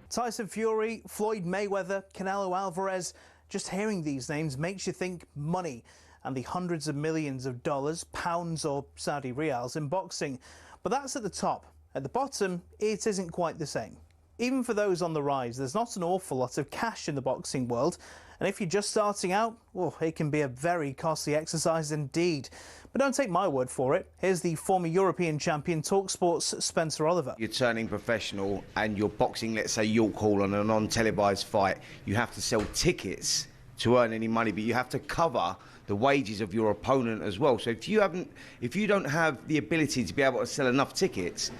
Tyson Fury, Floyd Mayweather, Canelo Alvarez. Just hearing these names makes you think money and the hundreds of millions of dollars, pounds or Saudi riyals in boxing. But that's at the top. At the bottom, it isn't quite the same. Even for those on the rise, there's not an awful lot of cash in the boxing world. And if you're just starting out, well, it can be a very costly exercise indeed. But don't take my word for it. Here's the former European champion, talkSPORT's Spencer Oliver. You're turning professional and you're boxing, let's say, York Hall on a non-televised fight. You have to sell tickets to earn any money, but you have to cover the wages of your opponent as well. So if you don't have the ability to be able to sell enough tickets,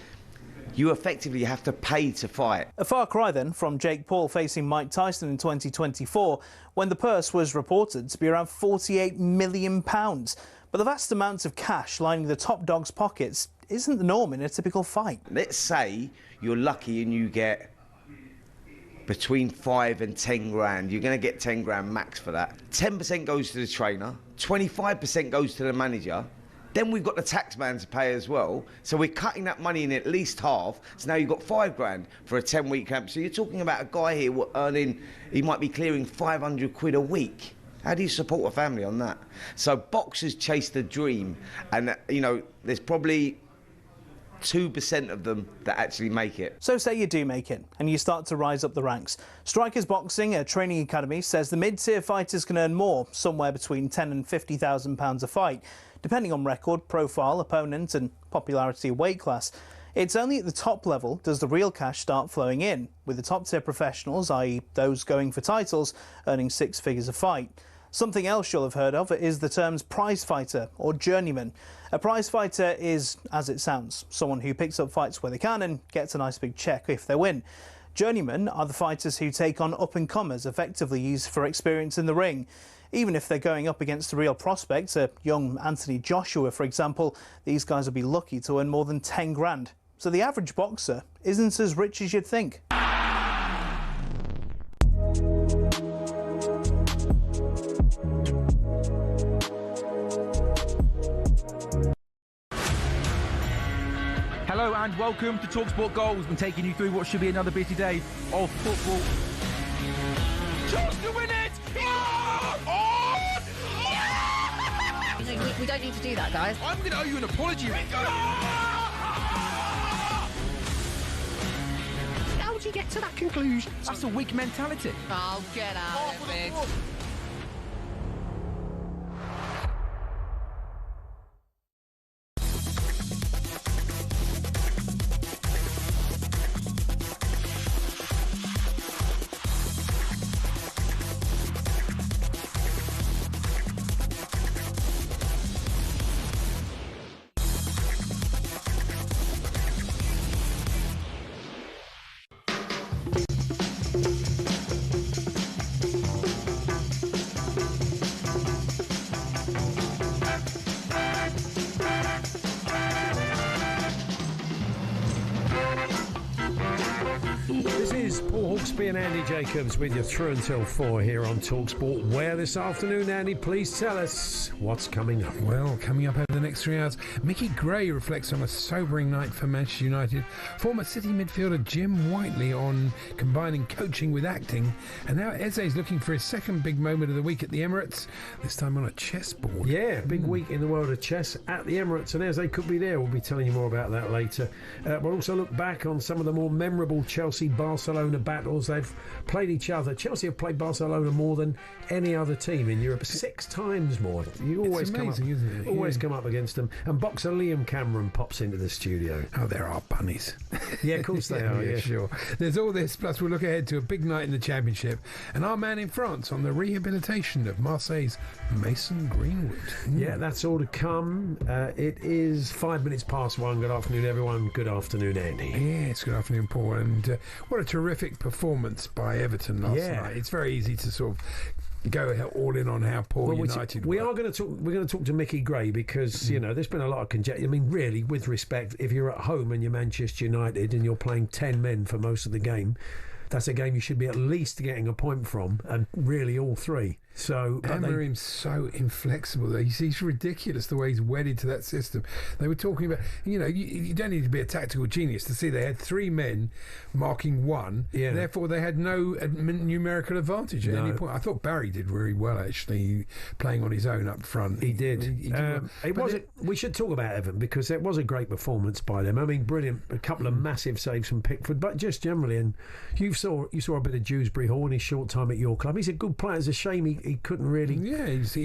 you effectively have to pay to fight. A far cry then from Jake Paul facing Mike Tyson in 2024, when the purse was reported to be around £48 million. But the vast amounts of cash lining the top dog's pockets isn't the norm in a typical fight. Let's say you're lucky and you get between 5 and 10 grand. You're going to get 10 grand max for that. 10% goes to the trainer, 25% goes to the manager. Then we've got the tax man to pay as well. So we're cutting that money in at least half. So now you've got 5 grand for a 10-week camp. So you're talking about a guy here earning, he might be clearing 500 quid a week. How do you support a family on that? So boxers chase the dream. And, you know, there's probably 2% of them that actually make it. So say you do make it and you start to rise up the ranks. Strikers Boxing, a training academy, says the mid-tier fighters can earn more, somewhere between £10,000 and £50,000 a fight, depending on record, profile, opponent and popularity of weight class. It's only at the top level does the real cash start flowing in, with the top-tier professionals, i.e. those going for titles, earning 6 figures a fight. Something else you'll have heard of is the terms prize fighter or journeyman. A prize fighter is, as it sounds, someone who picks up fights where they can and gets a nice big check if they win. Journeymen are the fighters who take on up-and-comers, effectively used for experience in the ring. Even if they're going up against a real prospect, a young Anthony Joshua, for example, these guys will be lucky to earn more than 10 grand. So the average boxer isn't as rich as you'd think. Hello and welcome to talkSPORT Goals. We're taking you through what should be another busy day of football. Chance to win it! We don't need to do that, guys. I'm going to owe you an apology. How would you get to that conclusion? That's a weak mentality. Oh, get out of it. This is Paul Hawksbee and Andy Jacobs with you through until 4 here on talkSPORT. Where this afternoon, Andy, please tell us what's coming up. Well, coming up over the next 3 hours, Mickey Gray reflects on a sobering night for Manchester United. Former City midfielder Jim Whiteley on combining coaching with acting. And now Eze's looking for his second big moment of the week at the Emirates, this time on a chessboard. Yeah, big week in the world of chess at the Emirates, and Eze could be there. We'll be telling you more about that later. We'll also look back on some of the more memorable Chelsea-Barcelona battles. They've played each other. Chelsea have played Barcelona more than any other team in Europe, 6 times more. You always it's amazing, isn't it? Always come up against them. And boxer Liam Cameron pops into the studio. Oh, there are bunnies. Yeah, of course they are. Yeah, sure. There's all this, plus we'll look ahead to a big night in the Championship and our man in France on the rehabilitation of Marseille's Mason Greenwood. Yeah, that's all to come. It is 5 minutes past 1. Good afternoon, everyone. Good afternoon, Andy. Yes, good afternoon, Paul. And what a terrific performance by Everton last night. It's very easy to sort of go all in on how poor United were. We're going to talk to Mickey Gray because you know there's been a lot of conjecture. I mean, really, with respect, if you're at home and you're Manchester United and you're playing 10 men for most of the game, that's a game you should be at least getting a point from, and really all 3. So Amarim's so inflexible. He's ridiculous the way he's wedded to that system. They were talking about, you don't need to be a tactical genius to see they had 3 men marking 1. Yeah. Therefore, they had no numerical advantage at any point. I thought Barry did very well, actually, playing on his own up front. He did. We should talk about Everton, because it was a great performance by them. I mean, brilliant. A couple of massive saves from Pickford, but just generally, and you saw a bit of Dewsbury Hall in his short time at your club. He's a good player. It's a shame he couldn't really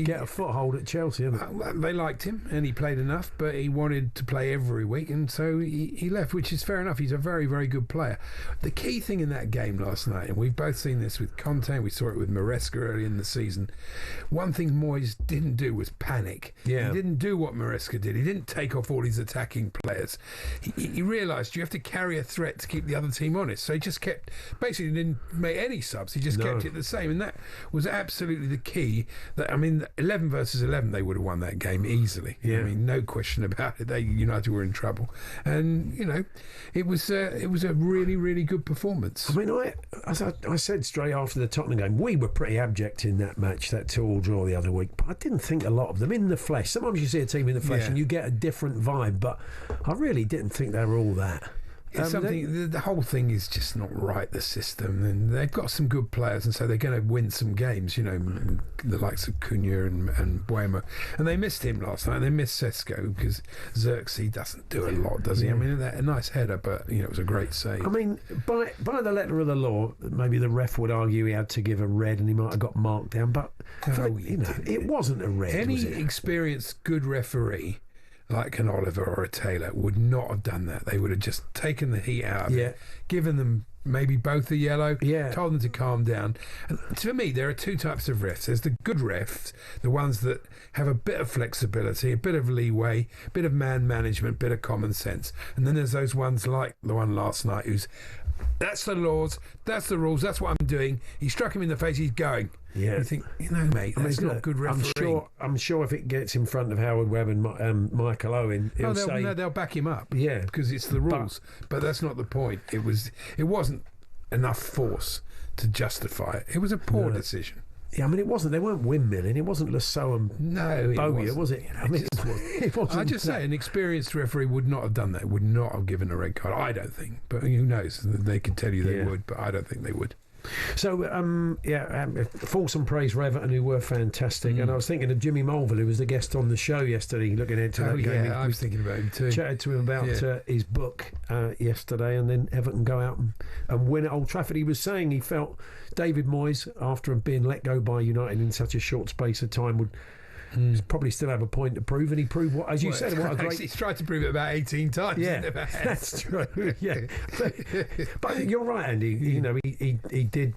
get a foothold at Chelsea. They liked him and he played enough, but he wanted to play every week, and so he left, which is fair enough. He's a very, very good player. The key thing in that game last night, and we've both seen this with Conte, we saw it with Maresca early in the season, one thing Moyes didn't do was panic. Yeah. He didn't do what Maresca did. He didn't take off all his attacking players. He realised you have to carry a threat to keep the other team honest, so he just basically didn't make any subs. He just kept it the same, and that was absolutely the key. 11 versus 11, they would have won that game easily. Yeah. I mean, no question about it. United were in trouble, and it was a really, really good performance. I mean, as I said straight after the Tottenham game, we were pretty abject in that match, that 2-2 draw the other week. But I didn't think a lot of them in the flesh. Sometimes you see a team in the flesh and you get a different vibe, but I really didn't think they were all that. It's the whole thing is just not right, the system, and they've got some good players, and so they're going to win some games, the likes of Cunha and Buemo, and they missed him last night. They missed Sesko because Xerxes doesn't do a lot, does he? I mean, a nice header, but it was a great save. I mean, by the letter of the law, maybe the ref would argue he had to give a red and he might have got marked down, but it wasn't a red. Any experienced good referee like an Oliver or a Taylor would not have done that. They would have just taken the heat out of it, given them maybe both a yellow, told them to calm down. And to me, there are 2 types of refs. There's the good refs, the ones that have a bit of flexibility, a bit of leeway, a bit of man management, a bit of common sense. And then there's those ones like the one last night who's, that's the laws, that's the rules, that's what I'm doing. He struck him in the face, he's going. Yeah. You think, mate, that's not good refereeing. I'm sure if it gets in front of Howard Webb and Michael Owen, they'll back him up. Yeah, because it's the rules. But that's not the point. It wasn't enough force to justify it. It was a poor decision. Yeah, I mean, it wasn't. They weren't windmilling. It wasn't Lasso and Bogia, was it? I mean, it wasn't. I just say an experienced referee would not have done that. Would not have given a red card. I don't think. But who knows? They could tell you they would, but I don't think they would. So, fulsome praise for Everton, who were fantastic. And I was thinking of Jimmy Mulville, who was the guest on the show yesterday, looking into that game. I was thinking about him too. Chatted to him about his book yesterday, and then Everton go out and win at Old Trafford. He was saying he felt David Moyes, after being let go by United in such a short space of time, would probably still have a point to prove, and he proved what a great. He's tried to prove it about 18 times. Yeah, that's true. Yeah, but you're right, Andy. He did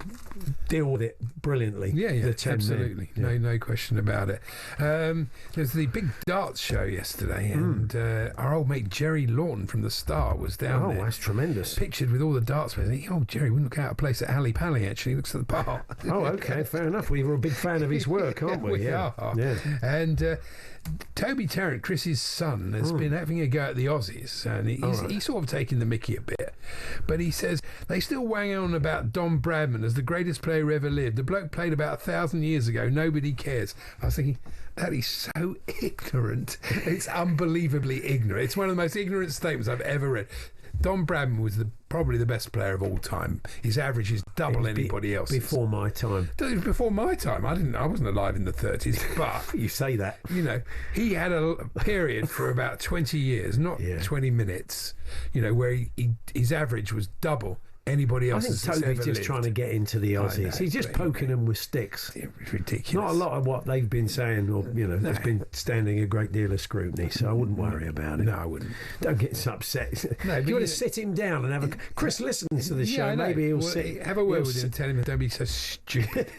deal with it brilliantly. Yeah, absolutely. No question about it. There's the big darts show yesterday, and our old mate Jerry Lawton from the Star was down there. Oh, that's tremendous. Pictured with all the darts players. Jerry wouldn't look out of place at Ali Pally. Actually, he looks at the bar. Oh, okay, fair enough. We were a big fan of his work, aren't we? We are. Yeah. And Toby Tarrant, Chris's son, has been having a go at the Aussies, and he's sort of taking the mickey a bit. But he says they still wang on about Don Bradman as the greatest player who ever lived. The bloke played about 1,000 years ago. Nobody cares. I was thinking, that is so ignorant. It's unbelievably ignorant. It's one of the most ignorant statements I've ever read. Don Bradman was probably the best player of all time. His average is double anybody else's. Before my time. Before my time. I wasn't alive in the 30s, but you say that. He had a period for about 20 years, not 20 minutes, where his average was double anybody else's. I think Toby's just trying to get into the Aussies. He's just poking them with sticks. It's ridiculous. Not a lot of what they've been saying, or has been standing a great deal of scrutiny. So I wouldn't worry about it. No, I wouldn't. Don't get so upset. No, you want to sit him down and have a. Chris listens to the show. Maybe he'll sit. Have a word with him. Tell him don't be so stupid.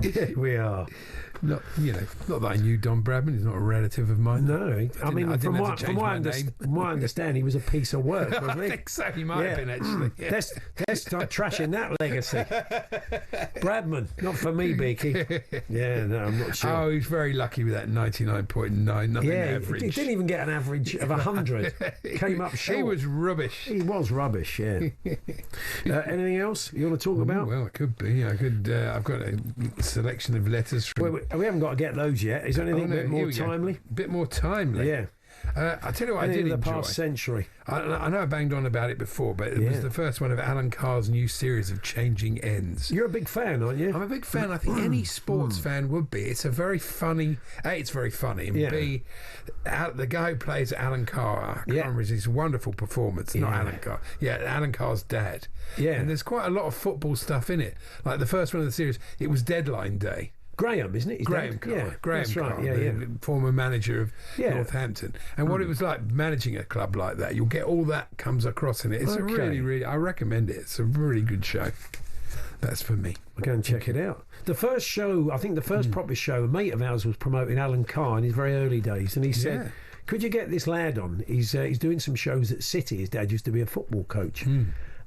Yeah, we are. Not that I knew Don Bradman. He's not a relative of mine. No, I mean, from what I understand, he was a piece of work, wasn't I he? think so. He might have been, actually. Yeah. Let's start trashing that legacy. Bradman, not for me, Beaky. Yeah, no, I'm not sure. Oh, he's very lucky with that 99.9, nothing average. He didn't even get an average of 100. Came up short. He was rubbish. He was rubbish, yeah. Anything else you want to talk about? Well, it could be. I've got a selection of letters from... We haven't got to get those yet. Is there anything a bit more timely? A bit more timely? Yeah. I tell you what, I did the enjoy. past century. I know I banged on about it before, but it was the first one of Alan Carr's new series of Changing Ends. You're a big fan, aren't you? I'm a big fan. I think any sports fan would be. It's a very funny... A, it's very funny, and B, the guy who plays Alan Carr, I can't remember his wonderful performance. Not Alan Carr. Yeah, Alan Carr's dad. Yeah. And there's quite a lot of football stuff in it. Like the first one of the series, it was Deadline Day. Graham, isn't it? Graham Carr. Yeah, Graham that's Carr, right. the former manager of Northampton. And what it was like managing a club like that. You'll get all that comes across in it. It's a really, I recommend it. It's a really good show. That's for me. I'll go and check it out. The first show, I think the first proper show, a mate of ours was promoting Alan Carr in his very early days, and he said, could you get this lad on? He's doing some shows at City. His dad used to be a football coach.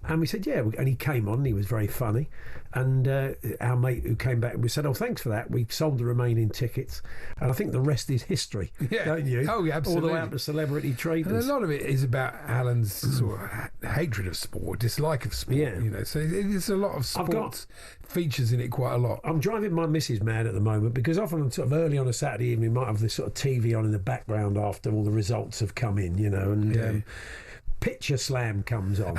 And we said, and he came on, and he was very funny. And our mate who came back, we said, oh, thanks for that. We sold the remaining tickets. And I think the rest is history, don't you? Oh, yeah, absolutely. All the way up to celebrity traders. And a lot of it is about Alan's sort of hatred of sport, dislike of sport, you know. So there's a lot of sports features in it quite a lot. I'm driving my missus mad at the moment because often sort of early on a Saturday evening, might have this sort of TV on in the background after all the results have come in, you know, and... Picture Slam comes on.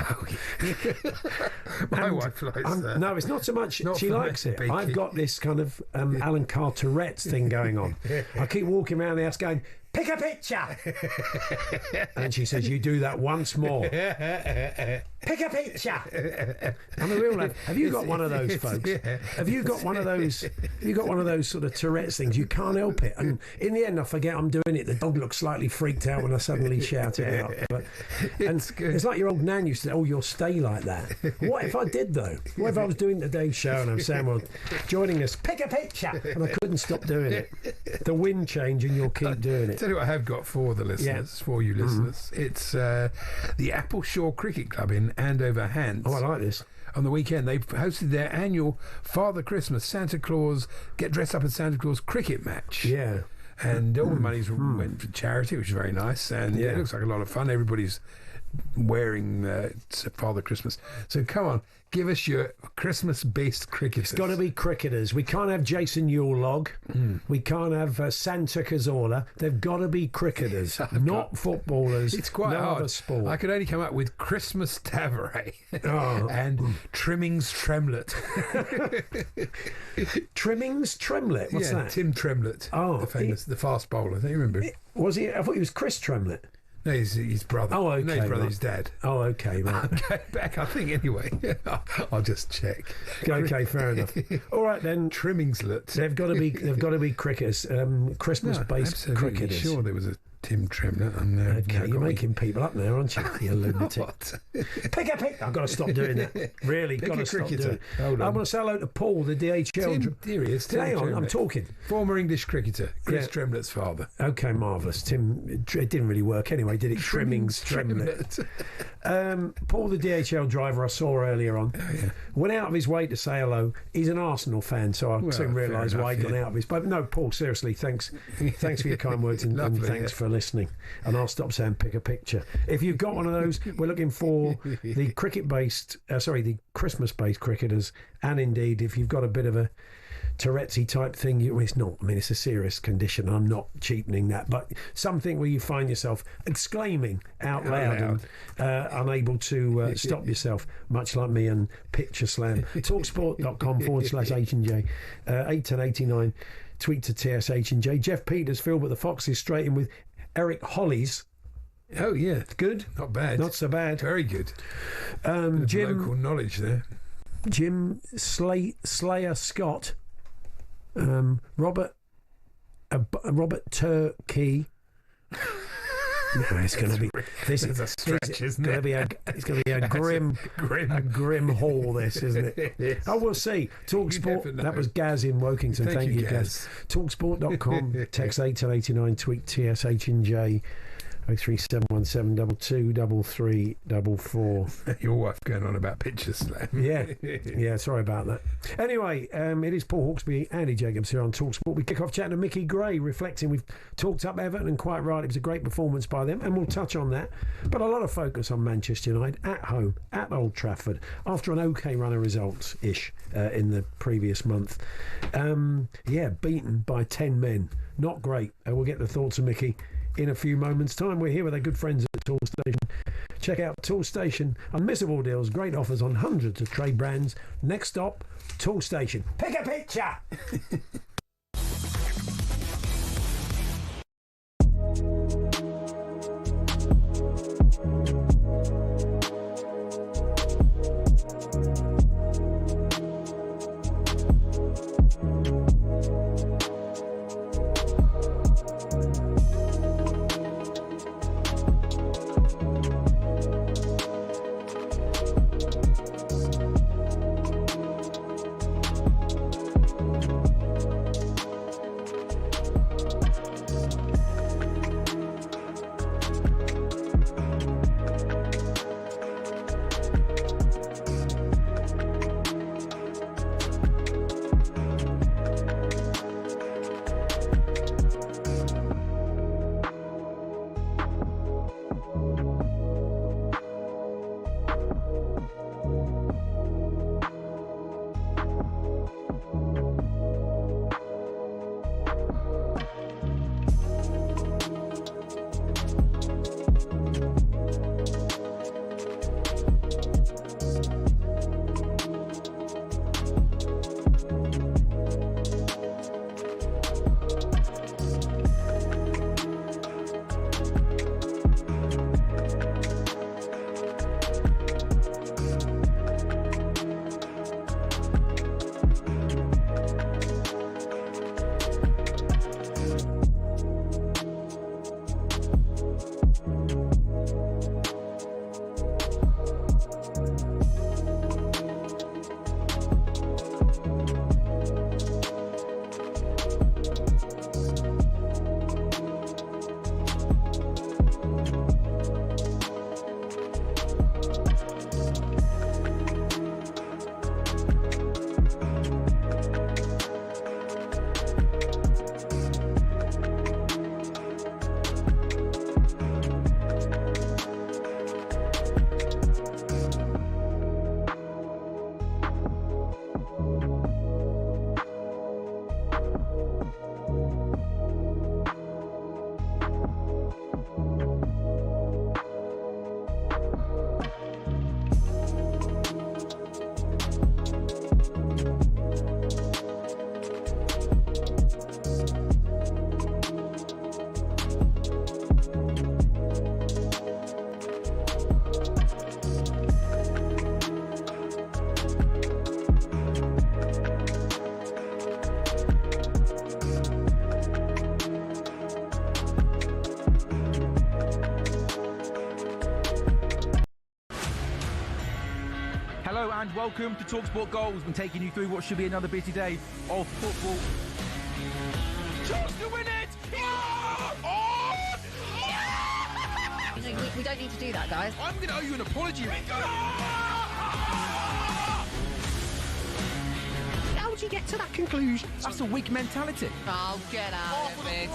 My wife likes that. No, it's not so much she likes it. I've got this kind of Alan Carr Tourette's thing going on. I keep walking around the house going, pick a picture. And she says, you do that once more. Pick a picture. I'm a real lad. Have you got one of those, folks? Have you got one of those? Have you got one of those sort of Tourette's things? You can't help it. And in the end, I forget I'm doing it. The dog looks slightly freaked out when I suddenly shout it out. But, it's like your old nan used to say, oh, you'll stay like that. What if I did, though? What if I was doing today's show and I'm saying, well, joining us, pick a picture. And I couldn't stop doing it. The wind change and you'll keep doing it. Tell you what I have got for the listeners, for you listeners. It's the Appleshaw Cricket Club in Andover, Hants. Oh, I like this. On the weekend, they hosted their annual Father Christmas Santa Claus Get Dressed Up as Santa Claus cricket match. Yeah. And all the money went for charity, which is very nice. And it looks like a lot of fun. Everybody's wearing Father Christmas. So come on, give us your Christmas-based cricketers. It's got to be cricketers. We can't have Jason Yule-log. We can't have Santa Cazorla. They've got to be cricketers, not footballers. It's quite hard. Other sport. I could only come up with Christmas Tavare and Trimmings Tremlett. Trimmings Tremlett? What's that? Tim Tremlett. Oh, the fast bowler. Don't you remember him? Was he? I thought he was Chris Tremlett. No, his brother. Oh, okay. No, his brother, his dad. Oh, okay, mate. Okay, back, I think, anyway. I'll just check. Okay, fair enough. All right, then. Trimmingslet. They've got to be cricketers, Christmas-based cricketers. Sure, there was a Tim Tremlett on there. Okay, you're making people up there, aren't you? You lunatic. Pick a pick. I've got to stop doing that. Really, got to stop doing it. Hold on. I want to say hello to Paul, the DHL. Here he is, Tim Hang on, Tremlett. I'm talking. Former English cricketer, Chris Tremlett's father. Okay, marvellous. Tim, it didn't really work anyway, did it? Trimmings Tremlett. Paul, the DHL driver I saw earlier on, went out of his way to say hello. He's an Arsenal fan, so I soon realised why he'd gone out of his way. But no, Paul, seriously, thanks for your kind words and thanks for listening. And I'll stop saying pick a picture. If you've got one of those, we're looking for the the Christmas-based cricketers. And indeed, if you've got a bit of a Tourette's type thing, it's not. I mean, it's a serious condition. I'm not cheapening that, but something where you find yourself exclaiming out loud and unable to stop yourself, much like me and Picture Slam. talksport.com/H&J 81089. Tweet to TSH&J. Jeff Peters, Phil, but the Foxes straight in with Eric Hollies. Oh, yeah. Good. Not bad. Not so bad. Very good. Jim. Local knowledge there. Jim Slayer Scott. Robert Turkey. No, it's going to be. This There's a stretch, isn't gonna it? Be it's going to be a grim haul. This, isn't it? Yes. Oh, we'll see. TalkSport. That was Gaz in Woking. Thank you, Gaz. TalkSport.com. Text 889. Tweet TSH and J. 03717223344. Your wife going on about pictures, Slam. Yeah, sorry about that. Anyway, it is Paul Hawksbee, Andy Jacobs here on TalkSport. We kick off chatting to Mickey Gray, reflecting. We've talked up Everton, and quite right, it was a great performance by them, and we'll touch on that. But a lot of focus on Manchester United at home, at Old Trafford, after an okay run of results-ish in the previous month. Beaten by 10 men. Not great. We'll get the thoughts of Mickey in a few moments' time. We're here with our good friends at Tool Station. Check out Tool Station. Unmissable deals, great offers on hundreds of trade brands. Next stop, Tool Station. Pick a picture! Hello and welcome to talkSPORT Goals. We're taking you through what should be another busy day of football. Chance to win it! We don't need to do that, guys. I'm going to owe you an apology. How would you get to that conclusion? That's a weak mentality. Oh, get out of it.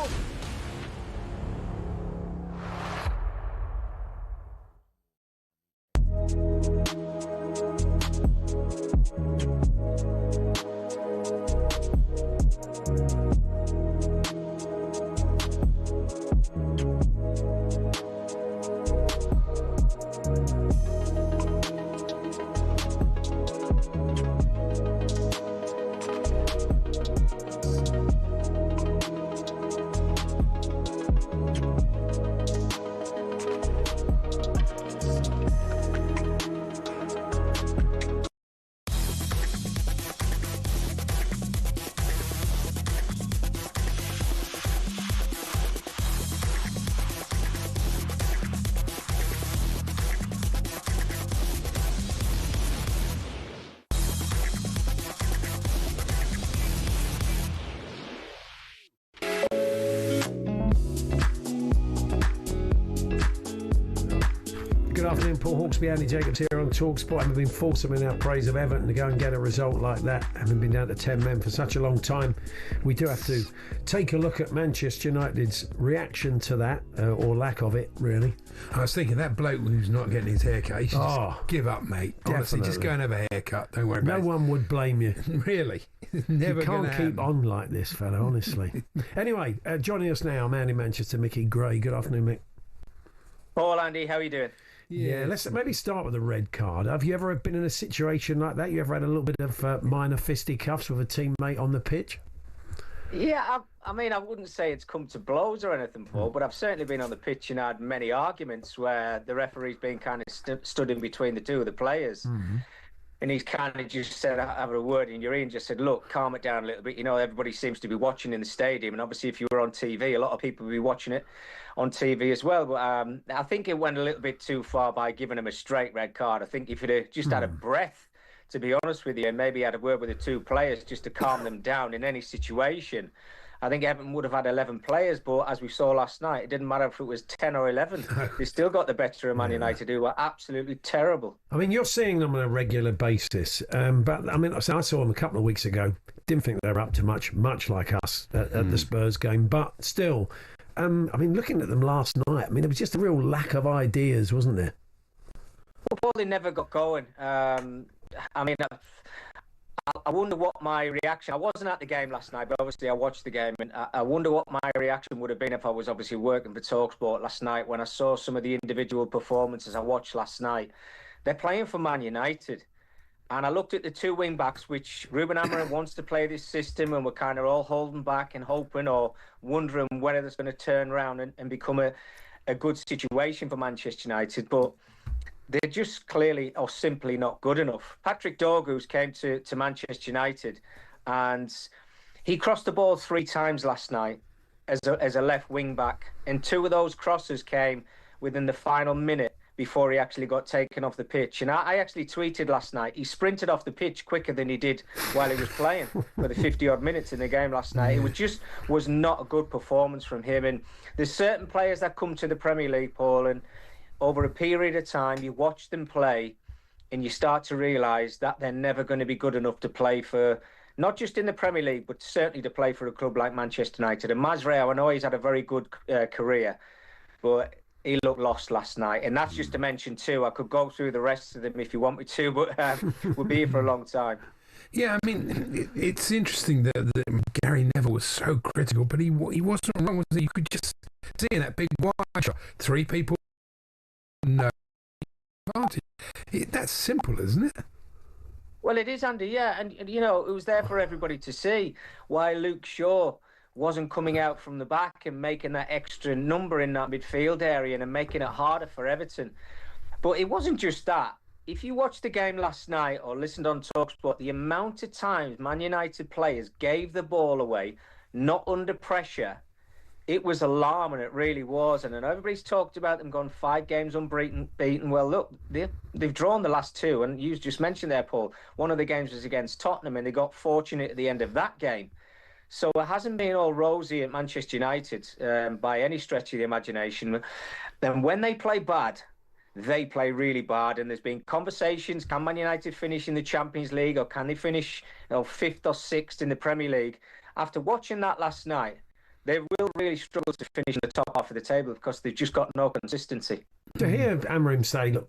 afternoon, Paul Hawksbee, Andy Jacobs here on talkSPORT. Having been fulsome in our praise of Everton to go and get a result like that, having been down to 10 men for such a long time, we do have to take a look at Manchester United's reaction to that, or lack of it, really. I was thinking that bloke who's not getting his haircut, he should just give up, mate. Honestly, just go and have a haircut. Don't worry about it. No one would blame you. Really? Never You can't gonna keep happen. on like this, fella, honestly. Anyway, joining us now, man in Manchester, Mickey Gray. Good afternoon, Mick. Paul, Andy, how are you doing? Yeah, let's maybe start with the red card. Have you ever been in a situation like that? You ever had a little bit of minor fisticuffs with a teammate on the pitch? Yeah, I mean, I wouldn't say it's come to blows or anything, Paul, but I've certainly been on the pitch and had many arguments where the referee's been kind of stood in between the two of the players. And he's kind of just said, have a word in your ear and just said, look, calm it down a little bit. You know, everybody seems to be watching in the stadium. And obviously, if you were on TV, a lot of people would be watching it on TV as well. But I think it went a little bit too far by giving him a straight red card. I think if he'd have just had a breath, to be honest with you, and maybe had a word with the two players just to calm them down in any situation, I think Everton would have had 11 players, but as we saw last night, it didn't matter if it was 10 or 11. They still got the better of Man United, who were absolutely terrible. I mean, you're seeing them on a regular basis, but I mean, I saw them a couple of weeks ago. Didn't think they were up to much like us at the Spurs game, but still, I mean, looking at them last night, I mean, there was just a real lack of ideas, wasn't there? Well, Paul, they never got going. I mean, I wonder what my reaction... I wasn't at the game last night, but obviously I watched the game, and I wonder what my reaction would have been if I was obviously working for talkSPORT last night when I saw some of the individual performances I watched last night. They're playing for Man United. And I looked at the two wing-backs, which Ruben Amorim wants to play this system, and we're kind of all holding back and hoping or wondering whether it's going to turn around and become a good situation for Manchester United. But they're just clearly or simply not good enough. Patrick Dorgus came to Manchester United and he crossed the ball 3 times last night as a left wing back. And 2 of those crosses came within the final minute before he actually got taken off the pitch. And I actually tweeted last night, he sprinted off the pitch quicker than he did while he was playing for the 50-odd minutes in the game last night. It was not a good performance from him. And there's certain players that come to the Premier League, Paul, and over a period of time, you watch them play and you start to realise that they're never going to be good enough to play for, not just in the Premier League, but certainly to play for a club like Manchester United. And Mazraoui, I know he's had a very good career, but he looked lost last night. And that's just to mention 2. I could go through the rest of them if you want me to, but we'll be here for a long time. Yeah, I mean, it's interesting that Gary Neville was so critical, but he wasn't wrong, was he? You could just see in that big wide shot, 3 people, no advantage. That's simple, isn't it? Well, it is, Andy, yeah. And, you know, it was there for everybody to see why Luke Shaw wasn't coming out from the back and making that extra number in that midfield area and making it harder for Everton. But it wasn't just that. If you watched the game last night or listened on talkSPORT, the amount of times Man United players gave the ball away, not under pressure, it was alarming, it really was. And I know everybody's talked about them going 5 games unbeaten. Well, look, they've drawn the last 2. And you just mentioned there, Paul, one of the games was against Tottenham and they got fortunate at the end of that game. So it hasn't been all rosy at Manchester United by any stretch of the imagination. Then when they play bad, they play really bad. And there's been conversations, can Man United finish in the Champions League or can they finish 5th or 6th in the Premier League? After watching that last night, they will really struggle to finish in the top half of the table because they've just got no consistency. To hear Amorim say, look,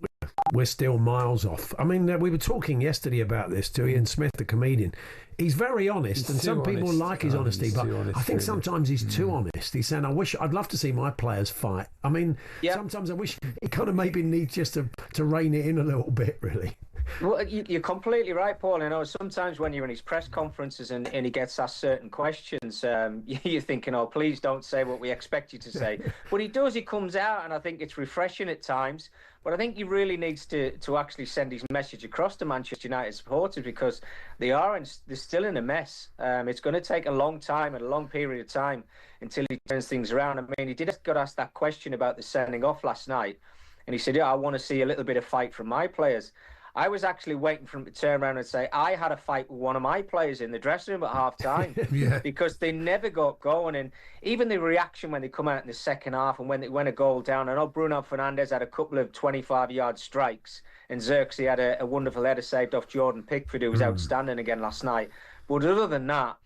we're still miles off. I mean, we were talking yesterday about this to Ian Smith, the comedian. He's very honest, and some people like his honesty, but I think sometimes he's too honest. He's saying, I'd love to see my players fight. I mean, sometimes I wish he kind of maybe needs just to rein it in a little bit, really. Well, you're completely right, Paul. I know sometimes when you're in his press conferences and he gets asked certain questions, you're thinking, oh, please don't say what we expect you to say. But he does, he comes out, and I think it's refreshing at times. But I think he really needs to actually send his message across to Manchester United supporters because they're still in a mess. It's going to take a long time and a long period of time until he turns things around. I mean, he did got asked that question about the sending off last night. And he said, I want to see a little bit of fight from my players. I was actually waiting for him to turn around and say, I had a fight with one of my players in the dressing room at half-time. Yeah. Because they never got going. And even the reaction when they come out in the second half and when they went a goal down, I know Bruno Fernandes had a couple of 25-yard strikes and Xerxes had a wonderful header saved off Jordan Pickford, who was outstanding again last night. But other than that,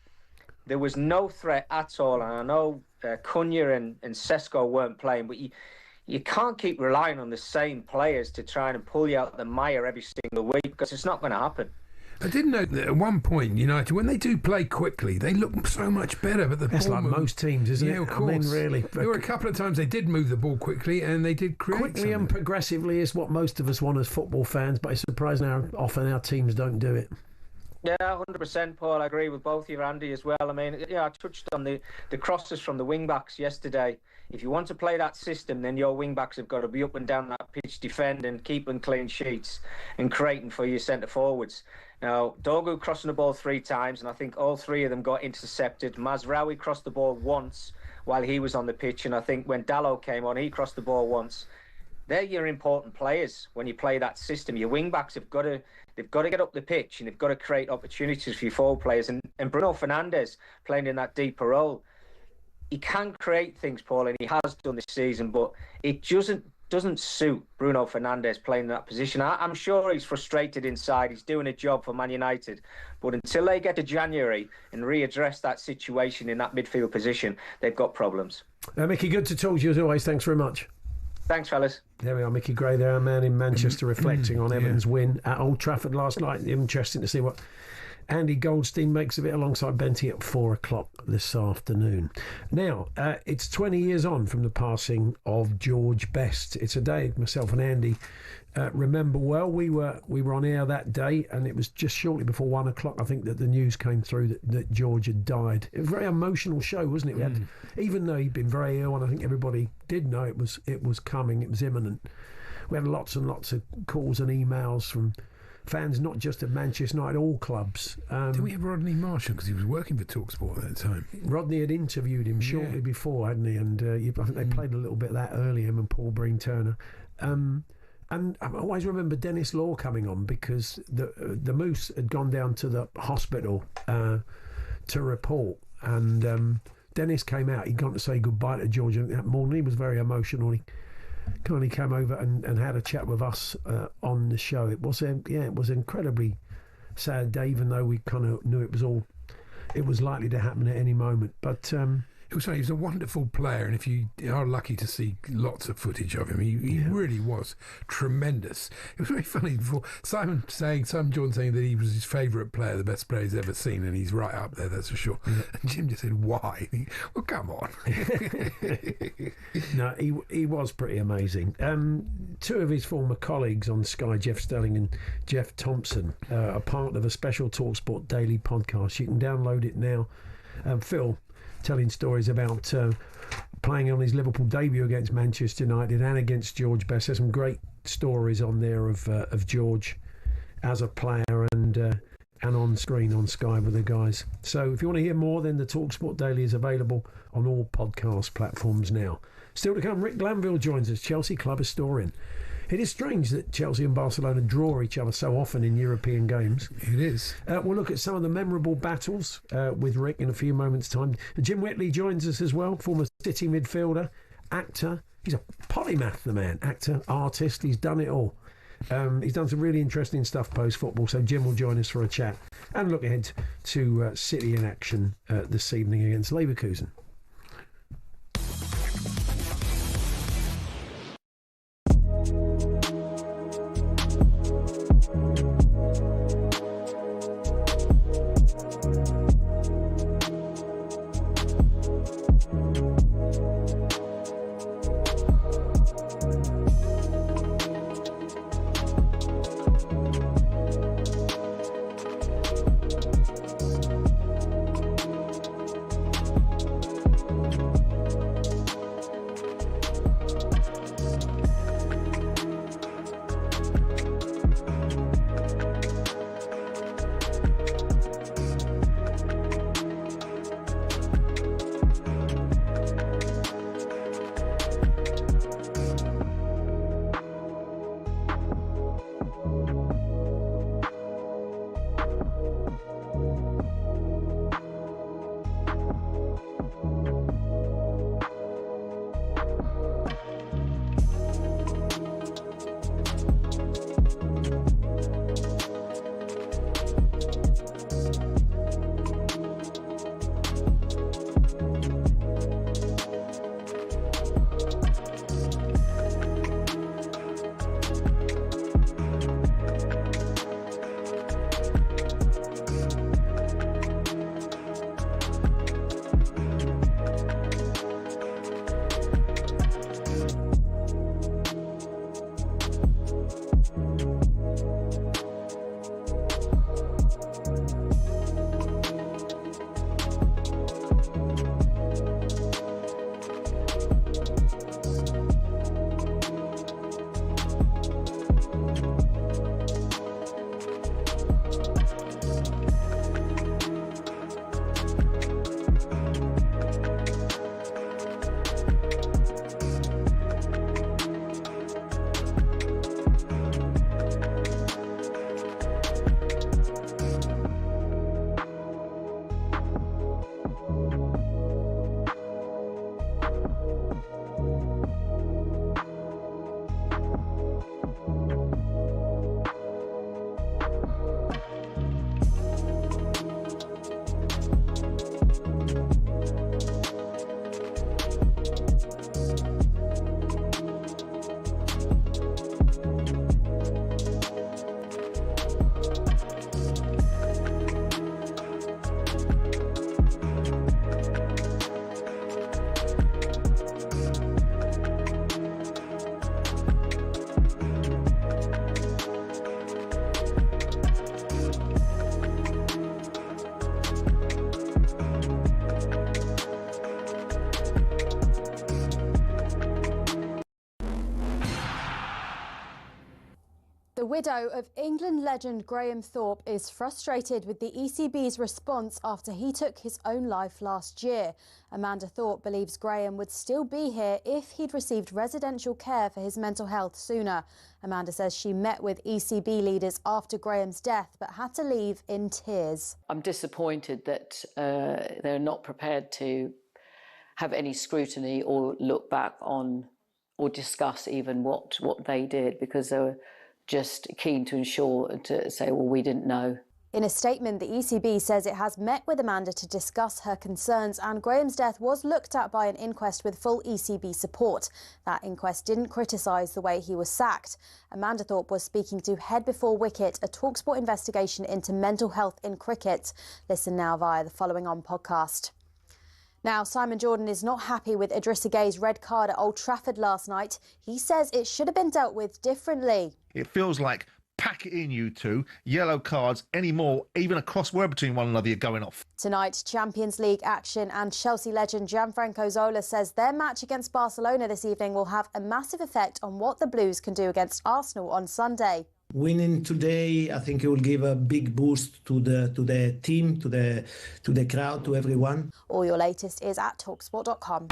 there was no threat at all. And I know Cunha and Sesko weren't playing, but you can't keep relying on the same players to try and pull you out of the mire every single week, because it's not going to happen. I did note that at one point, United, when they do play quickly, they look so much better. But that's like most teams, isn't it? Of course. I mean, really. There were a couple of times they did move the ball quickly and they did create quickly something. and progressively is what most of us want as football fans, but it's surprising how often our teams don't do it. Yeah, 100%, Paul. I agree with both you, Andy, as well. I mean, I touched on the crosses from the wing-backs yesterday. If you want to play that system, then your wing-backs have got to be up and down that pitch, defending, keeping clean sheets and creating for your centre-forwards. Now, Dogu crossing the ball 3 times, and I think all 3 of them got intercepted. Mazraoui crossed the ball once while he was on the pitch, and I think when Dalot came on, he crossed the ball once. They're your important players when you play that system. Your wing-backs have got to get up the pitch and they've got to create opportunities for your forward players. And Bruno Fernandes playing in that deeper role, he can create things, Paul, and he has done this season, but it doesn't suit Bruno Fernandes playing in that position. I'm sure he's frustrated inside. He's doing a job for Man United. But until they get to January and readdress that situation in that midfield position, they've got problems. Mickey, good to talk to you as always. Thanks very much. Thanks, fellas. There we are, Mickey Gray there, our man in Manchester, reflecting on Everton's win at Old Trafford last night. Interesting to see what Andy Goldstein makes of it alongside Benty at 4 o'clock this afternoon. Now, it's 20 years on from the passing of George Best. It's a day myself and Andy remember well. We were on air that day, and it was just shortly before 1 o'clock, I think, that the news came through that George had died. It was a very emotional show, wasn't it? We had, even though he'd been very ill, and I think everybody did know it was coming, it was imminent. We had lots and lots of calls and emails from fans, not just at Manchester United, all clubs. Did we have Rodney Marshall, because he was working for talkSPORT at that time? Rodney had interviewed him shortly before, hadn't he? And I think they played a little bit of that earlier, him and Paul Breen Turner. And I always remember Dennis Law coming on, because the Moose had gone down to the hospital to report, and Dennis came out. He'd gone to say goodbye to George, and that morning he was very emotional. He kindly came over and had a chat with us on the show. It was an incredibly sad day, even though we kind of knew it was likely to happen at any moment. But it was funny. He was a wonderful player, and if you are lucky to see lots of footage of him, he really was tremendous. It was very funny before Simon saying that he was his favourite player, the best player he's ever seen, and he's right up there, that's for sure. Yeah. And Jim just said, "Why?" Well, come on. No, he was pretty amazing. 2 of his former colleagues on Sky, Jeff Stelling and Jeff Thompson, are part of a special talkSPORT daily podcast. You can download it now. Phil telling stories about playing on his Liverpool debut against Manchester United and against George Best. There's some great stories on there of George as a player and on screen on Sky with the guys. So if you want to hear more, then the talkSPORT Daily is available on all podcast platforms now. Still to come, Rick Glanville joins us, Chelsea club historian. It is strange that Chelsea and Barcelona draw each other so often in European games. It is. We'll look at some of the memorable battles with Rick in a few moments' time. Jim Whitley joins us as well, former City midfielder, actor. He's a polymath, the man. Actor, artist, he's done it all. He's done some really interesting stuff post-football, so Jim will join us for a chat and look ahead to City in action this evening against Leverkusen. The widow of England legend Graham Thorpe is frustrated with the ECB's response after he took his own life last year. Amanda Thorpe believes Graham would still be here if he'd received residential care for his mental health sooner. Amanda says she met with ECB leaders after Graham's death but had to leave in tears. I'm disappointed that they're not prepared to have any scrutiny or look back on or discuss even what they did, because they were just keen to ensure to say, well, we didn't know. In a statement, the ECB says it has met with Amanda to discuss her concerns, and Graham's death was looked at by an inquest with full ECB support. That inquest didn't criticise the way he was sacked. Amanda Thorpe was speaking to Head Before Wicket, a talkSPORT investigation into mental health in cricket. Listen now via the Following On podcast. Now, Simon Jordan is not happy with Idrissa Gueye's red card at Old Trafford last night. He says it should have been dealt with differently. It feels like, pack it in, you two. Yellow cards anymore, even a crossword between one another, you're going off. Tonight, Champions League action, and Chelsea legend Gianfranco Zola says their match against Barcelona this evening will have a massive effect on what the Blues can do against Arsenal on Sunday. Winning today, I think it will give a big boost to the team, to the crowd, to everyone. All your latest is at talksport.com.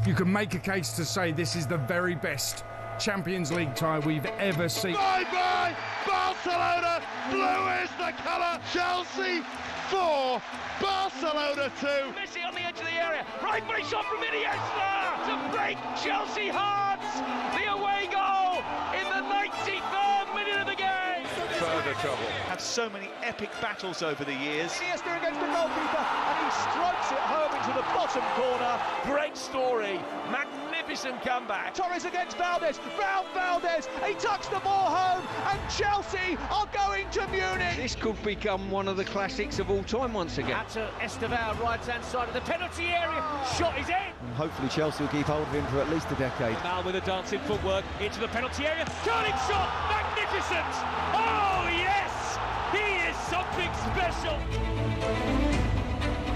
You can make a case to say this is the very best Champions League tie we've ever seen. Bye-bye! Barcelona! Blue is the colour! Chelsea 4, Barcelona 2. Messi on the edge of the area. Right footy shot from Iniesta to break Chelsea hearts. The away goal in the 93rd minute of the game. Further trouble. Had so many epic battles over the years. Iniesta against the goalkeeper, and he strikes it home into the bottom corner. Great story. Magnificent magnificent comeback. Torres against Valdez, round Valdez, he tucks the ball home, and Chelsea are going to Munich. This could become one of the classics of all time once again. Out to Estevao, right-hand side of the penalty area, shot is in. And hopefully Chelsea will keep hold of him for at least a decade. Now with a dancing footwork into the penalty area, curling shot, magnificent! Oh yes, he is something special.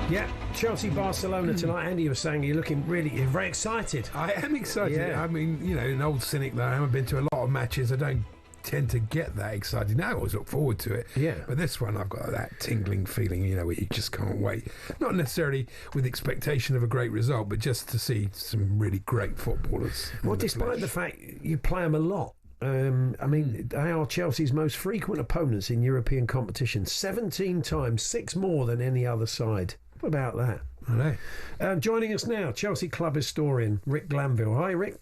Yeah, Chelsea-Barcelona tonight. Andy was saying you're very excited. I am excited. Yeah. I mean, you know, an old cynic that I haven't been to a lot of matches. I don't tend to get that excited. Now I always look forward to it. Yeah. But this one, I've got that tingling feeling, you know, where you just can't wait. Not necessarily with expectation of a great result, but just to see some really great footballers. Well, despite the fact you play them a lot. I mean, they are Chelsea's most frequent opponents in European competition. 17 times, 6 more than any other side. What about that? I know. Joining us now, Chelsea club historian Rick Glanville. Hi, Rick.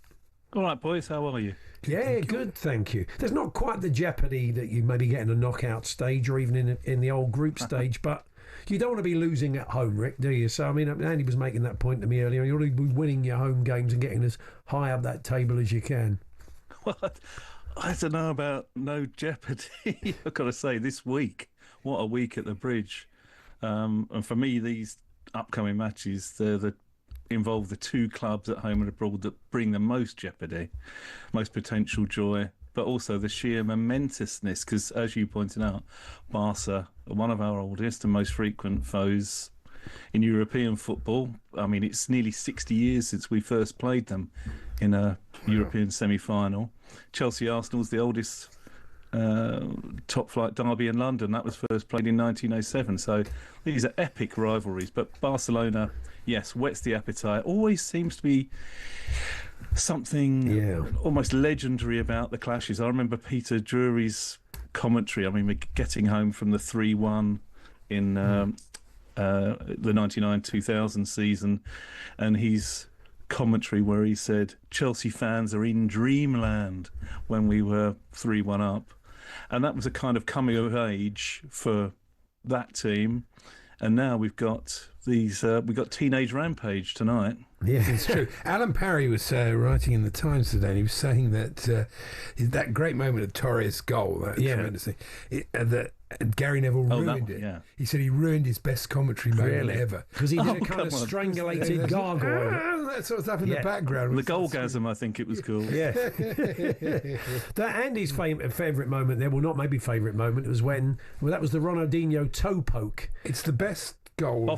All right, boys. How are you? Yeah, good, thank you. There's not quite the jeopardy that you maybe get in a knockout stage or even in the old group stage, but you don't want to be losing at home, Rick, do you? So, I mean, Andy was making that point to me earlier. You want to be winning your home games and getting as high up that table as you can. Well, I don't know about no jeopardy. I've got to say, this week, what a week at the Bridge. And for me, these upcoming matches, involve the two clubs at home and abroad that bring the most jeopardy, most potential joy, but also the sheer momentousness, because as you pointed out, Barca are one of our oldest and most frequent foes in European football. I mean, it's nearly 60 years since we first played them in a European semi-final. Chelsea-Arsenal's the oldest top-flight derby in London. That was first played in 1907. So these are epic rivalries. But Barcelona, yes, whets the appetite. Always seems to be something almost legendary about the clashes. I remember Peter Drury's commentary. I mean, we're getting home from the 3-1 in the 99-2000 season, and he's commentary where he said Chelsea fans are in dreamland when we were 3-1 up, and that was a kind of coming of age for that team. And now we've got Teenage Rampage tonight. Yeah, it's true. Alan Parry was writing in the Times today, and he was saying that that great moment of Torres' goal, that tremendous thing, that Gary Neville ruined it. Yeah. He said he ruined his best commentary moment ever. Because he did a kind of strangulated gargoyle. That sort of stuff in the background. The goalgasm, I think it was called. Yeah. That Andy's favourite moment there, well, not maybe favourite moment, was when, that was the Ronaldinho toe poke. It's the best goal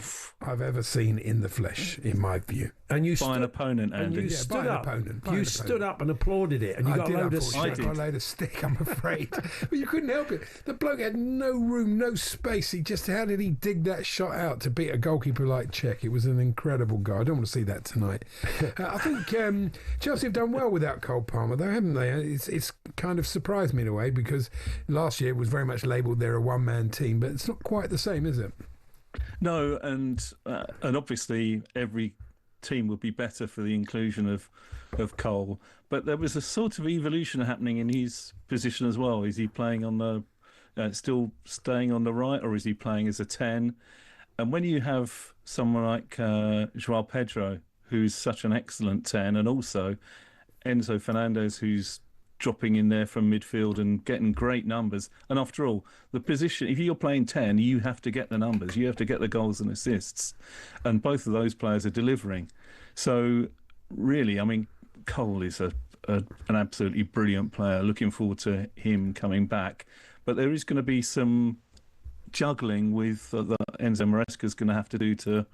I've ever seen in the flesh, in my view. And you by an opponent, Andy. And you stood up. You stood up and applauded it, and you got a load of stick. I got a load of stick, I'm afraid. But you couldn't help it. The bloke had no room, no space. How did he dig that shot out to beat a goalkeeper like Cech? It was an incredible goal. I don't want to see that tonight. I think Chelsea have done well without Cole Palmer, though, haven't they? It's kind of surprised me in a way, because last year it was very much labelled they're a one-man team, but it's not quite the same, is it? No, and obviously every team would be better for the inclusion of Cole, but there was a sort of evolution happening in his position as well. Is he playing on the still staying on the right, or is he playing as a 10? And when you have someone like Joao Pedro, who's such an excellent 10, and also Enzo Fernandez, who's dropping in there from midfield and getting great numbers. And after all, the position, if you're playing 10, you have to get the numbers. You have to get the goals and assists. And both of those players are delivering. So really, I mean, Cole is an absolutely brilliant player. Looking forward to him coming back. But there is going to be some juggling with that Enzo Maresca's going to have to do to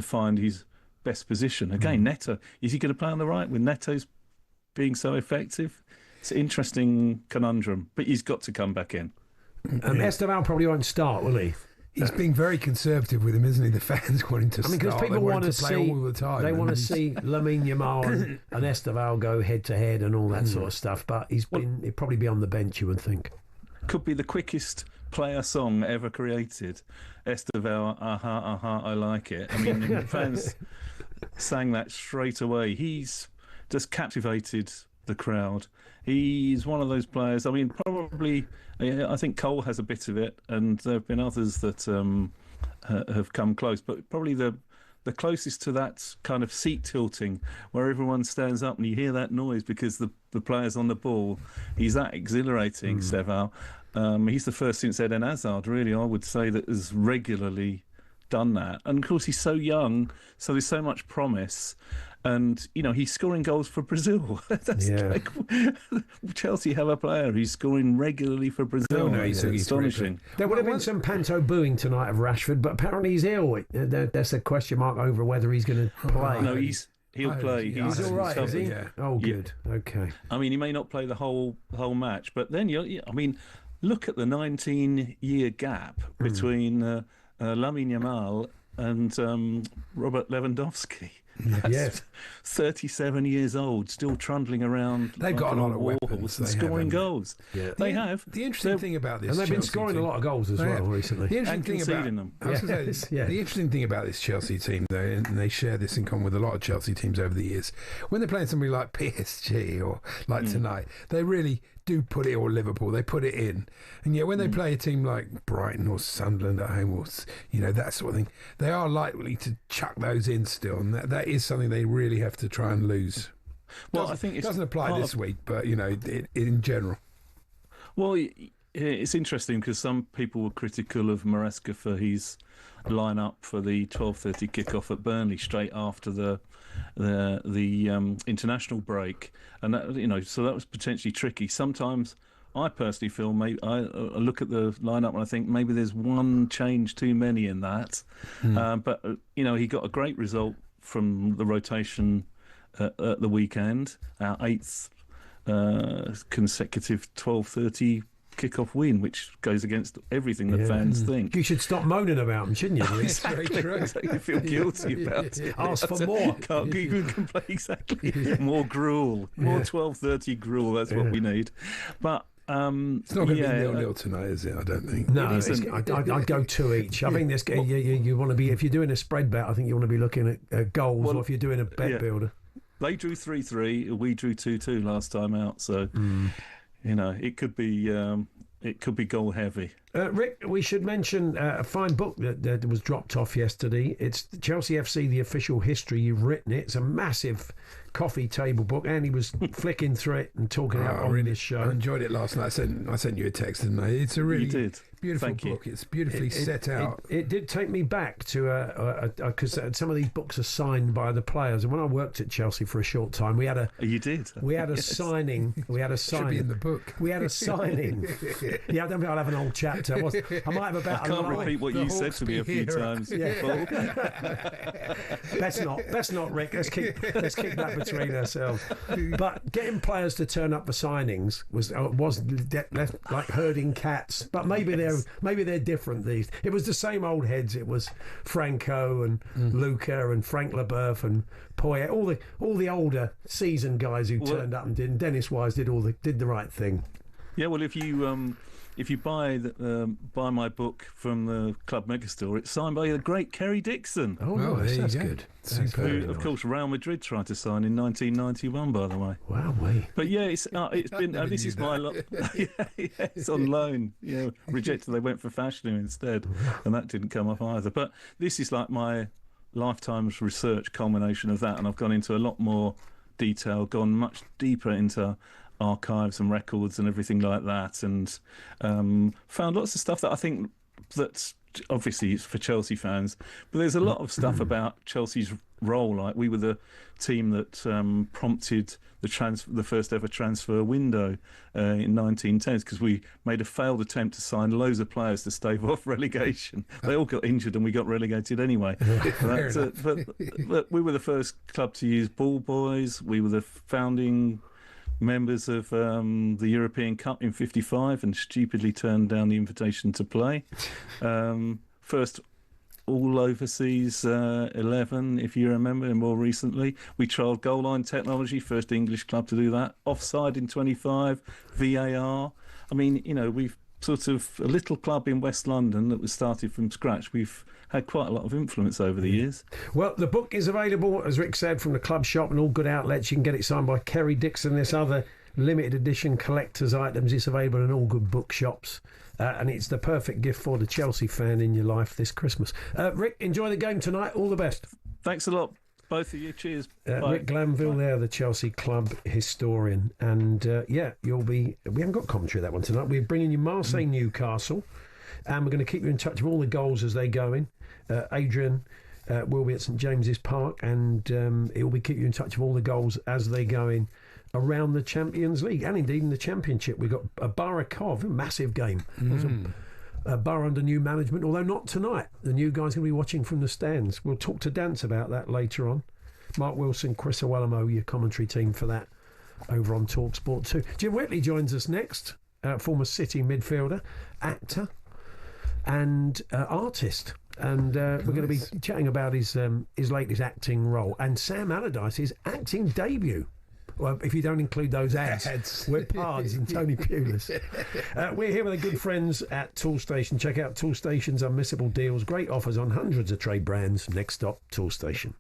find his best position. Again, Neto, is he going to play on the right with Neto's being so effective? It's an interesting conundrum, but he's got to come back in. Esteban probably won't start, will he? He's being very conservative with him, isn't he? The fans want him to start. Because people want to see all the time. They want to see Lamine Yamal and Esteban go head to head and all that sort of stuff. But he'll probably be on the bench, you would think. Could be the quickest player song ever created. Esteban, I like it. I mean, fans sang that straight away. He's just captivated the crowd. He's one of those players. I mean, probably, I think Cole has a bit of it, and there have been others that have come close. But probably the the closest to that kind of seat tilting where everyone stands up and you hear that noise because the player's on the ball. He's that exhilarating, Seval. He's the first since Eden Hazard, really, I would say, that has regularly done that. And of course, he's so young, so there's so much promise. And, you know, he's scoring goals for Brazil. That's like, Chelsea have a player who's scoring regularly for Brazil. No, he's astonishing. There would have been some panto booing tonight of Rashford, but apparently he's ill. There's a question mark over whether he's going to play. No, he'll play. He's all right, is he? Yeah. Oh, good. Yeah. Okay. I mean, he may not play the whole match, but then, look at the 19-year gap between Lamine Yamal and Robert Lewandowski. That's 37 years old, still trundling around. They've got a lot of weapons. And scoring goals. Yeah. They have. The interesting thing about this, and they've been scoring a lot of goals as well recently. The interesting thing about them. The interesting thing about this Chelsea team, though, and they share this in common with a lot of Chelsea teams over the years, when they're playing somebody like PSG or like tonight, they really do put it, or Liverpool, they put it in. And yet when they play a team like Brighton or Sunderland at home, or that sort of thing, they are likely to chuck those in still, and that is something they really have to try and lose. Well, I think it doesn't apply this week, but in general. Well, it's interesting because some people were critical of Maresca for his line-up for the 12:30 kickoff at Burnley straight after the international break, and that, so that was potentially tricky. Sometimes I personally feel I look at the lineup and I think maybe there's one change too many in that, but he got a great result from the rotation at the weekend, our 8th consecutive 12:30 kickoff win, which goes against everything that fans think. You should stop moaning about them, shouldn't you? Exactly. You feel guilty about it. Ask for more. You can play exactly. More gruel. More 12:30 gruel. That's what we need. But it's not going to be 0-0 tonight, is it? I don't think. No, I'd go 2 each. I think this game, you want to be, if you're doing a spread bet, I think you want to be looking at goals, or if you're doing a bet builder. They drew 3-3. We drew 2-2 last time out, so it could be goal heavy. Rick, we should mention a fine book that was dropped off yesterday. It's Chelsea FC, the official history. You've written it. It's a massive coffee table book. Andy was flicking through it and talking about on this show. I enjoyed it last night. I sent you a text, didn't I? It's a really beautiful book. It's beautifully set out. It did take me back to because some of these books are signed by the players. And when I worked at Chelsea for a short time, we had a signing. We had a signing. Should be in the book. We had a signing. I don't think I'll have an old chapter. I might have about. I can't repeat what you said to me a few times. That's not, Rick. Let's keep that between ourselves. But getting players to turn up for signings was like herding cats. But maybe they're different. It was the same old heads. It was Franco and Luca and Frank Leboeuf and Poyet, all the older seasoned guys who turned up and did. And Dennis Wise did the right thing. Yeah, well, if you buy my book from the Club Megastore, it's signed by the great Kerry Dixon. Oh, nice. That's good. Who, of course, Real Madrid tried to sign in 1991, by the way. Wow, But yeah, it's been. This is my. It's on loan. Rejected. They went for Fashanu instead, and that didn't come off either. But this is like my lifetime's research culmination of that, and I've gone into a lot more detail, gone much deeper into archives and records and everything like that, and found lots of stuff that I think that's obviously it's for Chelsea fans, but there's a lot of stuff about Chelsea's role. Like, we were the team that prompted the first ever transfer window in 1910s, because we made a failed attempt to sign loads of players to stave off relegation. They all got injured and we got relegated anyway. But we were the first club to use ball boys. We were the founding members of the European Cup in '55 and stupidly turned down the invitation to play. First all overseas 11, if you remember, and more recently we trialled goal line technology, first English club to do that. Offside in 25, VAR. I mean, we've sort of a little club in West London that was started from scratch. We've had quite a lot of influence over the years. Well, the book is available, as Rick said, from the club shop and all good outlets. You can get it signed by Kerry Dixon. This other limited edition collector's items. It's available in all good bookshops. And it's the perfect gift for the Chelsea fan in your life this Christmas. Rick, enjoy the game tonight. All the best. Thanks a lot, both of you. Cheers. Rick Glanville there, the Chelsea club historian. And we haven't got commentary of that one tonight. We're bringing you Marseille Newcastle, and we're going to keep you in touch with all the goals as they go in. Adrian will be at St James's Park, and he'll be keeping you in touch with all the goals as they go in around the Champions League, and indeed in the Championship. We've got a Barakov, a massive game. A Borough under new management, although not tonight. The new guy's going to be watching from the stands. We'll talk to Dance about that later on. Mark Wilson, Chris Owellamo, your commentary team for that over on talkSPORT 2. Jim Whitley joins us next, former City midfielder, actor and artist. And we're going to be chatting about his latest acting role and Sam Allardyce's acting debut. Well, if you don't include those ads. We're Pards and Tony Pulis. We're here with our good friends at Toolstation. Check out Toolstation's unmissable deals. Great offers on hundreds of trade brands. Next stop, Toolstation.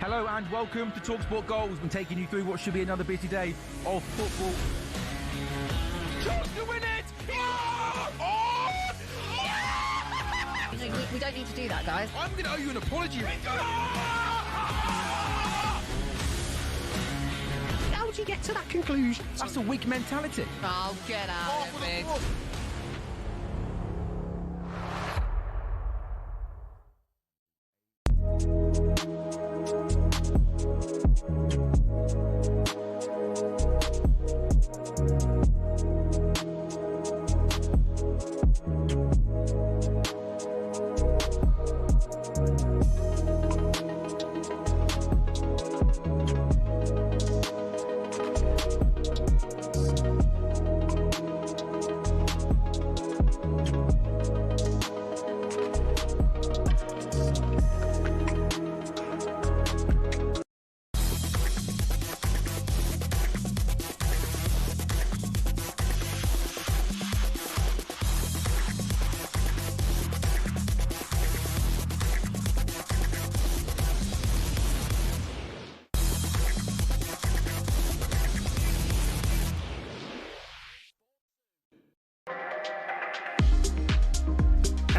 Hello and welcome to talkSPORT Goals. We're taking you through what should be another busy day of football. Chance to win it! We don't need to do that, guys. I'm going to owe you an apology. How would you get to that conclusion? That's a weak mentality. Oh, get out of it.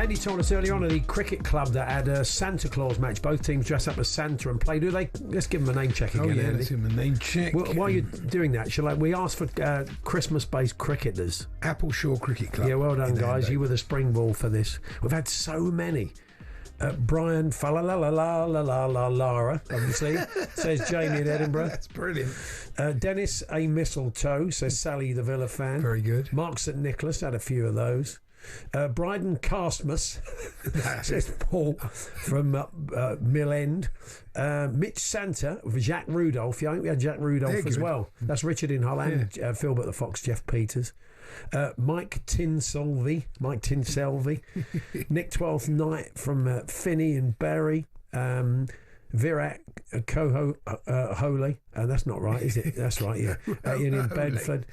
Andy told us earlier on at the cricket club that had a Santa Claus match. Both teams dress up as Santa and play. Let's give them a name check again, Andy. Let's give them a name check. Well, while you're doing that, we ask for Christmas-based cricketers? Appleshaw Cricket Club. Yeah, well done, guys. You were the springboard for this. We've had so many. Brian Lara, obviously, says Jamie in Edinburgh. That's brilliant. Dennis A. Mistletoe, says Sally the Villa fan. Very good. Mark St. Nicholas had a few of those. Bryden Castmus, says Paul from Mill End. Mitch Santa with Jack Rudolph. Yeah, I think we had Jack Rudolph as well. That's Richard in Holland. Philbert the Fox, Jeff Peters. Mike Tinselvey, Nick 12th Night from Finney and Berry, Virat Coho Holy, that's not right, is it? That's right, yeah. Ian in Bedford,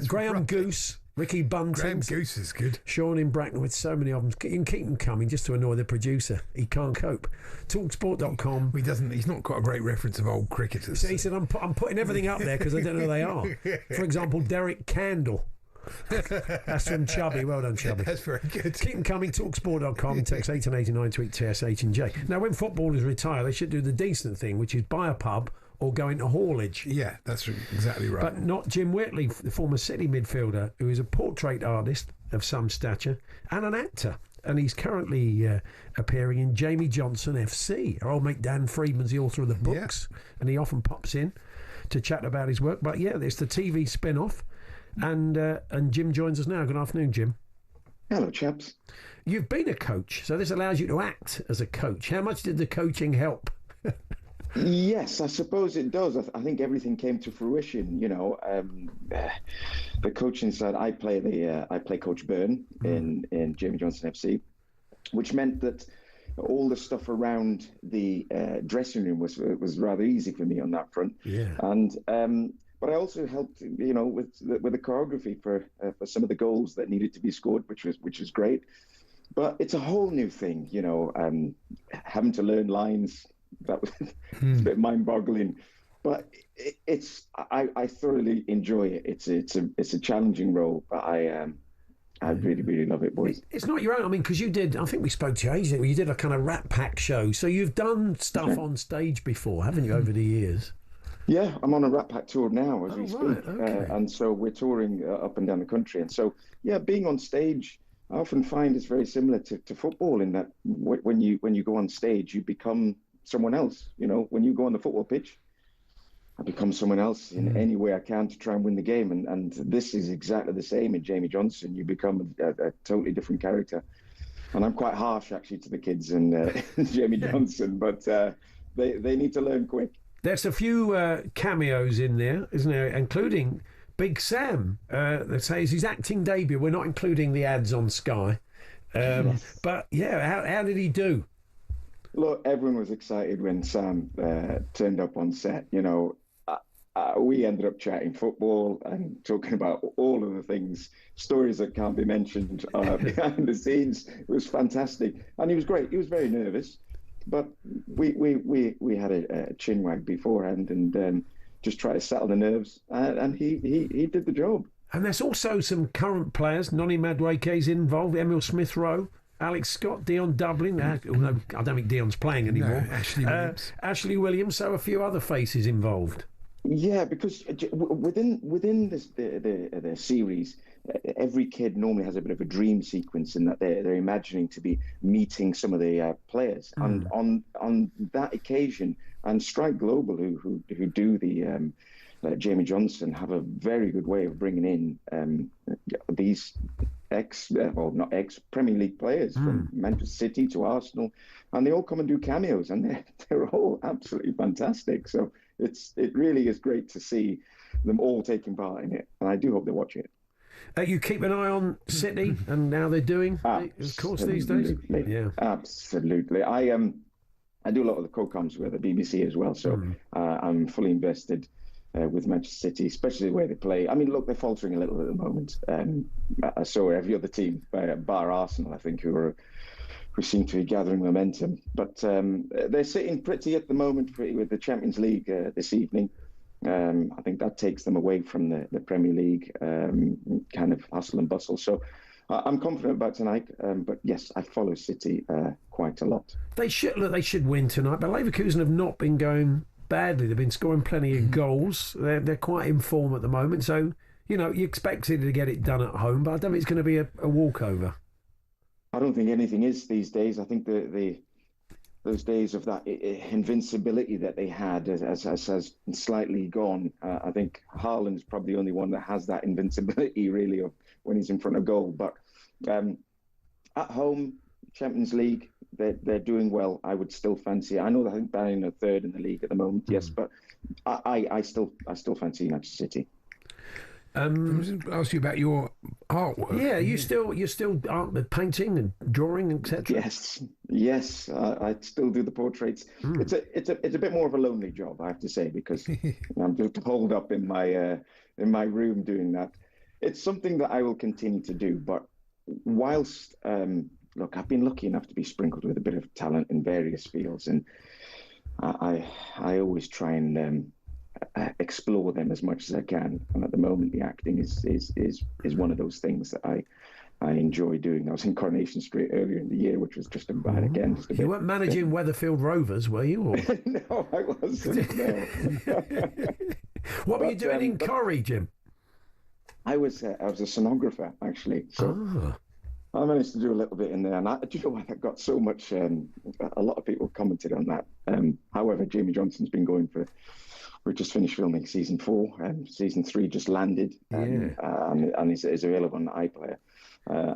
Graham Goose, Ricky Bunting. Graham Goose is good. Sean in Bracknell, with so many of them. You can keep them coming just to annoy the producer. He can't cope. Talksport.com. He's not quite a great reference of old cricketers. So he said, I'm putting everything up there because I don't know who they are. For example, Derek Candle. That's from Chubby. Well done, Chubby. That's very good. Keep them coming. Talksport.com. Text 1889 to TSH and J. Now, when footballers retire, they should do the decent thing, which is buy a pub or go into haulage. Yeah, that's exactly right. But not Jim Whitley, the former City midfielder, who is a portrait artist of some stature and an actor. And he's currently appearing in Jamie Johnson FC. Our old mate Dan Friedman's the author of the books, and he often pops in to chat about his work. But yeah, it's the TV spin-off. And Jim joins us now. Good afternoon, Jim. Hello, chaps. You've been a coach, so this allows you to act as a coach. How much did the coaching help? Yes, I suppose it does. I think everything came to fruition. You know, the coaching side. I play Coach Byrne in Jamie Johnson FC, which meant that all the stuff around the dressing room was rather easy for me on that front. Yeah. And but I also helped, you know, with the choreography for some of the goals that needed to be scored, which was great. But it's a whole new thing, you know, having to learn lines. That was it's a bit mind-boggling, but I thoroughly enjoy it. It's a challenging role, but I really love it, boys. It's not your own. I mean, because you did. I think we spoke to you ages ago. You did a kind of Rat Pack show, so you've done stuff on stage before, haven't you, over the years? Yeah, I'm on a Rat Pack tour now as we speak, okay. And so we're touring up and down the country. And so, yeah, being on stage, I often find it's very similar to football in that when you go on stage, you become someone else. You know, when you go on the football pitch, I become someone else in any way I can to try and win the game. And this is exactly the same in Jamie Johnson. You become a totally different character. And I'm quite harsh, actually, to the kids in Jamie Johnson, but they need to learn quick. There's a few cameos in there, isn't there? Including Big Sam. That says his acting debut. We're not including the ads on Sky. Yes. But yeah, how did he do? Look, everyone was excited when Sam turned up on set. You know, we ended up chatting football and talking about all of the things, stories that can't be mentioned behind the scenes. It was fantastic. And he was great. He was very nervous. But we had a chin wag beforehand and just try to settle the nerves, and he did the job. And there's also some current players. Noni Madueke's involved, Emil Smith-Rowe, Alex Scott, Dion Dublin. Although I don't think Dion's playing anymore. No, Ashley Williams. Ashley Williams. So a few other faces involved. Yeah, because within the series, every kid normally has a bit of a dream sequence in that they're imagining to be meeting some of the players. And on that occasion, and Strike Global, who do the Jamie Johnson, have a very good way of bringing in these Premier League players from Manchester City to Arsenal, and they all come and do cameos, and they're all absolutely fantastic. So it really is great to see them all taking part in it, and I do hope they watch it. You keep an eye on City and how they're doing, of course, these days. Yeah, absolutely. I do a lot of the co-coms with the BBC as well, so I'm fully invested with Manchester City, especially the way they play. I mean, look, they're faltering a little at the moment. I saw every other team, bar Arsenal, I think, who seem to be gathering momentum. But they're sitting pretty at the moment with the Champions League this evening. I think that takes them away from the Premier League kind of hustle and bustle. So I'm confident about tonight, but yes, I follow City quite a lot. They should win tonight, but Leverkusen have not been going badly. They've been scoring plenty of goals. They're quite in form at the moment, so you expect City to get it done at home, but I don't think it's going to be a walkover. I don't think anything is these days. I think those days of that invincibility that they had has slightly gone. I think Haaland's probably the only one that has that invincibility really of when he's in front of goal. But at home, Champions League, they're doing well. I would still fancy. I know I think they're in a third in the league at the moment. Yes, but I still fancy Manchester City. I was going to ask you about your artwork. Yeah, you're still painting and drawing, etc. Yes, I still do the portraits. It's a bit more of a lonely job, I have to say, because I'm just holed up in my room doing that. It's something that I will continue to do, but whilst look, I've been lucky enough to be sprinkled with a bit of talent in various fields, and I always try and explore them as much as I can. And at the moment, the acting is one of those things that I enjoy doing. I was in Coronation Street earlier in the year, which was just about again. You weren't managing Weatherfield Rovers, were you? Or? No, I wasn't. No. What were you doing in Corrie, Jim? I was a sonographer actually. So I managed to do a little bit in there, and do you know what? I got so much. A lot of people commented on that. However, Jamie Johnson's been going for. We just finished filming season 4, and season 3 just landed, and is available on iPlayer.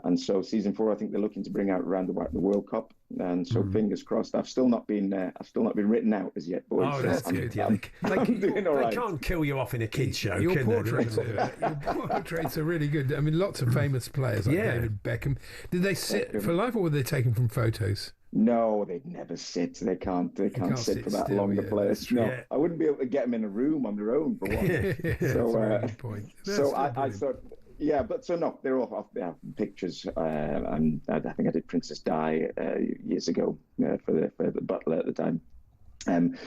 And so season 4, I think they're looking to bring out around about the World Cup, and so fingers crossed. I've still not been written out as yet, boys. Oh, that's good. Yeah, I'm doing all right. They can't kill you off in a kids show. Your can portraits, they? your portraits are really good. I mean, lots of famous players like David Beckham. Did they sit for life, or were they taken from photos? No, they'd never sit. They can't sit for that long. The players. No, I wouldn't be able to get them in a room on their own for one. So, that's a good point. So I thought, but so no, they're off. They have pictures, and I think I did Princess Di years ago for the butler at the time.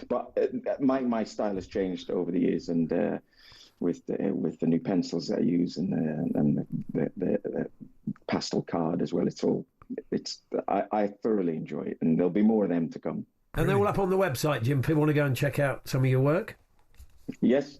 But my style has changed over the years, and with the new pencils that I use and the pastel card as well, I thoroughly enjoy it, and there'll be more of them to come. And they're all up on the website, Jim. People want to go and check out some of your work. Yes,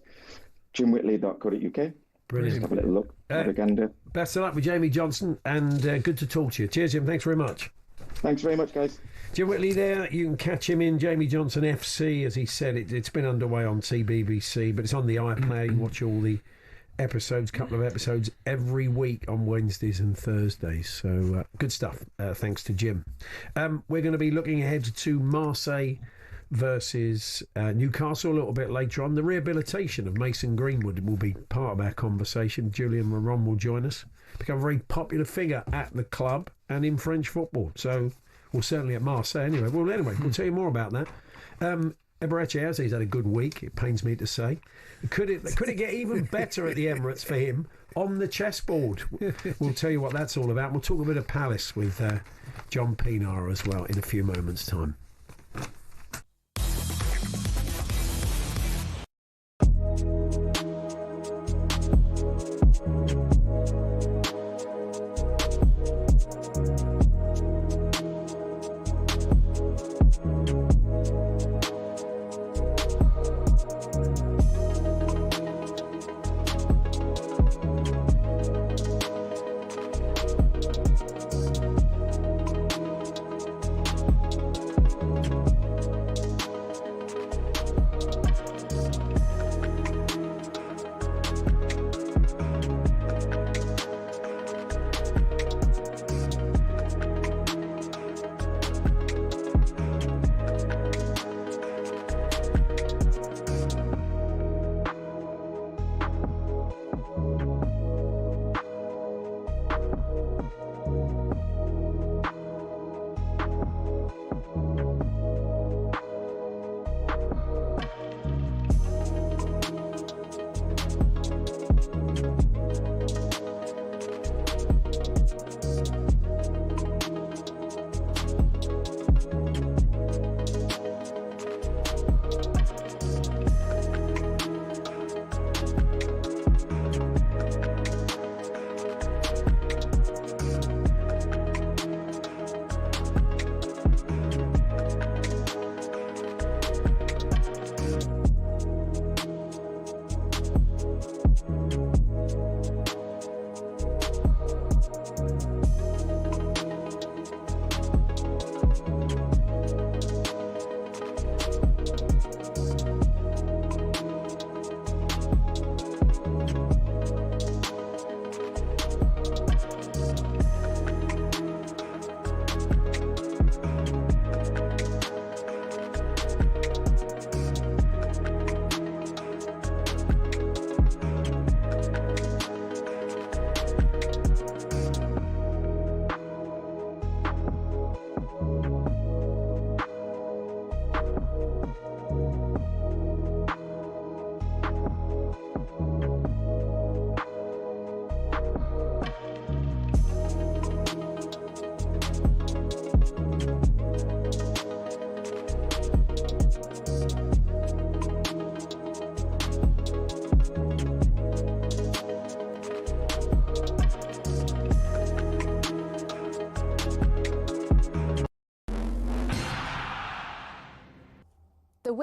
jimwhitley.co.uk. Brilliant. Just have a little look. Propaganda. Best of luck with Jamie Johnson, and good to talk to you. Cheers, Jim. Thanks very much. Thanks very much, guys. Jim Whitley there. You can catch him in Jamie Johnson FC. As he said, it's been underway on CBBC, but it's on the iPlayer. You can watch all the couple of episodes every week on Wednesdays and Thursdays. So good stuff. Thanks to Jim. We're going to be looking ahead to Marseille versus Newcastle a little bit later on. The rehabilitation of Mason Greenwood will be part of our conversation. Julian Maron will join us. Become a very popular figure at the club and in French football. So, well, certainly at Marseille anyway. Well, we'll tell you more about that. Eberechi Aze's had a good week, it pains me to say. Could it get even better at the Emirates for him on the chessboard? We'll tell you what that's all about. We'll talk a bit of Palace with John Pienaar as well in a few moments' time.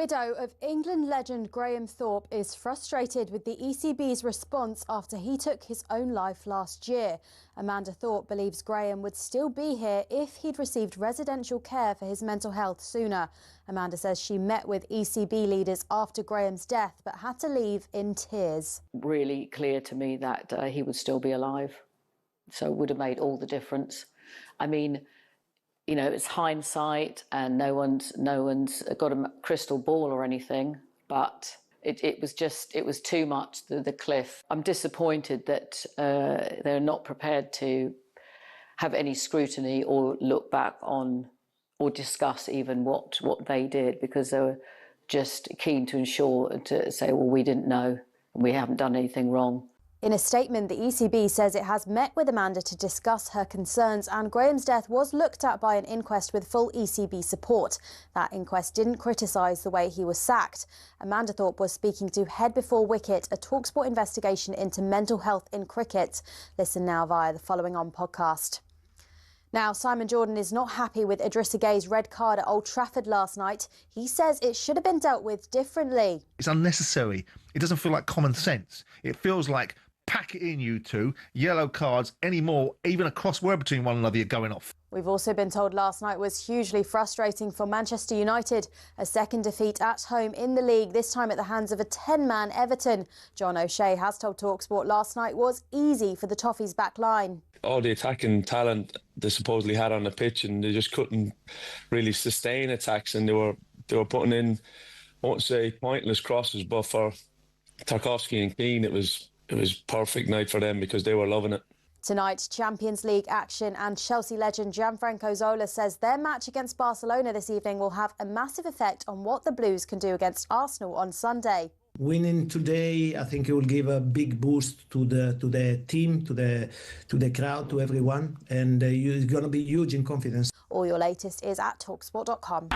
widow of England legend Graham Thorpe is frustrated with the ECB's response after he took his own life last year. Amanda Thorpe believes Graham would still be here if he'd received residential care for his mental health sooner. Amanda says she met with ECB leaders after Graham's death but had to leave in tears. Really clear to me that he would still be alive. So it would have made all the difference. I mean, you know, it's hindsight and no one's got a crystal ball or anything, but it was too much, the cliff. I'm disappointed that they're not prepared to have any scrutiny or look back on or discuss even what they did, because they were just keen to say, well, we didn't know, we haven't done anything wrong. In a statement, the ECB says it has met with Amanda to discuss her concerns, and Graham's death was looked at by an inquest with full ECB support. That inquest didn't criticise the way he was sacked. Amanda Thorpe was speaking to Head Before Wicket, a talkSPORT investigation into mental health in cricket. Listen now via the Following On podcast. Now, Simon Jordan is not happy with Idrissa Gueye's red card at Old Trafford last night. He says it should have been dealt with differently. It's unnecessary. It doesn't feel like common sense. It feels like, pack it in, you two. Yellow cards, any more, even a cross word between one another, you're going off. We've also been told last night was hugely frustrating for Manchester United. A second defeat at home in the league, this time at the hands of a 10-man Everton. John O'Shea has told talkSPORT last night was easy for the Toffees' back line. All the attacking talent they supposedly had on the pitch, and they just couldn't really sustain attacks, and they were putting in, I won't say pointless crosses, but for Tarkowski and Keane, it was perfect night for them because they were loving it. Tonight, Champions League action, and Chelsea legend Gianfranco Zola says their match against Barcelona this evening will have a massive effect on what the Blues can do against Arsenal on Sunday. Winning today, I think it will give a big boost to the team, to the crowd, to everyone, and it's going to be huge in confidence. All your latest is at talksport.com.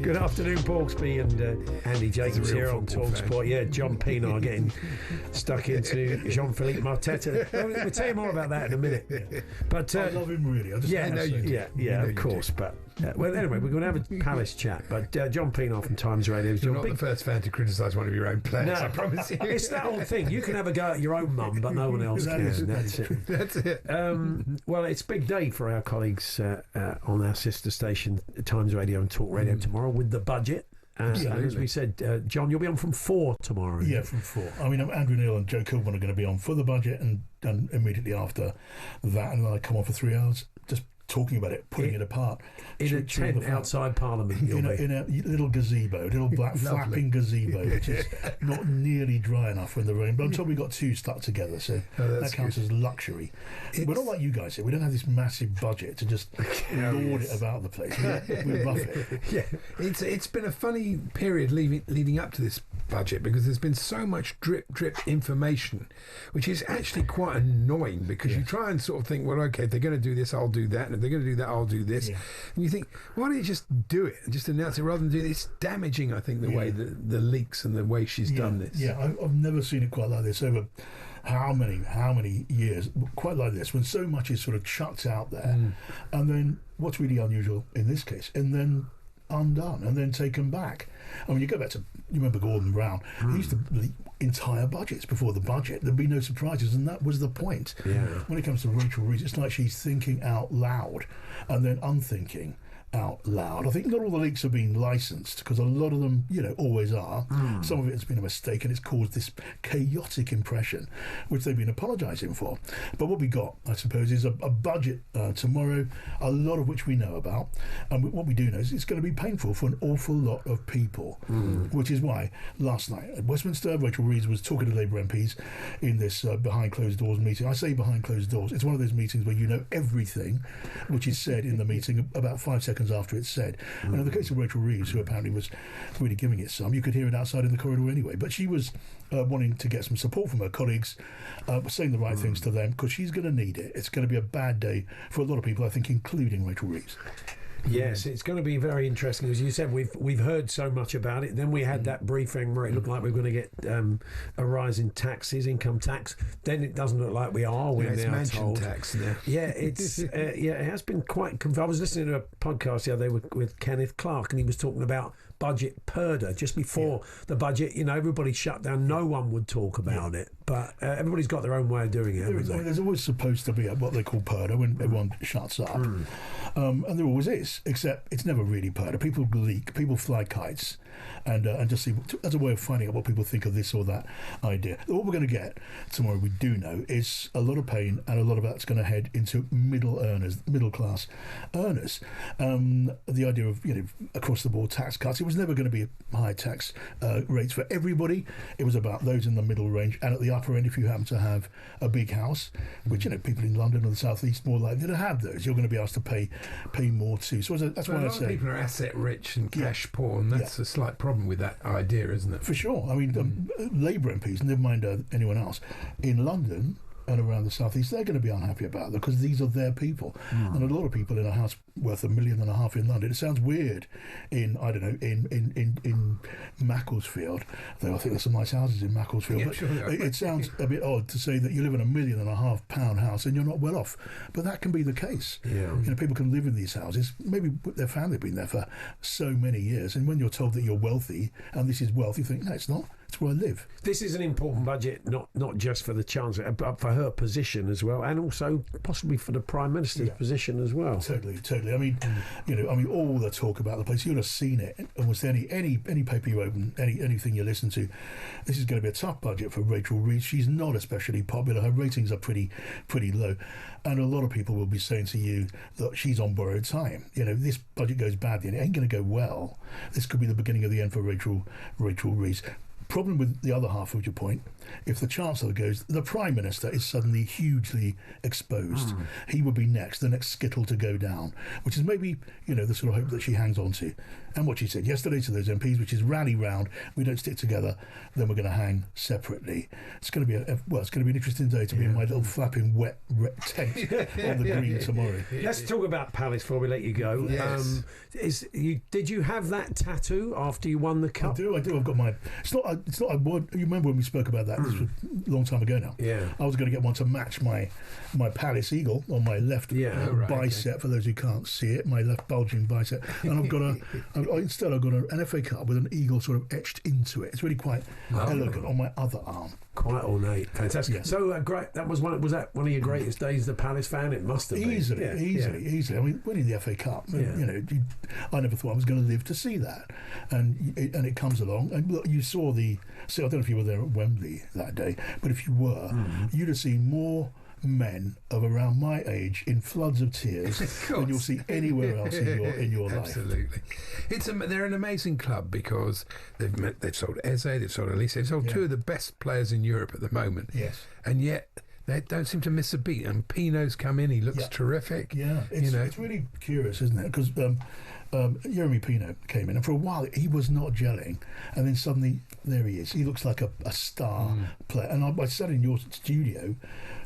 Good afternoon, Hawksbee and Andy Jacobs here on talkSPORT. Yeah, John Pienaar getting stuck into Jean-Philippe Mateta. We'll tell you more about that in a minute. But I love him really. I just of course. But well, anyway, we're going to have a Palace chat. But John Pienaar from Times Radio. You're not the first fan to criticise one of your own players. No, I promise you. It's that old thing. You can have a go at your own mum, but no one else can. That's it. That's it. Well, it's a big day for our colleagues on our sister station, Times Radio and Talk Radio tomorrow with the budget. As we said, John, you'll be on from 4 tomorrow. Yeah, from 4. I mean, Andrew Neil and Joe Kilburn are going to be on for the budget, and immediately after that, and then I come on for 3 hours just talking about it, pulling it apart. In a tent outside Parliament, in a little gazebo, little black flapping gazebo, which is not nearly dry enough when the rain. But I'm told we got 2 stuck together, so that counts as luxury. We're not like you guys here. We don't have this massive budget to just lord it about the place. We rough it. Yeah, it's been a funny period leading up to this budget, because there's been so much drip information, which is actually quite annoying, because you try and sort of think, well, okay, if they're going to do this, I'll do that, and if they're going to do that, I'll do this. And you think, why don't you just do it and just announce it rather than do it? It's damaging, I think, the way the leaks and the way she's done this. Yeah, I've never seen it quite like this over how many years, quite like this, when so much is sort of chucked out there, and then what's really unusual in this case, and then undone and then taken back. I mean, you go back to, you remember Gordon Brown, he used to leak entire budgets before the budget. There'd be no surprises, and that was the point. When it comes to Rachel Reeves, it's like she's thinking out loud and then unthinking out loud. I think not all the leaks have been licensed, because a lot of them, always are. Some of it has been a mistake, and it's caused this chaotic impression, which they've been apologising for. But what we got, I suppose, is a budget tomorrow, a lot of which we know about, and what we do know is it's going to be painful for an awful lot of people, which is why last night at Westminster, Rachel Reeves was talking to Labour MPs in this behind closed doors meeting. I say behind closed doors, it's one of those meetings where you know everything which is said in the meeting about 5 seconds after it's said. And in the case of Rachel Reeves, who apparently was really giving it some, you could hear it outside in the corridor anyway, but she was wanting to get some support from her colleagues, saying the right things to them, because she's going to need it. It's going to be a bad day for a lot of people, I think, including Rachel Reeves. Yes, it's going to be very interesting. As you said, we've heard so much about it. Then we had that briefing where it looked like we were going to get a rise in taxes, income tax. Then it doesn't look like we are. We're now told tax now. Yeah, it's it has been quite. I was listening to a podcast the other day with Kenneth Clark, and he was talking about budget purdah just before the budget. Everybody shut down. No one would talk about it, but everybody's got their own way of doing it. There's always supposed to be what they call purdah when everyone shuts up, and there always is. Except it's never really purdah. People leak. People fly kites, and just see as a way of finding out what people think of this or that idea. What we're going to get tomorrow, we do know, is a lot of pain, and a lot of that's going to head into middle class earners. The idea of across the board tax cuts. It was never going to be high tax rates for everybody. It was about those in the middle range, and at the upper end, if you happen to have a big house, which people in London or the South East more likely to have those, you're going to be asked to pay more too. So that's why I say a lot of people are asset rich and cash poor, and that's a slight problem with that idea, isn't it? For sure. I mean, Labour MPs, never mind anyone else, in London and around the South East, they're going to be unhappy about that, because these are their people. And a lot of people in a house worth $1.5 million in London, it sounds weird in Macclesfield, though I think there's some nice houses in Macclesfield, but it sounds a bit odd to say that you live in £1.5 million house and you're not well off, but that can be the case. People can live in these houses, maybe their family have been there for so many years, and when you're told that you're wealthy and this is wealth, you think, no, it's not. It's where I live. This is an important budget, not just for the Chancellor, but for her position as well, and also possibly for the Prime Minister's position as well. Totally. I mean, all the talk about the place, you'll have seen it. Almost any paper you open, anything you listen to. This is going to be a tough budget for Rachel Reeves. She's not especially popular. Her ratings are pretty low, and a lot of people will be saying to you that she's on borrowed time. This budget goes badly, and it ain't going to go well. This could be the beginning of the end for Rachel Reeves. Problem with the other half of your point, if the Chancellor goes, the Prime Minister is suddenly hugely exposed. He would be the next skittle to go down, which is maybe, the sort of hope that she hangs on to. And what she said yesterday to those MPs, which is rally round, we don't stick together, then we're going to hang separately. It's going to be it's going to be an interesting day to be in my little flapping wet tent on the green tomorrow. Let's talk about Palace before we let you go. Yes. Did you have that tattoo after you won the cup? I do. I've got my. It's not. You remember when we spoke about that? This was a long time ago now. Yeah. I was going to get one to match my Palace eagle on my left bicep. Okay. For those who can't see it, my left bulging bicep, and I've got instead I've got an FA Cup with an eagle sort of etched into it. It's really quite elegant on my other arm. Quite ornate, fantastic. Yeah. So great. That was one of your greatest days as a Palace fan? It must have been easily. I mean, winning the FA Cup. I never thought I was going to live to see that, and it comes along. And look, you saw I don't know if you were there at Wembley that day, but if you were, you'd have seen more men of around my age in floods of tears than you'll see anywhere else in your life. Absolutely. They're an amazing club because they've sold Eze, they've sold Elise, they've sold two of the best players in Europe at the moment. Yes. And yet they don't seem to miss a beat. And Pino's come in, he looks terrific. Yeah, it's really curious, isn't it? Because Jeremy Pino came in, and for a while he was not gelling, and then suddenly there he is. He looks like a star player. And I sat in your studio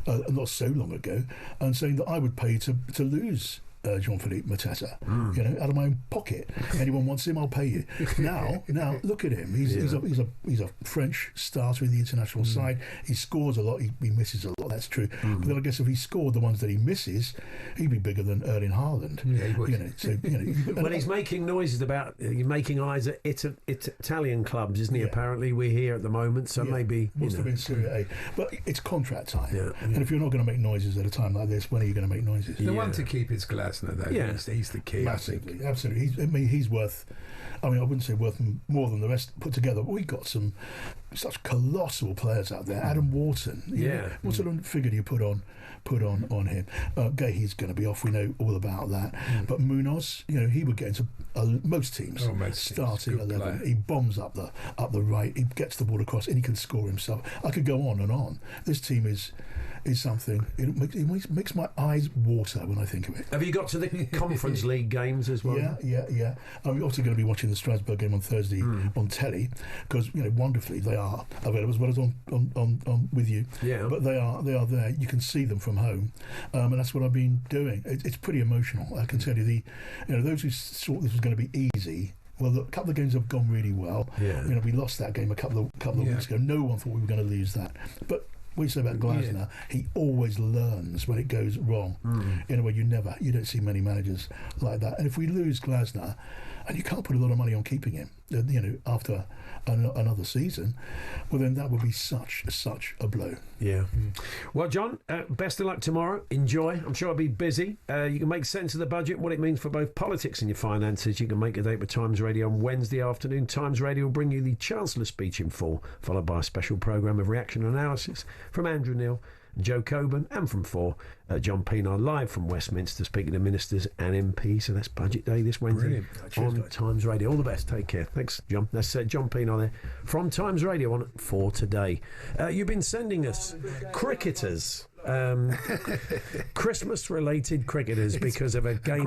not so long ago and saying that I would pay to lose Jean-Philippe Mateta, out of my own pocket. Anyone wants him, I'll pay you. Now, look at him. He's a French starter in the international side. He scores a lot. He misses a lot. That's true. But then I guess if he scored the ones that he misses, he'd be bigger than Erling Haaland. Yeah, he would. Well, he's making noises about making eyes at Italian clubs, isn't he? Apparently, we're here at the moment, so maybe must have been Serie A. But it's contract time, and if you're not going to make noises at a time like this, when are you going to make noises? The one to keep is Galatasaray. Glasner, though. Yeah. He's the key, Massively, I think. absolutely. He's worth. I mean, I wouldn't say worth more than the rest put together, but we've got some such colossal players out there. Adam Wharton. What sort of figure do you put on him? Gahey's going to be off. We know all about that. But Munoz, he would get into most teams starting 11. Player. He bombs up the right. He gets the ball across, and he can score himself. I could go on and on. This team is something. It makes my eyes water when I think of it. Have you got to the Conference League games as well? Yeah. I'm also going to be watching the Strasbourg game on Thursday on telly because wonderfully they are available as well as on with you. Yeah. But they are there. You can see them from home, and that's what I've been doing. It's pretty emotional. I can tell you those who thought this was going to be easy. Well, a couple of games have gone really well. Yeah. We lost that game a couple of weeks ago. No one thought we were going to lose that, but. What you say about Glasner, he always learns when it goes wrong in a way you don't see many managers like that. And if we lose Glasner, and you can't put a lot of money on keeping him, after another season, well then that would be such a blow. Yeah. Well, John, best of luck tomorrow. Enjoy. I'm sure it'll be busy. You can make sense of the budget, what it means for both politics and your finances. You can make a date with Times Radio on Wednesday afternoon. Times Radio will bring you the Chancellor's speech in full, followed by a special programme of reaction and analysis from Andrew Neil, Joe Coburn, and from 4, John Pienaar, live from Westminster, speaking to ministers and MPs. So that's Budget Day this Wednesday on Times Radio. All the best. Take care. Thanks, John. That's John Pienaar there from Times Radio on 4 today. You've been sending us cricketers. Christmas-related cricketers because of a game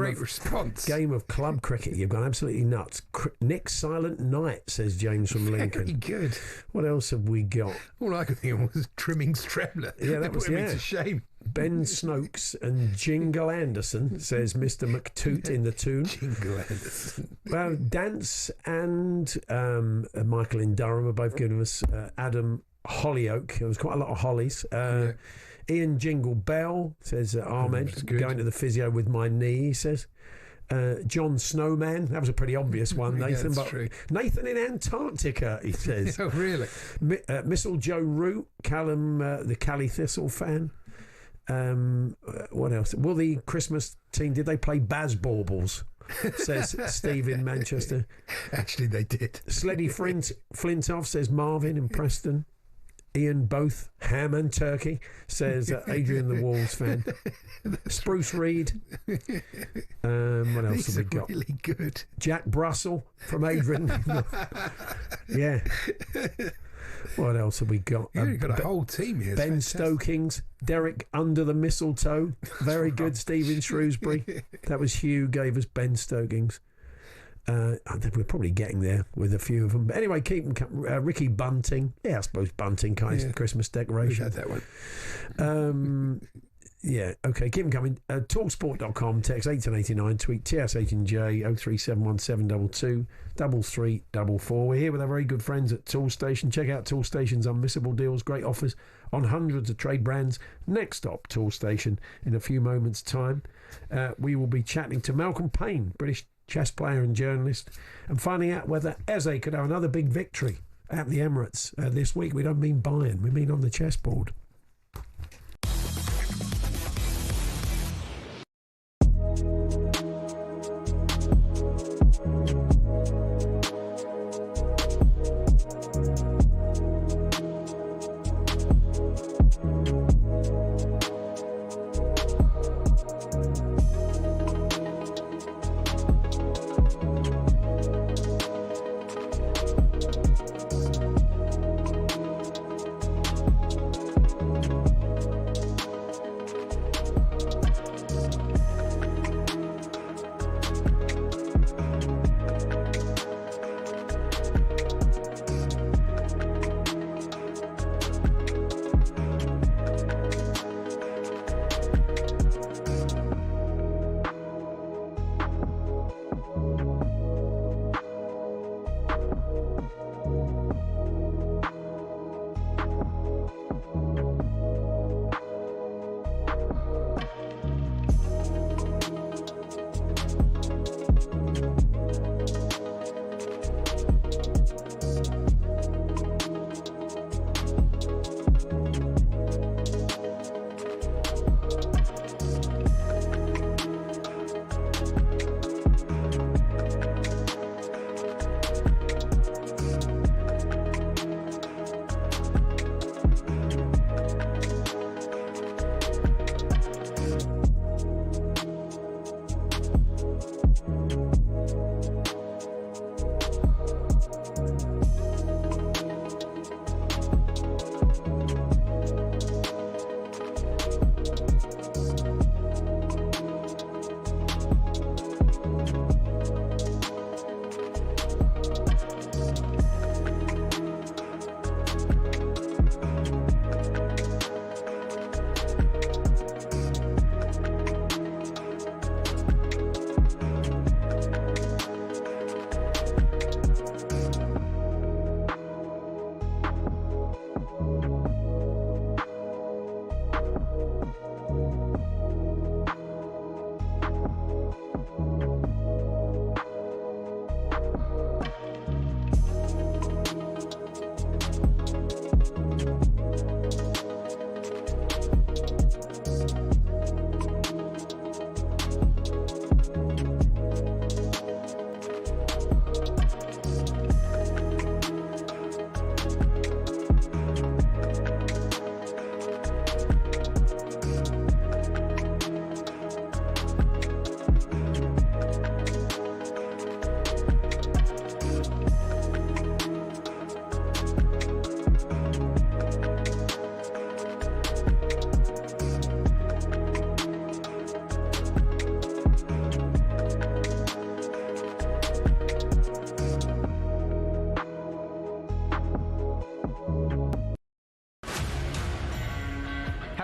of club cricket. You've gone absolutely nuts. Nick Silent Night, says James from Lincoln. Very good. What else have we got? All I could think of was Trimming Strebler. Yeah, that was It's a shame. Ben Snokes and Jingle Anderson, says Mr. McToot in the tune. Jingle Anderson. Well, Dance and Michael in Durham are both giving us Adam Hollyoak. There was quite a lot of Hollies. Ian Jingle Bell, says Ahmed, going to the physio with my knee, he says. John Snowman, that was a pretty obvious one, Nathan. That's true. Nathan in Antarctica, he says. Oh, really? Missile Joe Root, Callum, the Cali Thistle fan. What else? Well, the Christmas team, did they play Baz Baubles? Says Steve in Manchester. Actually, they did. Sleddy Flintoff, says Marvin in Preston. Ian both ham and turkey, says Adrian the Wolves fan. Spruce Reed. What else have we got? Really good. Jack Brussel from Adrian. Yeah. What else have we got? You've got a whole team here. Ben Stokings, Derek Under the Mistletoe. Very good, Stephen Shrewsbury. That was Hugh, gave us Ben Stokings. I think we're probably getting there with a few of them. But anyway, keep them Ricky Bunting. Yeah, I suppose Bunting kind of Christmas decoration. We had that one. Yeah, okay, keep them coming. Talksport.com, text 1889, tweet TS18J 0371722 3344. We're here with our very good friends at Toolstation. Check out Toolstation's unmissable deals, great offers on hundreds of trade brands. Next stop, Toolstation, in a few moments' time. We will be chatting to Malcolm Payne, British chess player and journalist, and finding out whether Eze could have another big victory at the Emirates this week. We don't mean buying, we mean on the chessboard.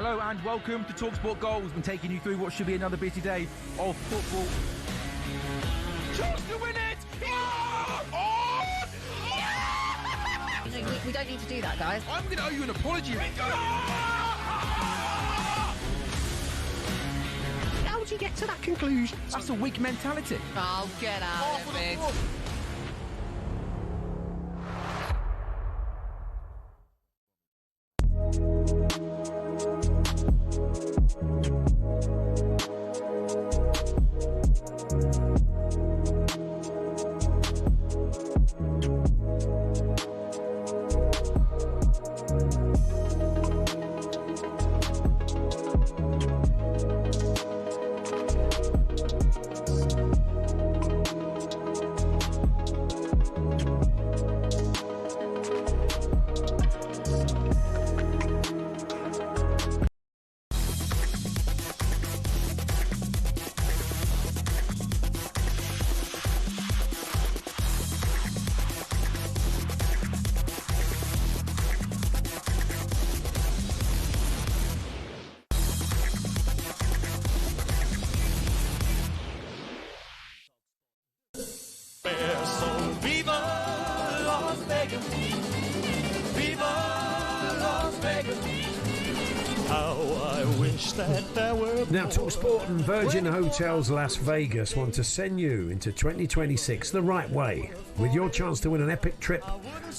Hello and welcome to talkSPORT Goals. We've been taking you through what should be another busy day of football. Chance to win it! We don't need to do that, guys. I'm going to owe you an apology. How would you get to that conclusion? That's a weak mentality. Oh, get out of it. Now, talkSPORT and Virgin Hotels Las Vegas want to send you into 2026 the right way with your chance to win an epic trip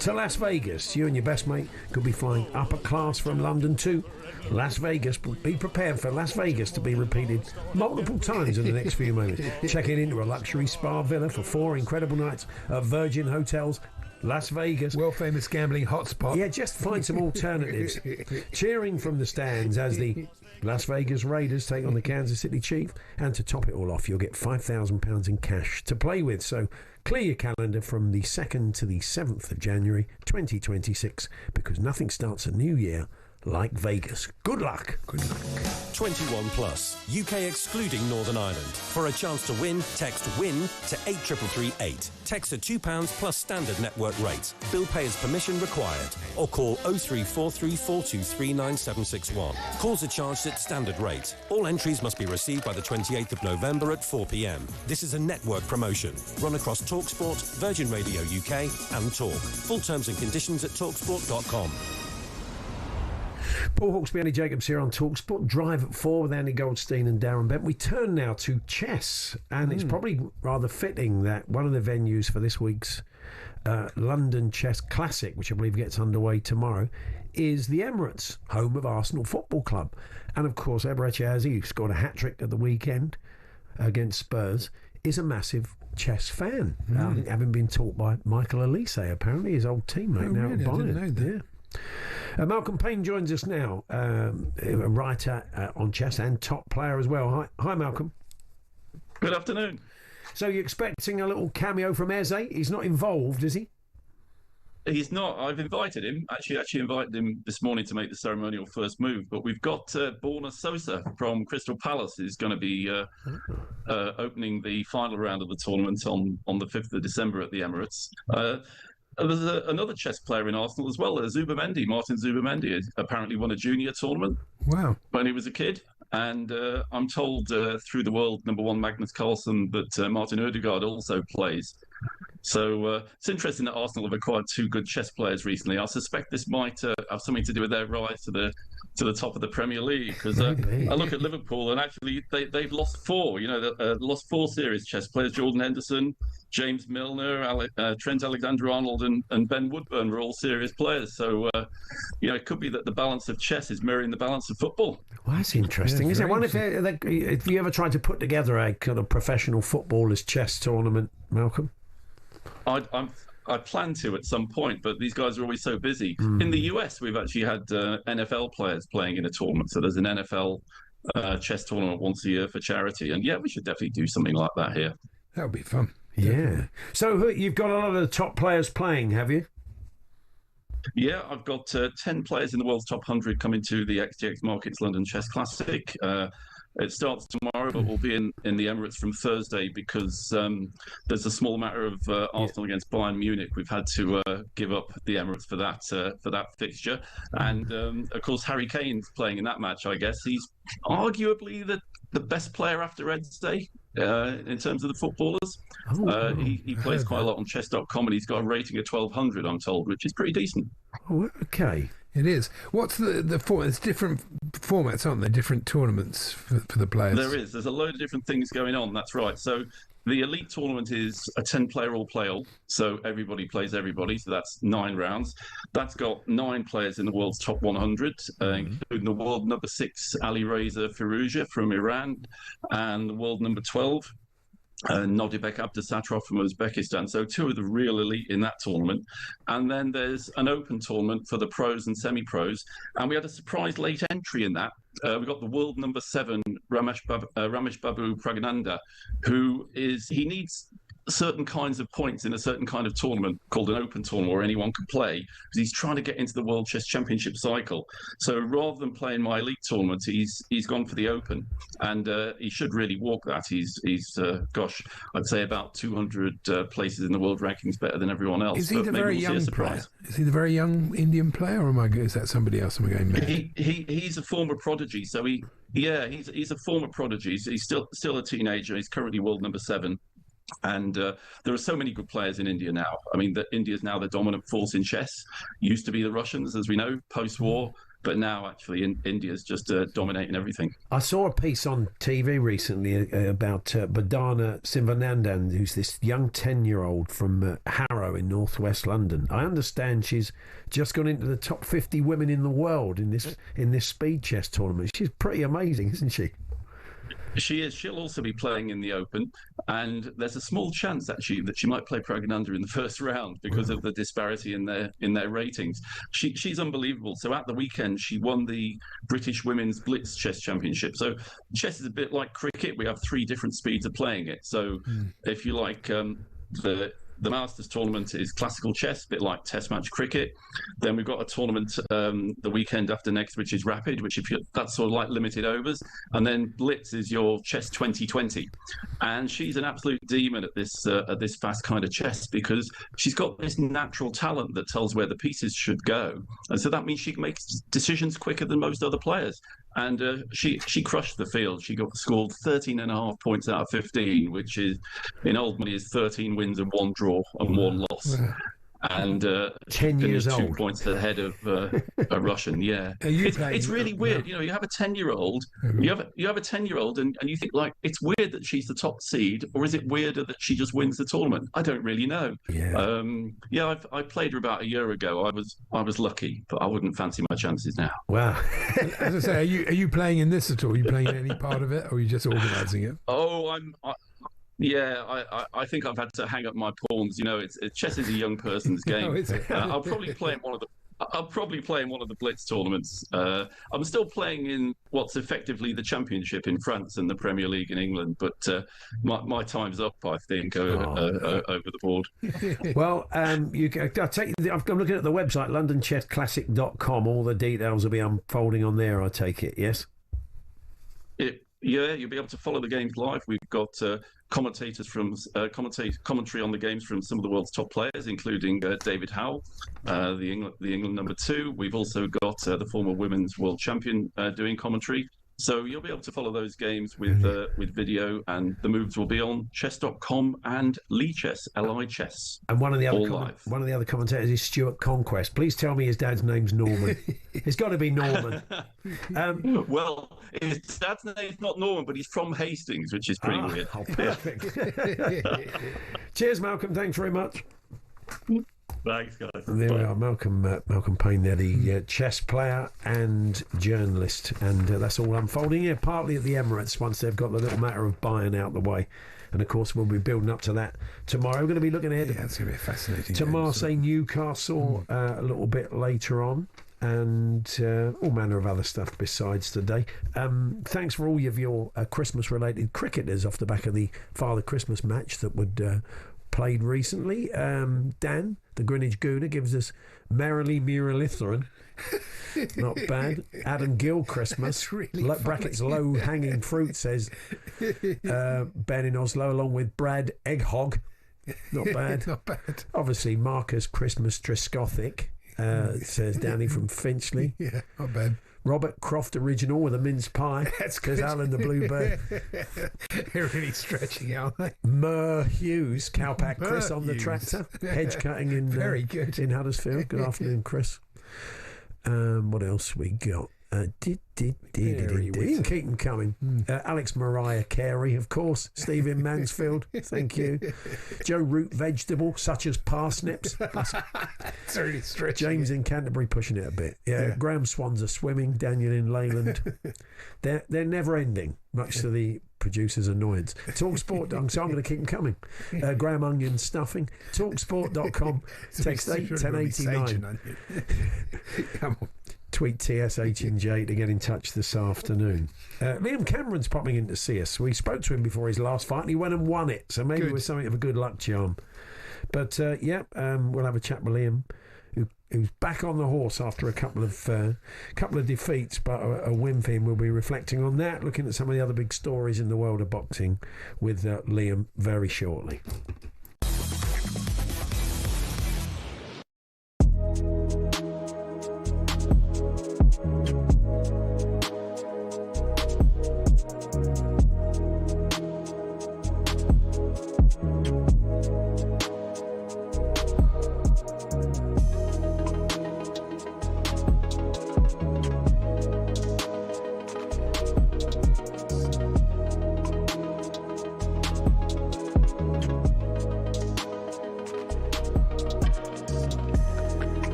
to Las Vegas. You and your best mate could be flying upper class from London to Las Vegas. Be prepared for Las Vegas to be repeated multiple times in the next few moments. Checking into a luxury spa villa for 4 incredible nights at Virgin Hotels Las Vegas. World famous gambling hotspot. Yeah, just find some alternatives. Cheering from the stands as the Las Vegas Raiders take on the Kansas City Chiefs. And to top it all off, you'll get £5,000 in cash to play with. So clear your calendar from the 2nd to the 7th of January 2026, because nothing starts a new year like Vegas. Good luck. Good luck. 21 plus, UK excluding Northern Ireland. For a chance to win, text WIN to 83338. Text at £2 plus standard network rates. Bill payer's permission required. Or call 03434239761. Calls are charged at standard rate. All entries must be received by the 28th of November at 4 p.m. This is a network promotion. Run across talkSPORT, Virgin Radio UK and Talk. Full terms and conditions at talksport.com. Paul Hawksbee, Andy Jacobs here on talkSPORT. Drive at 4 with Andy Goldstein and Darren Bent. We turn now to chess, and it's probably rather fitting that one of the venues for this week's London Chess Classic, which I believe gets underway tomorrow, is the Emirates, home of Arsenal Football Club. And of course, Eberechi, who scored a hat-trick at the weekend against Spurs, is a massive chess fan, having been taught by Michael Elise, apparently his old teammate now at Bayern. I didn't know that. Yeah. Malcolm Payne joins us now, a writer on chess and top player as well. Hi, Malcolm. Good afternoon. So you're expecting a little cameo from Eze? He's not involved, is he? He's not. I've invited him. Actually invited him this morning to make the ceremonial first move. But we've got Borna Sosa from Crystal Palace is going to be opening the final round of the tournament on the 5th of December at the Emirates. There's another chess player in Arsenal as well, Zubimendi. Martin Zubimendi apparently won a junior tournament. Wow. When he was a kid. And I'm told through the world number one Magnus Carlsen that Martin Ødegaard also plays. So it's interesting that Arsenal have acquired 2 good chess players recently. I suspect this might have something to do with their rise to the top of the Premier League, because I look at Liverpool and actually they've lost 4. Lost 4 serious chess players. Jordan Henderson, James Milner, Trent Alexander-Arnold, and Ben Woodburn were all serious players. So it could be that the balance of chess is mirroring the balance of football. Well, that's interesting. Is it one if you ever tried to put together a kind of professional footballers chess tournament, Malcolm? I plan to at some point, but these guys are always so busy. In the US, we've actually had NFL players playing in a tournament. So there's an NFL chess tournament once a year for charity. And yeah, we should definitely do something like that here. That would be fun. Yeah. Definitely. So you've got a lot of the top players playing, have you? Yeah, I've got 10 players in the world's top 100 coming to the XTX Markets London Chess Classic. It starts tomorrow, but will be in the Emirates from Thursday because there's a small matter of Arsenal against Bayern Munich. We've had to give up the Emirates for that fixture, and of course Harry Kane's playing in that match. I guess he's arguably the best player after Wednesday in terms of the footballers. He plays quite a lot on chess.com, and he's got a rating of 1200, I'm told, which is pretty decent. Oh, okay. It is. What's the format? It's different formats, aren't there? Different tournaments for the players. There is. There's a load of different things going on. That's right. So the elite tournament is a 10-player all-play-all. So everybody plays everybody. So that's 9 rounds. That's got 9 players in the world's top 100, including the world number 6, Ali Reza Firouzja from Iran, and the world number 12, Nodibek Abdusatrov from Uzbekistan. So 2 of the real elite in that tournament. And then there's an open tournament for the pros and semi-pros. And we had a surprise late entry in that. We got the world number 7, Ramesh Babu Pragnanda, he needs certain kinds of points in a certain kind of tournament called an open tournament where anyone can play, because he's trying to get into the World Chess Championship cycle. So rather than playing my elite tournament, he's gone for the open, and he should really walk that. He's I'd say about 200 places in the world rankings better than everyone else. Is he the very young player? Is he the very young Indian player, or is that somebody else? Am I going mad? He's a former prodigy. So he's a former prodigy. So he's still a teenager. He's currently world number 7. And there are so many good players in India now. I mean, India is now the dominant force in chess. Used to be the Russians, as we know, post-war. But now, actually, India's just dominating everything. I saw a piece on TV recently about Badana Sivanandan, who's this young 10-year-old from Harrow in northwest London. I understand she's just gone into the top 50 women in the world in this speed chess tournament. She's pretty amazing, isn't she? She is. She'll also be playing in the Open, and there's a small chance actually that she might play Pragnanda in the first round because of the disparity in their ratings. She's unbelievable. So at the weekend, she won the British Women's Blitz Chess Championship. So chess is a bit like cricket. We have 3 different speeds of playing it. So if you like, the Masters tournament is classical chess, a bit like Test match cricket. Then we've got a tournament the weekend after next, which is rapid, that's sort of like limited overs. And then Blitz is your chess 2020. And she's an absolute demon at this fast kind of chess because she's got this natural talent that tells where the pieces should go. And so that means she makes decisions quicker than most other players. And she crushed the field. She scored 13.5 points out of 15, which is, in old money, is 13 wins and 1 draw and 1 loss. And 10 years old, 2 points ahead of a Russian. Yeah, it's really weird. You have a 10-year-old. You have a 10-year-old, and you think like it's weird that she's the top seed, or is it weirder that she just wins the tournament? I don't really know. I played her about a year ago. I was lucky, but I wouldn't fancy my chances now. Wow. As I say, are you playing in this at all? Are you playing in any part of it, or are you just organising it? Oh, I think I've had to hang up my pawns. Chess is a young person's game. I'll probably play in one of the Blitz tournaments. I'm still playing in what's effectively the Championship in France and the Premier League in England, but my time's up, I think, over the board. Well, I'm looking at the website, LondonChessClassic.com. All the details will be unfolding on there, I take it, yes? Yeah, you'll be able to follow the games live. We've got commentators from commentary on the games from some of the world's top players, including David Howell, the England number 2. We've also got the former women's world champion doing commentary. So you'll be able to follow those games with video, and the moves will be on chess.com and Lichess, L-I-Chess. And one of the other commentators is Stuart Conquest. Please tell me his dad's name's Norman. It's got to be Norman. Well, his dad's name's not Norman, but he's from Hastings, which is pretty weird. Oh, perfect. Cheers, Malcolm. Thanks very much. Thanks, guys. There we are, Malcolm Payne there, the chess player and journalist, and that's all unfolding here, partly at the Emirates once they've got the little matter of Bayern out the way. And of course, we'll be building up to that tomorrow. We're going to be looking ahead it's going to be fascinating to Marseille Newcastle a little bit later on, and all manner of other stuff besides today. Thanks for all of your Christmas related cricketers off the back of the Father Christmas match that would played recently. Dan, the Greenwich Gooner, gives us Merrily Muralitharan. Not bad. Adam Gill Christmas. Really brackets low hanging fruit, says Ben in Oslo, along with Brad Egghog. Not bad. Not bad. Obviously, Marcus Christmas Triscothic, says Danny from Finchley. Yeah, not bad. Robert Croft original with a mince pie. That's because Alan the Bluebird. They're really stretching out. Mer Hughes, Cowpack Chris on the Hughes. tractor. Hedge cutting in Very good. in Huddersfield. Good afternoon, Chris. What else we got? You can keep them coming. Alex Mariah Carey, of course. Steve in Mansfield, thank you. Joe Root Vegetable, such as parsnips. It's really stretching. James in Canterbury pushing it a bit. Yeah. Graham Swans are swimming. Daniel in Leyland. They're never ending, much to the producer's annoyance. talkSPORT, so I'm going to keep them coming. Graham Onion stuffing. talkSPORT.com. Text 81089. Come on. Tweet TSH and J to get in touch this afternoon. Liam Cameron's popping in to see us. We spoke to him before his last fight and he went and won it, so maybe it was something of a good luck charm. But we'll have a chat with Liam, who's back on the horse after a couple of defeats, but a win for him. We'll be reflecting on that, looking at some of the other big stories in the world of boxing with Liam very shortly.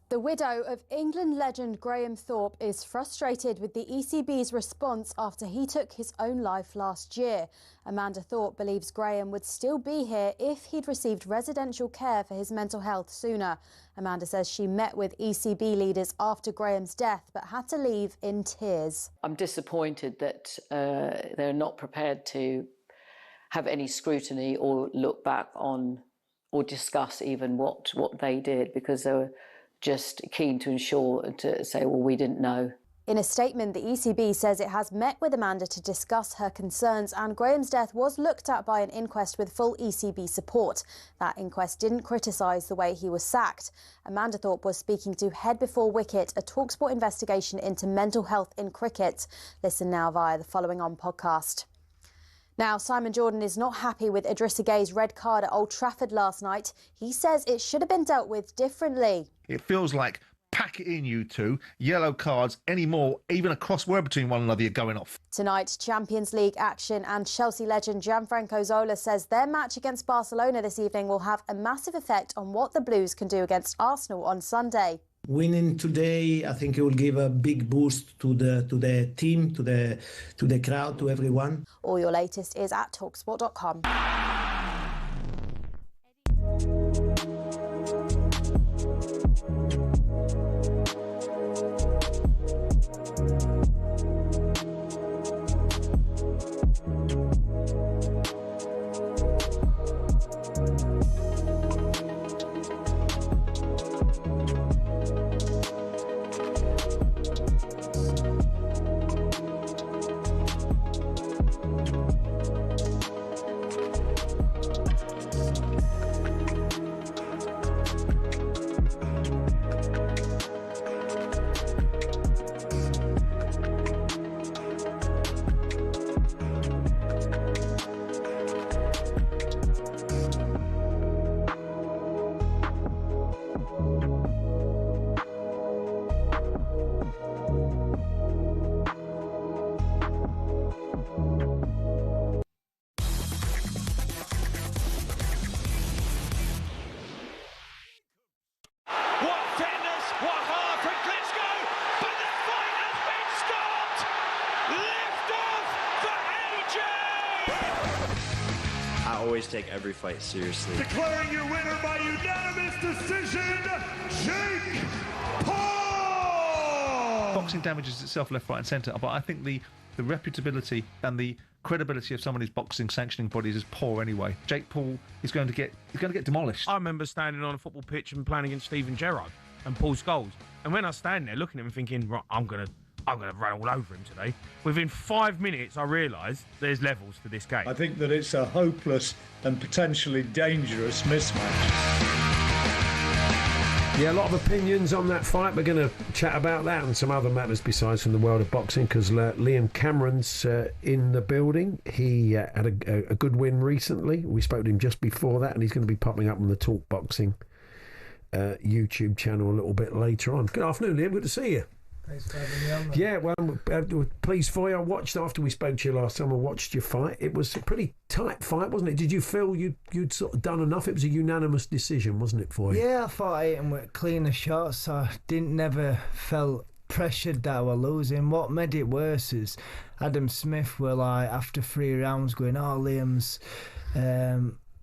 The widow of England legend Graham Thorpe is frustrated with the ECB's response after he took his own life last year. Amanda Thorpe believes Graham would still be here if he'd received residential care for his mental health sooner. Amanda says she met with ECB leaders after Graham's death but had to leave in tears. I'm disappointed that they're not prepared to have any scrutiny or look back on or discuss even what they did, because they were just keen to ensure to say, well, we didn't know. In a statement, the ECB says it has met with Amanda to discuss her concerns, and Graham's death was looked at by an inquest with full ECB support. That inquest didn't criticise the way he was sacked. Amanda Thorpe was speaking to Head Before Wicket, a talkSPORT investigation into mental health in cricket. Listen now via the Following On podcast. Now, Simon Jordan is not happy with Idrissa Gueye's red card at Old Trafford last night. He says it should have been dealt with differently. It feels like pack it in, you two. Yellow cards anymore, even a crossword between one another, you're going off. Tonight, Champions League action, and Chelsea legend Gianfranco Zola says their match against Barcelona this evening will have a massive effect on what the Blues can do against Arsenal on Sunday. Winning today, I think it will give a big boost to the team, to the crowd, to everyone. All your latest is at talksport.com. Take every fight seriously. Declaring your winner by unanimous decision, Jake Paul! Boxing damages itself left, right and centre, but I think the reputability and the credibility of some of these boxing sanctioning bodies is poor anyway. Jake Paul is going to get demolished. I remember standing on a football pitch and playing against Steven Gerrard and Paul Scholes, and when I stand there looking at him thinking, right, I'm gonna run all over him today. Within 5 minutes, I realised there's levels to this game. I think that it's a hopeless and potentially dangerous mismatch. Yeah, a lot of opinions on that fight. We're going to chat about that and some other matters besides from the world of boxing, because Liam Cameron's in the building. He had a good win recently. We spoke to him just before that, and he's going to be popping up on the Talk Boxing YouTube channel a little bit later on. Good afternoon, Liam. Good to see you. Thanks for having me on, man. Yeah, well, we're pleased for you. I watched, after we spoke to you last time, I watched your fight. It was a pretty tight fight, wasn't it? Did you feel you'd sort of done enough? It was a unanimous decision, wasn't it, for you? Yeah, I thought I ate him with cleaner shots. So I never felt pressured that I was losing. What made it worse is Adam Smith were like, after 3 rounds, going, oh, Liam's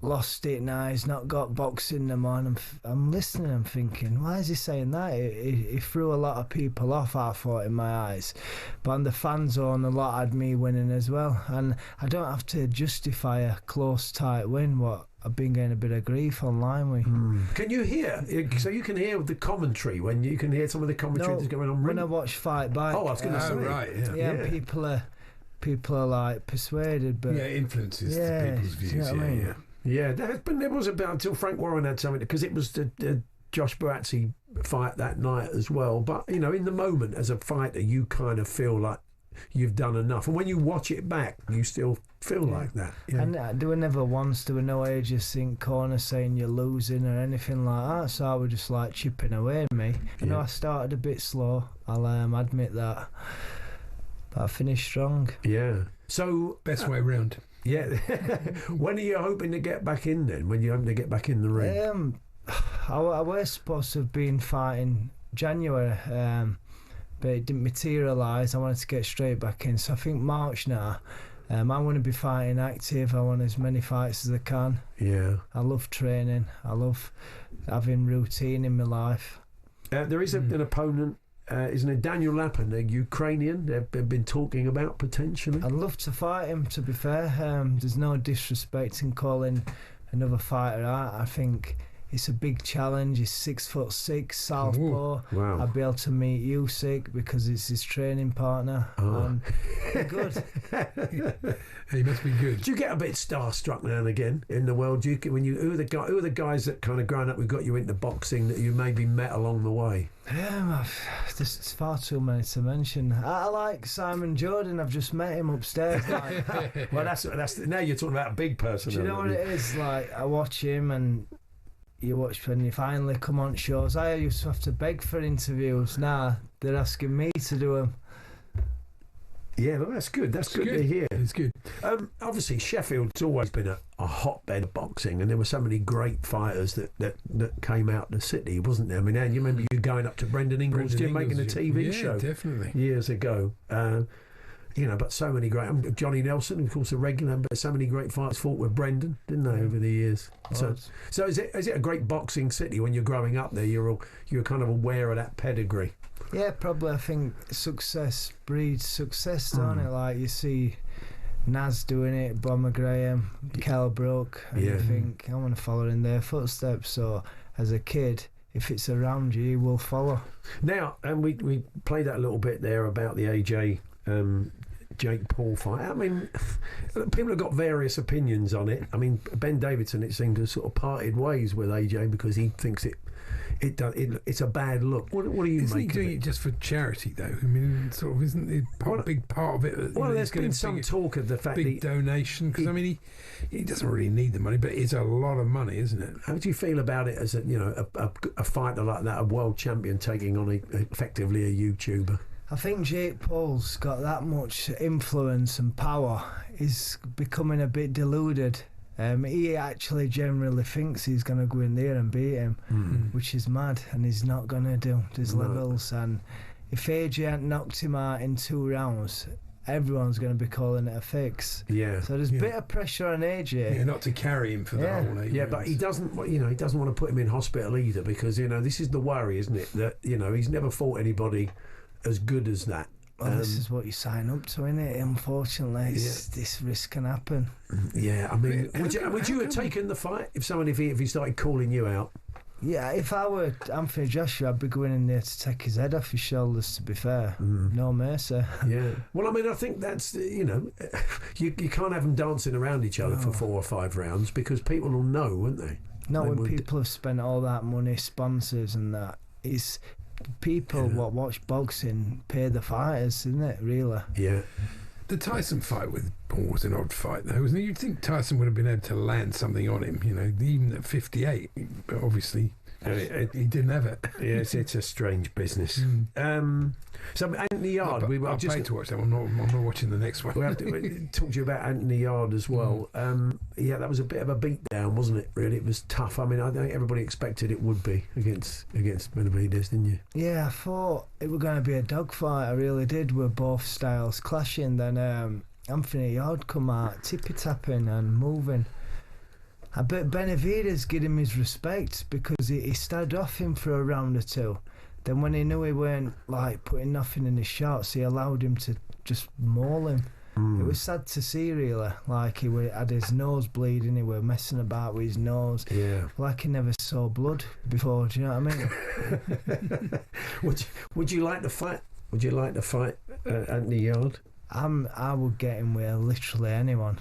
lost it now, he's not got boxing no more. And I'm listening, I'm thinking, why is he saying that? He threw a lot of people off, I thought, in my eyes. But on the fan zone, a lot had me winning as well. And I don't have to justify a close, tight win, what I've been getting a bit of grief online with. Can you hear? So you can hear the commentary, when you can hear some of the commentary that's going on? When I watch Fight Back. Oh, I was going to say. Right, yeah. People are like persuaded, but... Yeah, it influences people's views, you know what I mean? Yeah, there was about until Frank Warren had something, because it was the Josh Buatsi fight that night as well. But, you know, in the moment as a fighter, you kind of feel like you've done enough. And when you watch it back, you still feel like that. Yeah. And there were never once, there were no ages in corner saying you're losing or anything like that. So I was just like chipping away at me. I know I started a bit slow, I'll admit that. But I finished strong. Yeah. So best way round. Yeah. When are you hoping to get back in then? When you're hoping to get back in the ring? I was supposed to have been fighting January, but it didn't materialise. I wanted to get straight back in. So I think March now. I want to be fighting active. I want as many fights as I can. Yeah. I love training. I love having routine in my life. There is an opponent. Isn't it Daniel Lapin, a Ukrainian, they've been talking about potentially? I'd love to fight him, to be fair. There's no disrespect in calling another fighter out. I think it's a big challenge. He's 6'6", southpaw. Ooh, wow. I'd be able to meet Usyk because it's his training partner. And good. He must be good. Do you get a bit starstruck now and again in the world? Who are the guys that kind of growing up who got you into boxing that you maybe met along the way? There's far too many to mention. I like Simon Jordan. I've just met him upstairs. Well, that's now you're talking about a big person. Do you know what it is? Like, I watch him, and you watch when you finally come on shows. I used to have to beg for interviews. Now they're asking me to do them. Yeah, well, that's good. That's good to hear. It's good. Obviously, Sheffield's always been a hotbed of boxing, and there were so many great fighters that came out the city, wasn't there? I mean, Anne, you remember you going up to Brendan Ingram's gym making a TV show? Definitely. Years ago. But so many great... Johnny Nelson, of course, a regular, but so many great fighters fought with Brendan, didn't they, over the years? So is it a great boxing city when you're growing up there? You're kind of aware of that pedigree. Yeah, probably. I think success breeds success, don't it? Like, you see Naz doing it, Bomber Graham, Kell Brook, and you think, I want to follow in their footsteps. So, as a kid, if it's around you, you will follow. Now, and we played that a little bit there about the AJ Jake Paul fight. I mean, people have got various opinions on it. I mean, Ben Davidson, it seemed to sort of parted ways with AJ because he thinks it's a bad look. What do you make of it? Isn't he doing it just for charity, though? I mean, sort of, isn't it a big part of it? Well, there's been some talk of the fact that... Big donation, because, I mean, he doesn't really need the money, but it's a lot of money, isn't it? How do you feel about it as a fighter like that, a world champion taking on effectively a YouTuber? I think Jake Paul's got that much influence and power. He's becoming a bit deluded. He actually generally thinks he's going to go in there and beat him, which is mad, and he's not going to do. There's levels, and if AJ hadn't knocked him out in 2 rounds, everyone's going to be calling it a fix. Yeah. So there's a bit of pressure on AJ. Yeah, not to carry him for the whole 8 but he doesn't want to put him in hospital either, because this is the worry, isn't it? That he's never fought anybody as good as that. Well, this is what you sign up to, isn't it? Unfortunately, this risk can happen. Yeah, I mean, would you have taken the fight if he started calling you out? Yeah, if I were Anthony Joshua, I'd be going in there to take his head off his shoulders, to be fair. No mercy. Yeah. Well, I mean, I think that's, you can't have them dancing around each other for 4 or 5 rounds, because people will know, won't they? Not when people have spent all that money, sponsors and that. It's... People what watch boxing pay the fighters, isn't it, really? Yeah. The Tyson fight with Paul was an odd fight, though, wasn't it? You'd think Tyson would have been able to land something on him, even at 58, but obviously he didn't have it. Yes, it's a strange business. So Anthony Yard, I'll pay to watch that one. I'm not watching the next one. We have to talk to you about Anthony Yard as well. That was a bit of a beatdown, wasn't it? Really, it was tough. I mean, I think everybody expected it would be against Benavidez, didn't you? Yeah, I thought it was going to be a dogfight. I really did, with both styles clashing. Then Anthony Yard come out tippy tapping and moving. I bet Benavidez gave him his respect because he started off him for a round or 2. Then when he knew he weren't putting nothing in his shots, he allowed him to just maul him. It was sad to see, really. Like, he had his nose bleeding, he were messing about with his nose. Yeah. Like he never saw blood before, do you know what I mean? Would you like to fight? Would you like to fight Anthony Yard? I would get him with literally anyone.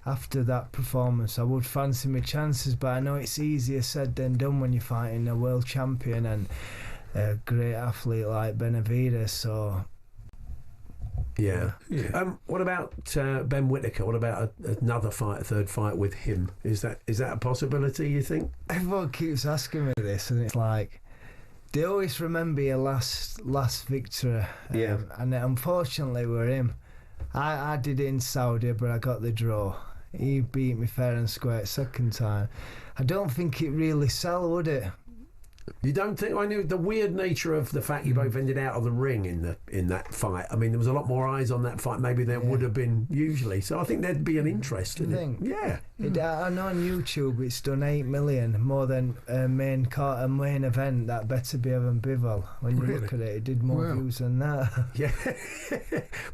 After that performance, I would fancy my chances, but I know it's easier said than done when you're fighting a world champion and a great athlete like Benavidez. So, yeah. What about Ben Whittaker? What about another fight, a third fight with him? Is that a possibility, you think? Everyone keeps asking me this, and it's like, they always remember your last victory. And unfortunately we're him. I did it in Saudi, but I got the draw. He beat me fair and square second time. I don't think it really sell, would it? You don't think? I knew the weird nature of the fact you both ended out of the ring in that fight. I mean, there was a lot more eyes on that fight maybe there would have been usually. So I think there'd be an interest in it. Yeah. I know on YouTube it's done 8 million, more than a main event that Better Be Evan Bivol. When you look at it did more views than that. Yeah,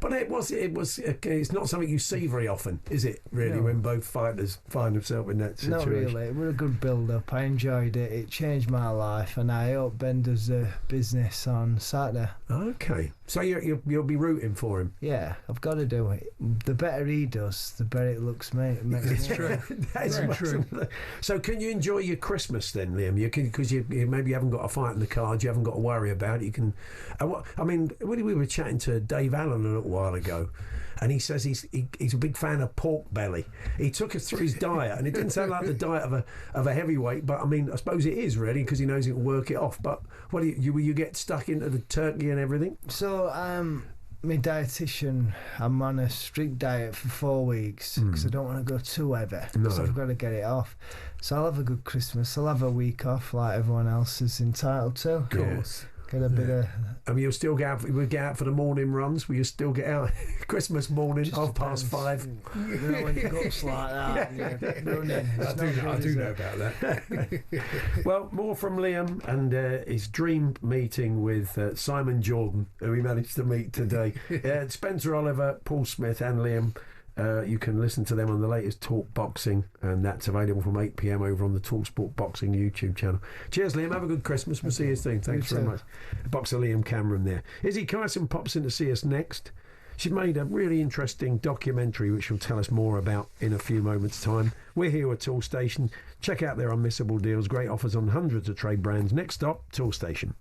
but it's not something you see very often, is it? Really, when both fighters find themselves in that situation. Not really. It was a good build-up. I enjoyed it. It changed my life, and I hope Ben does the business on Saturday. Okay, so you'll be rooting for him. Yeah, I've got to do it. The better he does, the better it looks, mate. It's true. That's very true. So, can you enjoy your Christmas then, Liam? You can, because you maybe haven't got a fight in the cards, you haven't got to worry about it. You can. We were chatting to Dave Allen a little while ago, and he says he's a big fan of pork belly. He took us through his diet, and it didn't sound like the diet of a heavyweight, but I suppose it is really, because he knows he can work it off. But what do you get stuck into the turkey and everything? So my dietitian, I'm on a strict diet for 4 weeks because I don't want to go too heavy. No. So I've got to get it off. So I'll have a good Christmas. I'll have a week off like everyone else is entitled to. Of course. Get a bit of. You'll still get out for the morning runs. Will you still get out Christmas morning, 5:30? You know, when it goes like that, running. I do know about that. Well, more from Liam and his dream meeting with Simon Jordan, who we managed to meet today. Spencer Oliver, Paul Smith, and Liam. You can listen to them on the latest Talk Boxing, and that's available from 8 p.m. over on the talkSPORT Boxing YouTube channel. Cheers, Liam. Have a good Christmas. We'll see you soon. Thanks very much. Boxer Liam Cameron there. Izzy Kyson pops in to see us next. She's made a really interesting documentary which she'll tell us more about in a few moments' time. We're here at Tool Station. Check out their unmissable deals. Great offers on hundreds of trade brands. Next stop, Tool Station.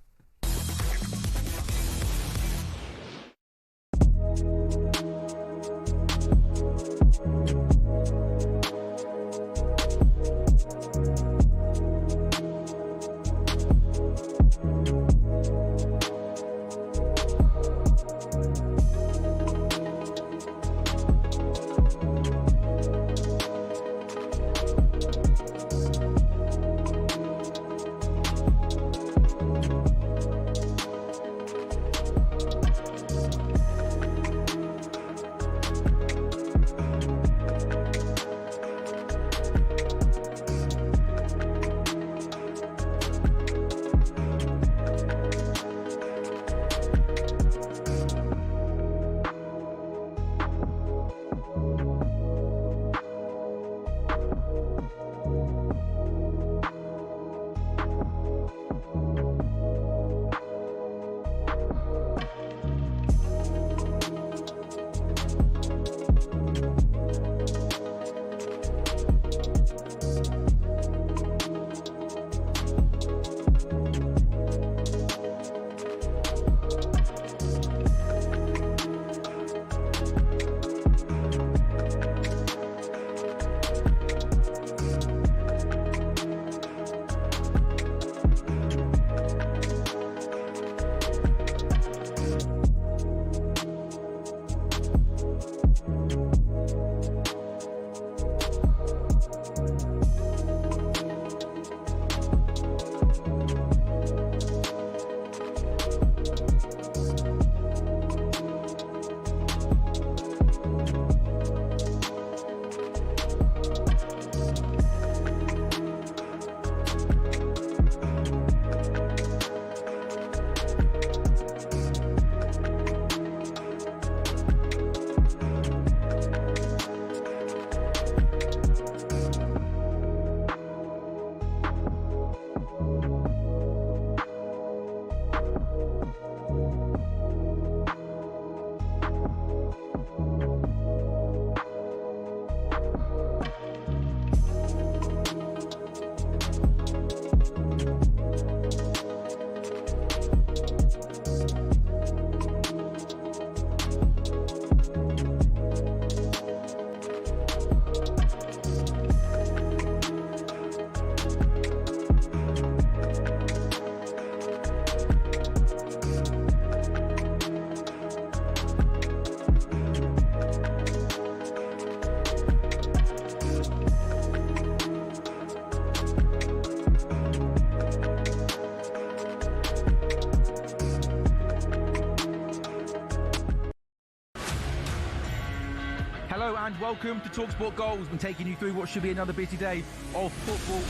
Hello and welcome to talkSPORT Goals. We're taking you through what should be another busy day of football.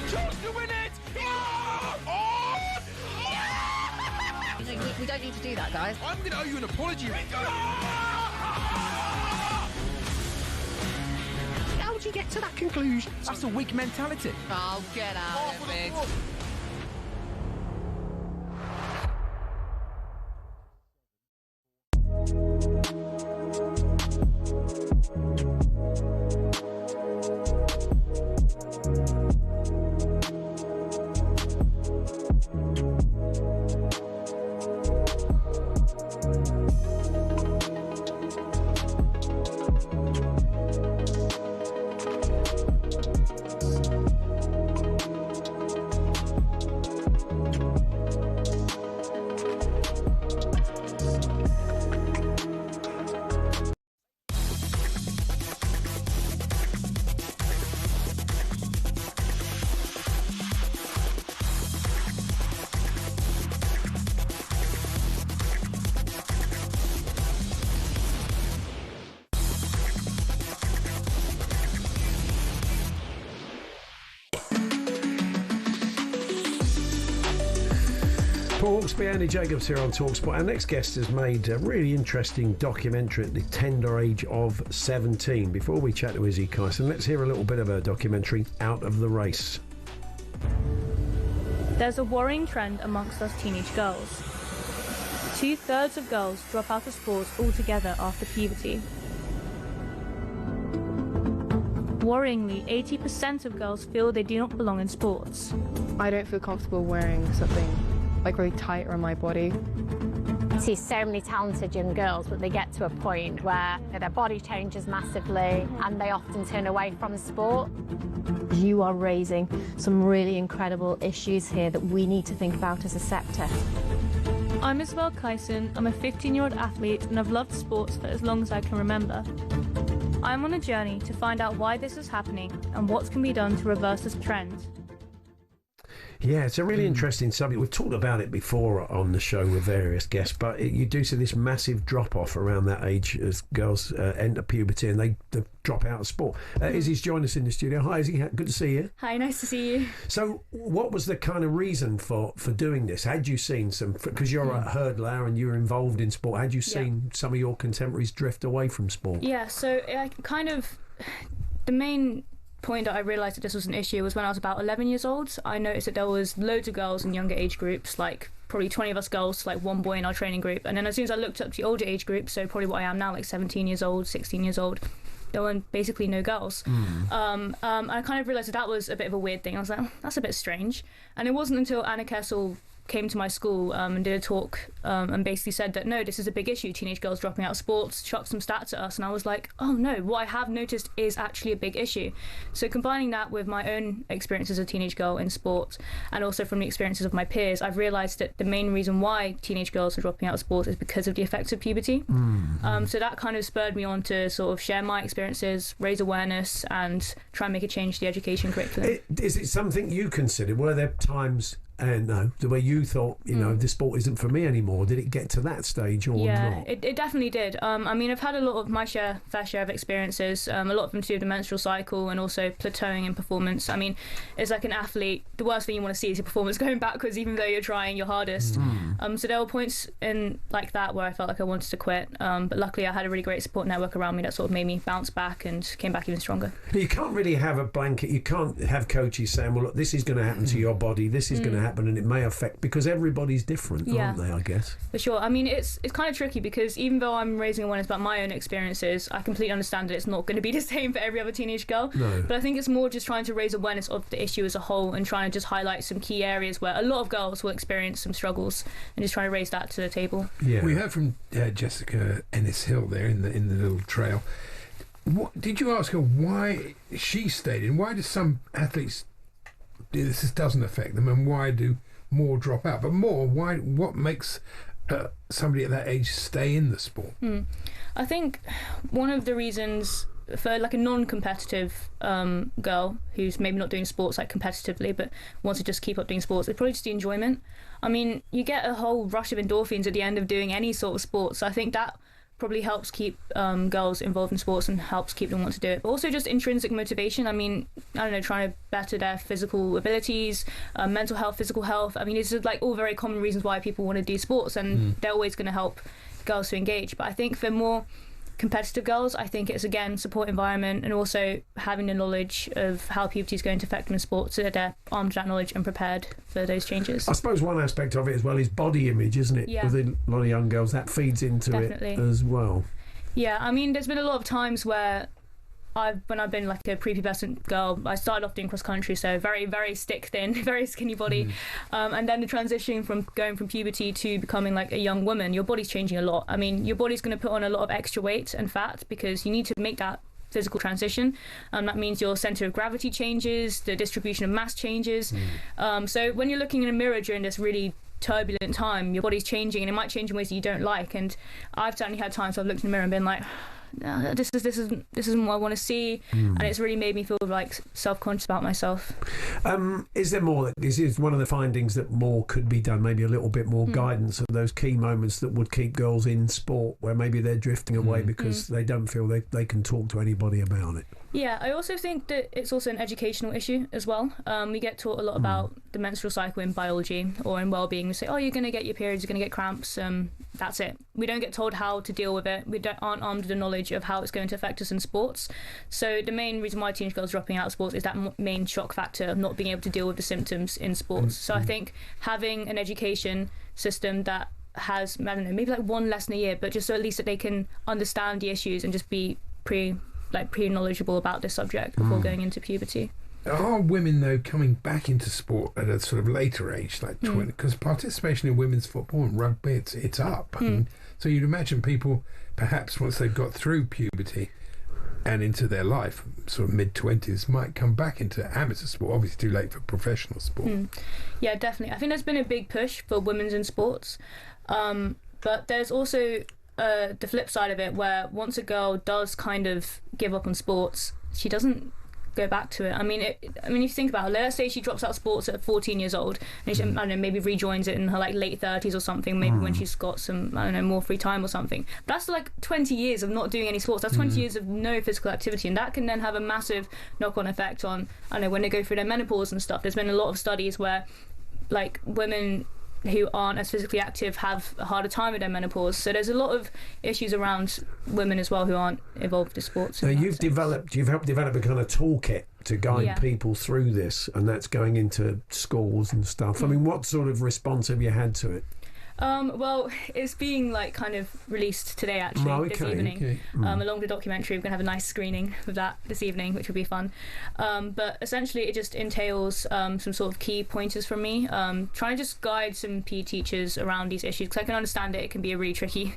Chance to win it! We don't need to do that, guys. I'm going to owe you an apology. How would you get to that conclusion? That's a weak mentality. Oh, get out of it. Hawksbee Jacobs here on talkSPORT. Our next guest has made a really interesting documentary at the tender age of 17. Before we chat to Izzy Kyson, let's hear a little bit of her documentary, Out of the Race. There's a worrying trend amongst us teenage girls. 2/3 of girls drop out of sports altogether after puberty. Worryingly, 80% of girls feel they do not belong in sports. I don't feel comfortable wearing something like really tight around my body. I see so many talented young girls, but they get to a point where their body changes massively and they often turn away from sport. You are raising some really incredible issues here that we need to think about as a sector. I'm Isabel Kyson. I'm a 15-year-old athlete and I've loved sports for as long as I can remember. I'm on a journey to find out why this is happening and what can be done to reverse this trend. Yeah, it's a really interesting subject. We've talked about it before on the show with various guests, but you do see this massive drop-off around that age as girls enter puberty and they drop out of sport. Izzy's joined us in the studio. Hi, Izzy. Good to see you. Hi, nice to see you. So what was the kind of reason for doing this? Had you seen some, because you're a hurdler and you're involved in sport, had you seen some of your contemporaries drift away from sport? Yeah, so the main point that I realised that this was an issue was when I was about 11 years old. I noticed that there was loads of girls in younger age groups, like probably 20 of us girls, like one boy in our training group. And then as soon as I looked up the older age group, so probably what I am now, like 17 years old, 16 years old, there were basically no girls. I kind of realised that was a bit of a weird thing. I was like, that's a bit strange. And it wasn't until Anna Kessel came to my school and did a talk and basically said that no, this is a big issue, teenage girls dropping out of sports, chucked some stats at us, and I was like, oh no, what I have noticed is actually a big issue. So combining that with my own experiences as a teenage girl in sport and also from the experiences of my peers, I've realised that the main reason why teenage girls are dropping out of sports is because of the effects of puberty. So that kind of spurred me on to sort of share my experiences, raise awareness and try and make a change to the education curriculum. Is it something you considered? Were there times the way you thought, the sport isn't for me anymore? Did it get to that stage or not? Yeah, it definitely did. I mean, I've had a lot of my fair share of experiences, a lot of them to do with the menstrual cycle and also plateauing in performance. I mean, as like an athlete, the worst thing you want to see is your performance going backwards, even though you're trying your hardest. So there were points in like that where I felt like I wanted to quit, but luckily I had a really great support network around me that sort of made me bounce back and came back even stronger. You can't really have a blanket, you can't have coaches saying, well, look, this is going to happen to your body, this is going to happen, and it may affect, because everybody's different, aren't they, I guess? For sure. I mean, it's kind of tricky because even though I'm raising awareness about my own experiences, I completely understand that it's not going to be the same for every other teenage girl. No. But I think it's more just trying to raise awareness of the issue as a whole and trying to just highlight some key areas where a lot of girls will experience some struggles and just trying to raise that to the table. Yeah. We heard from Jessica Ennis-Hill there in the little trail. What, did you ask her why she stayed in? Why do some athletes this doesn't affect them, and why do more drop out? But more, why? What makes somebody at that age stay in the sport? I think one of the reasons for like a non-competitive girl who's maybe not doing sports like competitively but wants to just keep up doing sports, it's probably just the enjoyment. I mean, you get a whole rush of endorphins at the end of doing any sort of sport, so I think that probably helps keep girls involved in sports and helps keep them want to do it. But also just intrinsic motivation. I mean, I don't know, trying to better their physical abilities, mental health, physical health. I mean, it's just like all very common reasons why people want to do sports, and they're always going to help girls to engage. But I think for more competitive girls, I think it's again support environment and also having the knowledge of how puberty is going to affect them in sports, so that they're armed with that knowledge and prepared for those changes. I suppose one aspect of it as well is body image, isn't it? Yeah. With a lot of young girls, that feeds into Definitely. it as well. Yeah, I mean, there's been a lot of times where when I've been like a prepubescent girl, I started off doing cross country, so very, very stick thin, very skinny body, and then the transition from going from puberty to becoming like a young woman, your body's changing a lot. I mean, your body's going to put on a lot of extra weight and fat because you need to make that physical transition. That means your centre of gravity changes, the distribution of mass changes. So when you're looking in a mirror during this really turbulent time, your body's changing, and it might change in ways that you don't like. And I've certainly had times I've looked in the mirror and been like, no, this isn't what I want to see, and it's really made me feel like self-conscious about myself. Is there more? This is one of the findings that more could be done, maybe a little bit more guidance of those key moments that would keep girls in sport where maybe they're drifting away because they don't feel they can talk to anybody about it. Yeah, I also think that it's also an educational issue as well. We get taught a lot about the menstrual cycle in biology or in well-being. We say, oh, you're going to get your periods, you're going to get cramps, that's it. We don't get told how to deal with it. We aren't armed with the knowledge of how it's going to affect us in sports. So the main reason why teenage girls are dropping out of sports is that main shock factor of not being able to deal with the symptoms in sports. So I think having an education system that has, I don't know, maybe like one lesson a year, but just so at least that they can understand the issues and just be pre-knowledgeable about this subject before going into puberty. Are women, though, coming back into sport at a sort of later age, like 20? Because participation in women's football and rugby, it's up. And so you'd imagine people, perhaps once they've got through puberty and into their life, sort of mid-20s, might come back into amateur sport. Obviously too late for professional sport. Yeah, definitely. I think there's been a big push for women's in sports. But there's also the flip side of it, where once a girl does kind of give up on sports, she doesn't go back to it. I mean, if you think about it, let's say she drops out of sports at 14 years old, and she, I don't know, maybe rejoins it in her like late 30s or something, maybe when she's got some, I don't know, more free time or something. But that's like 20 years of not doing any sports. That's 20 years of no physical activity, and that can then have a massive knock-on effect on, I don't know, when they go through their menopause and stuff. There's been a lot of studies where like women who aren't as physically active have a harder time with their menopause. So there's a lot of issues around women as well who aren't involved in sports. Now you've helped develop a kind of toolkit to guide people through this, and that's going into schools and stuff. I mean, what sort of response have you had to it? Well, it's being like kind of released today actually, this evening. Along with the documentary, we're going to have a nice screening of that this evening, which will be fun. But essentially it just entails some sort of key pointers from me, trying to just guide some PE teachers around these issues, because I can understand it can be a really tricky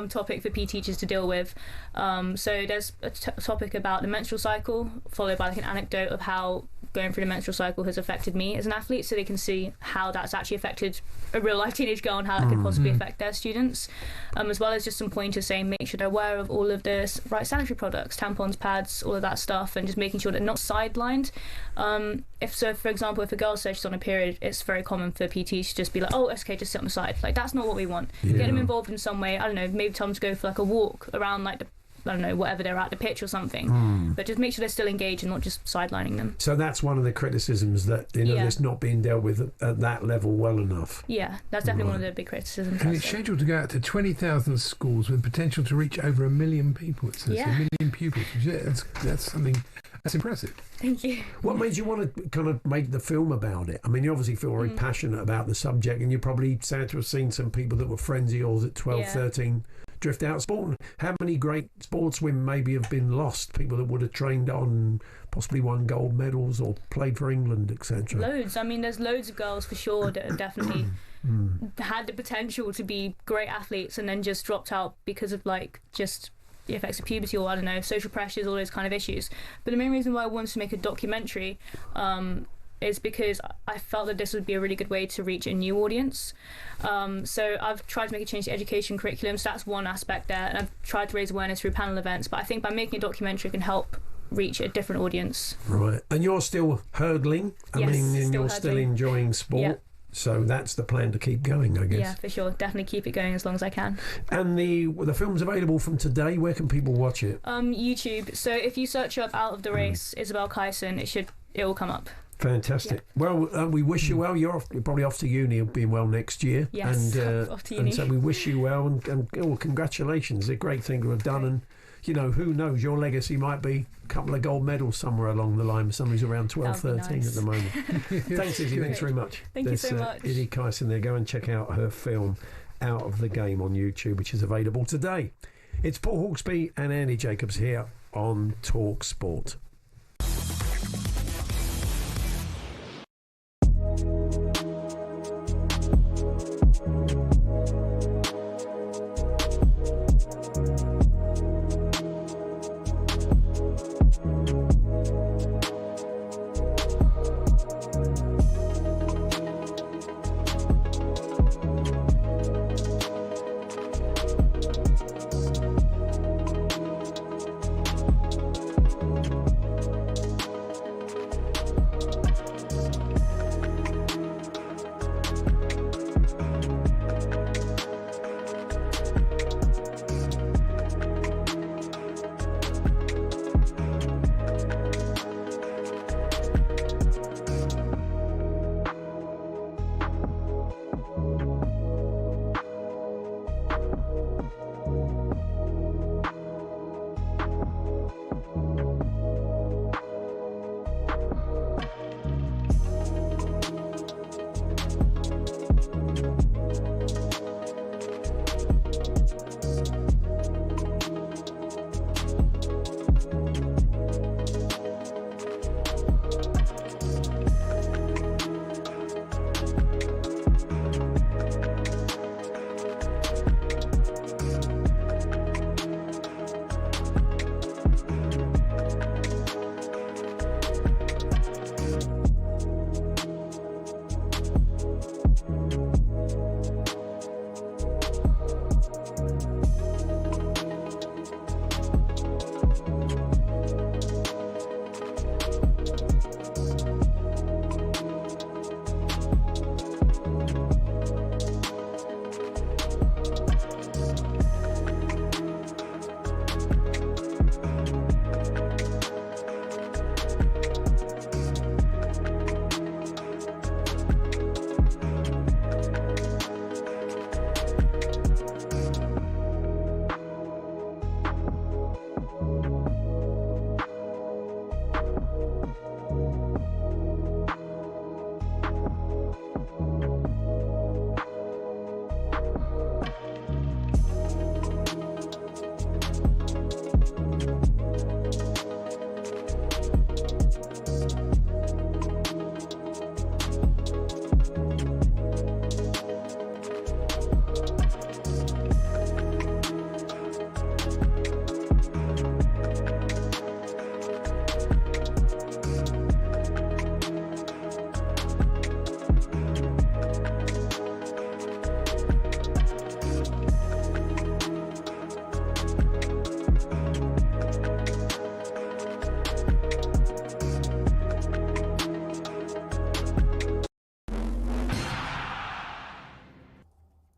topic for PE teachers to deal with. So there's a topic about the menstrual cycle, followed by like an anecdote of how going through the menstrual cycle has affected me as an athlete, so they can see how that's actually affected a real life teenage girl and how that could possibly affect their students, as well as just some pointers saying make sure they're aware of all of the right sanitary products, tampons, pads, all of that stuff, and just making sure they're not sidelined. For example, if a girl says she's on a period, it's very common for PTs to just be like, oh, it's okay, just sit on the side. Like, that's not what we want. Get them involved in some way. I don't know, maybe tell them to go for like a walk around like the, I don't know, whatever they're at, the pitch or something, but just make sure they're still engaged and not just sidelining them. So that's one of the criticisms, that it's not being dealt with at that level well enough. Yeah, that's definitely one of the big criticisms. And it's scheduled to go out to 20,000 schools with potential to reach over 1 million people. It says 1 million pupils. That's something. That's impressive. Thank you. What made you want to kind of make the film about it? I mean, you obviously feel very passionate about the subject, and you probably said to have seen some people that were friends of yours at 12, 13 drift out of sport. How many great sportswomen maybe have been lost? People that would have trained on, possibly won gold medals or played for England, etc. Loads. I mean, there's loads of girls for sure that have definitely had the potential to be great athletes and then just dropped out because of like just the effects of puberty or, I don't know, social pressures, all those kind of issues. But the main reason why I wanted to make a documentary is because I felt that this would be a really good way to reach a new audience. So I've tried to make a change to education curriculum, so that's one aspect there, and I've tried to raise awareness through panel events, but I think by making a documentary it can help reach a different audience. Right. And you're still hurdling? Yes, you're still enjoying sport? Yep. So that's the plan to keep going, I guess. Yeah, for sure. Definitely keep it going as long as I can. And the film's available from today. Where can people watch it? YouTube. So if you search up Out of the Race, Isabel Kyson, it will come up. Fantastic. Yeah. Well, we wish you well. You're probably off to uni, being well next year. Yes, off to uni. And so we wish you well and congratulations. It's a great thing to have done. And, who knows, your legacy might be a couple of gold medals somewhere along the line. Somebody's around 12, 13 nice. at the moment. Thanks, Izzy. Thanks very much. Thank you so much. Izzy Kyson there. Go and check out her film, Out of the Game, on YouTube, which is available today. It's Paul Hawksbee and Andy Jacobs here on talkSPORT.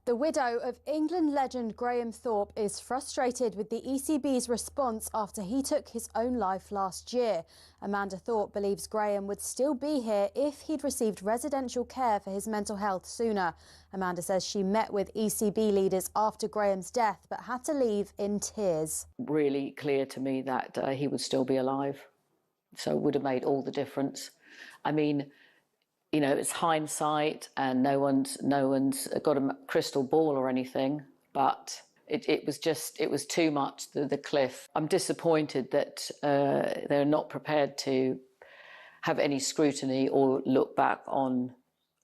The widow of England legend Graham Thorpe is frustrated with the ECB's response after he took his own life last year. Amanda Thorpe believes Graham would still be here if he'd received residential care for his mental health sooner. Amanda says she met with ECB leaders after Graham's death but had to leave in tears. Really clear to me that he would still be alive. So it would have made all the difference. I mean, you know, it's hindsight and no one's got a crystal ball or anything, but it was too much, the cliff. I'm disappointed that they're not prepared to have any scrutiny or look back on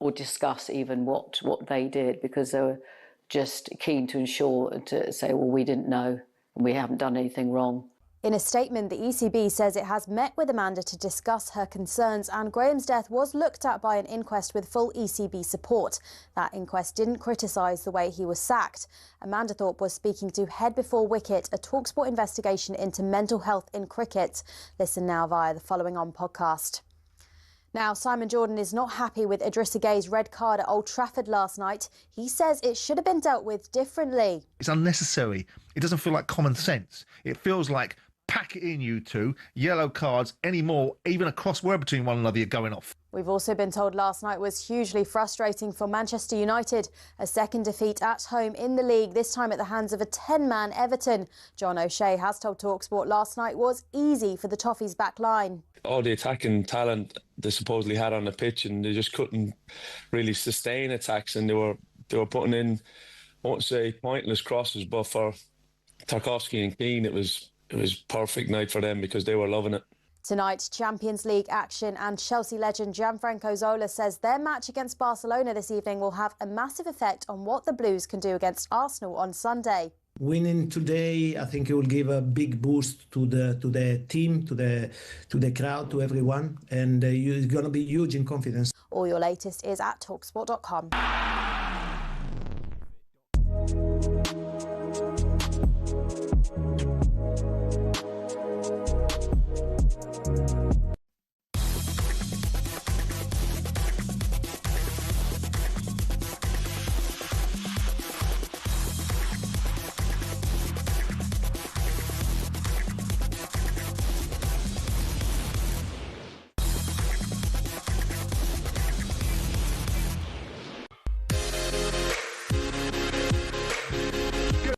or discuss even what they did, because they were just keen to ensure to say, well, we didn't know and we haven't done anything wrong. In a statement, the ECB says it has met with Amanda to discuss her concerns, and Graham's death was looked at by an inquest with full ECB support. That inquest didn't criticise the way he was sacked. Amanda Thorpe was speaking to Head Before Wicket, a talkSPORT investigation into mental health in cricket. Listen now via the Following On podcast. Now, Simon Jordan is not happy with Idrissa Gueye's red card at Old Trafford last night. He says it should have been dealt with differently. It's unnecessary. It doesn't feel like common sense. It feels like, pack it in, you two. Yellow cards anymore, even a crossword between one another, you're going off. We've also been told last night was hugely frustrating for Manchester United. A second defeat at home in the league, this time at the hands of a 10-man Everton. John O'Shea has told talkSPORT last night was easy for the Toffees' back line. All the attacking talent they supposedly had on the pitch, and they just couldn't really sustain attacks, and they were putting in, I won't say pointless crosses, but for Tarkowski and Keane it was perfect night for them because they were loving it. Tonight, Champions League action, and Chelsea legend Gianfranco Zola says their match against Barcelona this evening will have a massive effect on what the Blues can do against Arsenal on Sunday. Winning today, I think it will give a big boost to the team, to the crowd, to everyone, and it's going to be huge in confidence. All your latest is at talksport.com.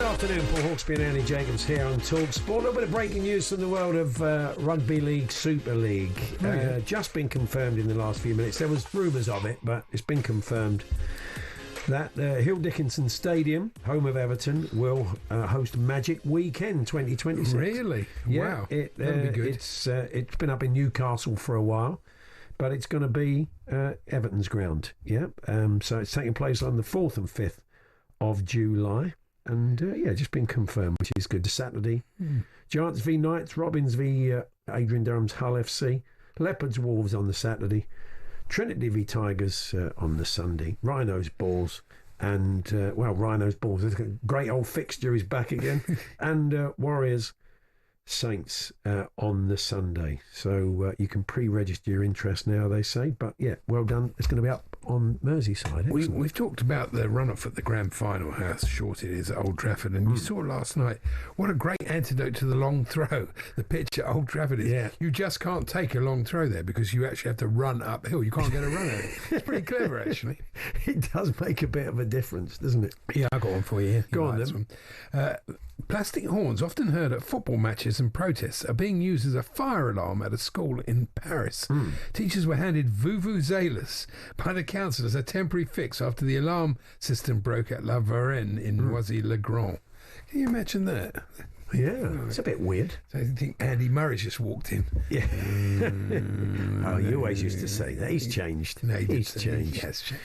Afternoon, Paul Hawksbee and Andy Jacobs here on talkSPORT. A little bit of breaking news from the world of Rugby League Super League. Just been confirmed in the last few minutes. There was rumours of it, but it's been confirmed that Hill Dickinson Stadium, home of Everton, will host Magic Weekend 2026. Really? Yeah, Wow. That'd be good. It's been up in Newcastle for a while, but it's going to be Everton's ground. Yeah, so it's taking place on the 4th and 5th of July. And, just been confirmed, which is good. Saturday, Giants v Knights, Robins v Adrian Durham's Hull FC, Leopards Wolves on the Saturday, Trinity v Tigers on the Sunday, Rhinos Balls, and, Rhinos Balls, a great old fixture is back again, and Warriors Saints on the Sunday. So you can pre-register your interest now, they say. But, well done. It's going to be up on Merseyside. We've talked about the run-off at the grand final, how short it is at Old Trafford, and you saw last night what a great antidote to the long throw the pitch at Old Trafford is. Yeah. You just can't take a long throw there because you actually have to run uphill. You can't get a run at it. It's pretty clever, actually. It does make a bit of a difference, doesn't it? Yeah, I got one for you. Go on, then. Plastic horns, often heard at football matches and protests, are being used as a fire alarm at a school in Paris. Teachers were handed vuvuzelas by the councillors, a temporary fix after the alarm system broke at La Varenne in Noisy-le-Grand. Can you imagine that? Yeah, it's a bit weird. So I think Andy Murray's just walked in. Yeah. Oh, you always used to say that. He's changed. No, he's changed. He has changed.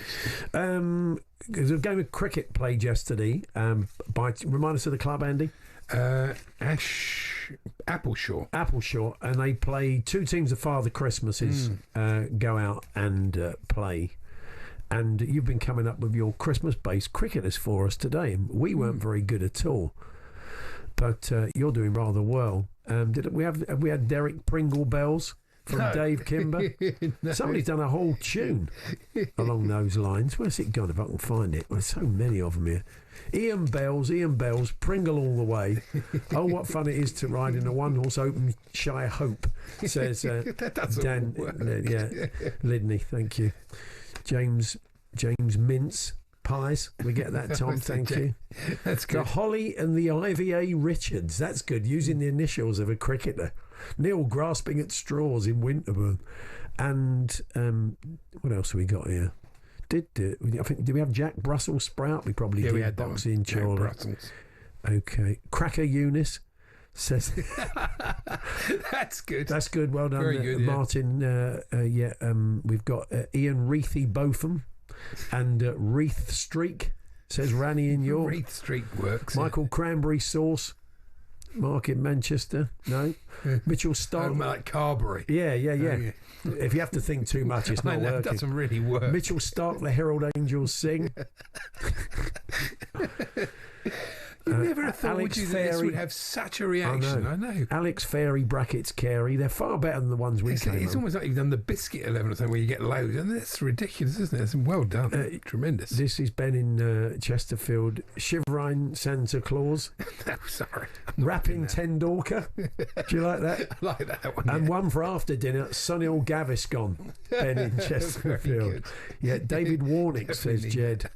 There's a game of cricket played yesterday. Remind us of the club, Andy. Appleshaw, and they play two teams of Father Christmases go out and play. And you've been coming up with your Christmas-based cricketers for us today, and we weren't very good at all. But you're doing rather well. Have we had Derek Pringle Bells from Dave Kimber? No. Somebody's done a whole tune along those lines. Where's it gone? If I can find it. There's so many of them here. Ian Bells, Pringle all the way. Oh, what fun it is to ride in a one-horse open Shire Hope, says Dan. Lidney, thank you. James Mintz. Pies, we get that, Tom. Thank you. That's good. The Holly and the IVA Richards. That's good. Using the initials of a cricketer. Neil grasping at straws in Winterburn. And what else have we got here? Did we have Jack Brussels Sprout? We probably did. We had boxing Jack Brussels. Okay. Cracker Eunice says that's good. That's good. Well done, very good, Martin. We've got Ian Reethy Botham. And Wreath Streak, says Ranny in York. Wreath Streak works. Michael Cranberry Sauce, Mark in Manchester. No. Mitchell Stark. Like Carberry. Yeah. If you have to think too much, it's not working. That doesn't really work. Mitchell Stark, the Herald Angels sing. You've never have thought this would have such a reaction. I know. Alex Ferry brackets Carey. They're far better than the ones we came It's on. almost like you've done the biscuit 11 or something where you get loads, and that's ridiculous, isn't it? It's well done. Tremendous. This is Ben in Chesterfield. Shivering Santa Claus. No, sorry. Rapping Tendorka. Do you like that? I like that one. And one for after dinner, Sunil Gaviscon. Ben in Chesterfield. Yeah, David Warnick, says Jed.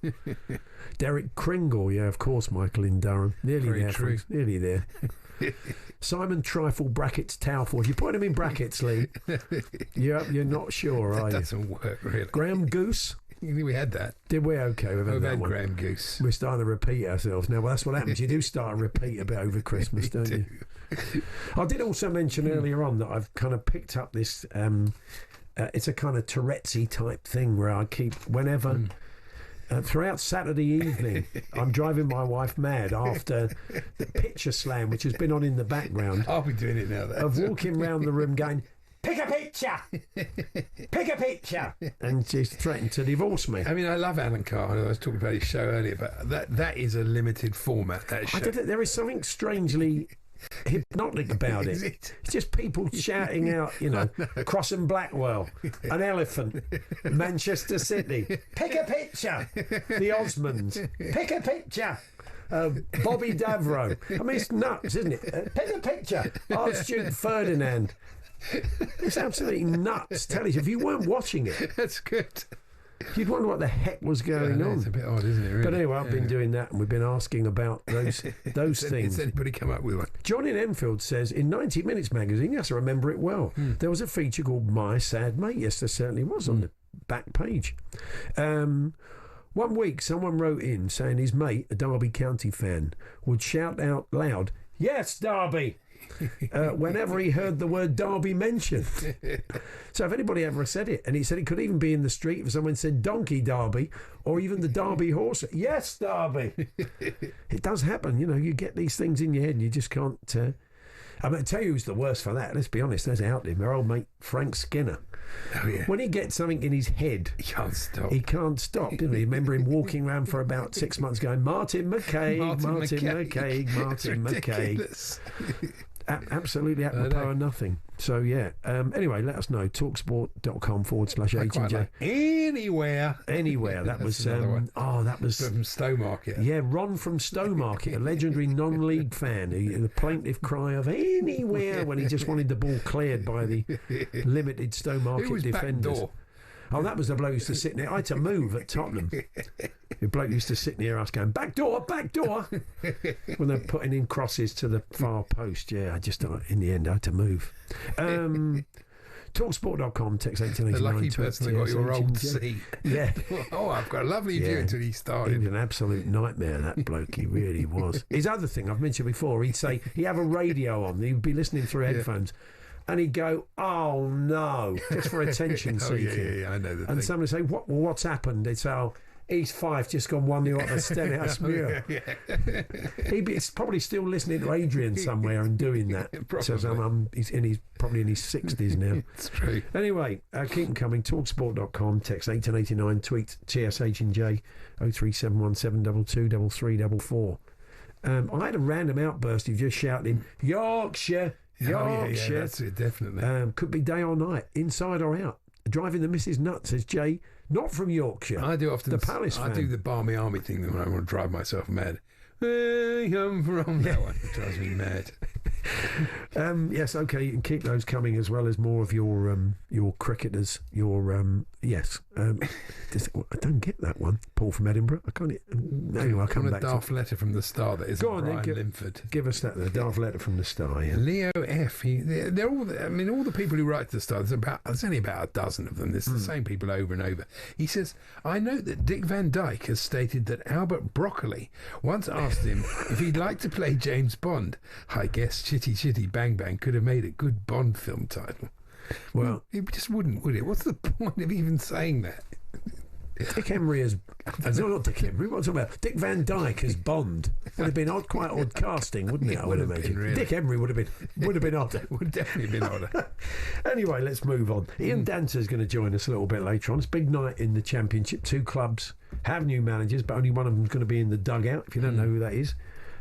Derek Kringle, yeah, of course, Michael in Durham. Nearly Very there, true. folks. Nearly there. Simon Trifle brackets Towford. You put him in brackets, Lee. You're not sure, are you? That doesn't work, really. Graham Goose. We had that. Did we? Okay, we've had that one. Graham Goose. We're starting to repeat ourselves now. Well, that's what happens. You do start to repeat a bit over Christmas, don't you? I did also mention earlier on that I've kind of picked up this. It's a kind of Tourette'sy type thing where I keep whenever. Throughout Saturday evening, I'm driving my wife mad after the picture slam, which has been on in the background. I'll be doing it now. Of walking around the room going, pick a picture! Pick a picture! And she's threatened to divorce me. I mean, I love Alan Carr. I was talking about his show earlier, but that is a limited format, that show. There is something strangely hypnotic about it. It's just people shouting out, Cross and Blackwell, an elephant, Manchester City, pick a picture, the Osmonds, pick a picture. Bobby Davro. I mean, it's nuts, isn't it? Pick a picture. Archduke Ferdinand. It's absolutely nuts. Tell you, if you weren't watching it, that's good. You'd wonder what the heck was going on. It's a bit odd, isn't it? Really? But anyway, I've been doing that, and we've been asking about those things. Has anybody come up with one? John in Enfield says, in 90 Minutes magazine, yes, I remember it well, there was a feature called My Sad Mate. Yes, there certainly was on the back page. 1 week, someone wrote in saying his mate, a Derby County fan, would shout out loud, "Yes, Derby!" whenever he heard the word Derby mentioned. So if anybody ever said it, and he said it could even be in the street if someone said Donkey Derby or even the Derby horse, yes, Derby. It does happen, you get these things in your head and you just can't. I'm going to tell you who's the worst for that. Let's be honest, there's out there, our old mate Frank Skinner. Oh, yeah. When he gets something in his head, he can't stop. Didn't he? Remember him walking around for about 6 months going, Martin McCaig, Martin McCaig. Absolutely apropos nothing. So yeah. Anyway, let us know. talksport.com/H&J. Anywhere. That was that was from Stowmarket. Yeah, Ron from Stowmarket, a legendary non-league fan. The plaintive cry of anywhere when he just wanted the ball cleared by the limited Stowmarket defenders. Back door? Oh, that was the bloke who used to sit near. I had to move at Tottenham. The bloke used to sit near us going, back door, when they're putting in crosses to the far post. Yeah, I just, in the end, I had to move. Talksport.com, text 1889. The lucky person that got your old seat. Yeah. Oh, I've got a lovely view until he started. He was an absolute nightmare, that bloke. He really was. His other thing, I've mentioned before, he'd say, he'd have a radio on. He'd be listening through headphones. And he'd go, oh no, just for attention seeking. Yeah, I know the and thing. somebody say, what's happened? They'd say, oh, East Fife just gone 1-0 at the Stenhouse-Muir. He's probably still listening to Adrian somewhere and doing that. So he's probably in his 60s now. It's true. Anyway, keep them coming. Talksport.com, text 1889, tweet TSH&J 03717223344. I had a random outburst of just shouting, Yorkshire. Yorkshire. Yeah, that's it, definitely. Could be day or night, inside or out. Driving the missus nuts, says Jay. Not from Yorkshire. I do often. The Palace fan. I do the Barmy Army thing when I want to drive myself mad. Where I'm from. That one drives me mad. Yes, okay, you can keep those coming as well as more of your cricketers. I don't get that one. Paul from Edinburgh. I can't. Anyway, I'll come back. A daft letter from the Star that isn't Brian Linford. Give us that. The daft letter from the Star. Yeah. Leo F. They're all. I mean, all the people who write to the Star. There's only about a dozen of them. It's the same people over and over. He says, I note that Dick Van Dyke has stated that Albert Broccoli once asked him if he'd like to play James Bond. I guess Chitty Chitty Bang Bang could have made a good Bond film title. Well, it just wouldn't, would it? What's the point of even saying that? Dick Emery as no, not Dick Emery. What I'm talking about? Dick Van Dyke as Bond would have been quite odd casting, wouldn't it? I would imagine. Really. Dick Emery would have been odd. Would definitely been odder. Anyway, let's move on. Ian Dancer's going to join us a little bit later on. It's a big night in the Championship. Two clubs have new managers, but only one of them's going to be in the dugout. If you don't know who that is,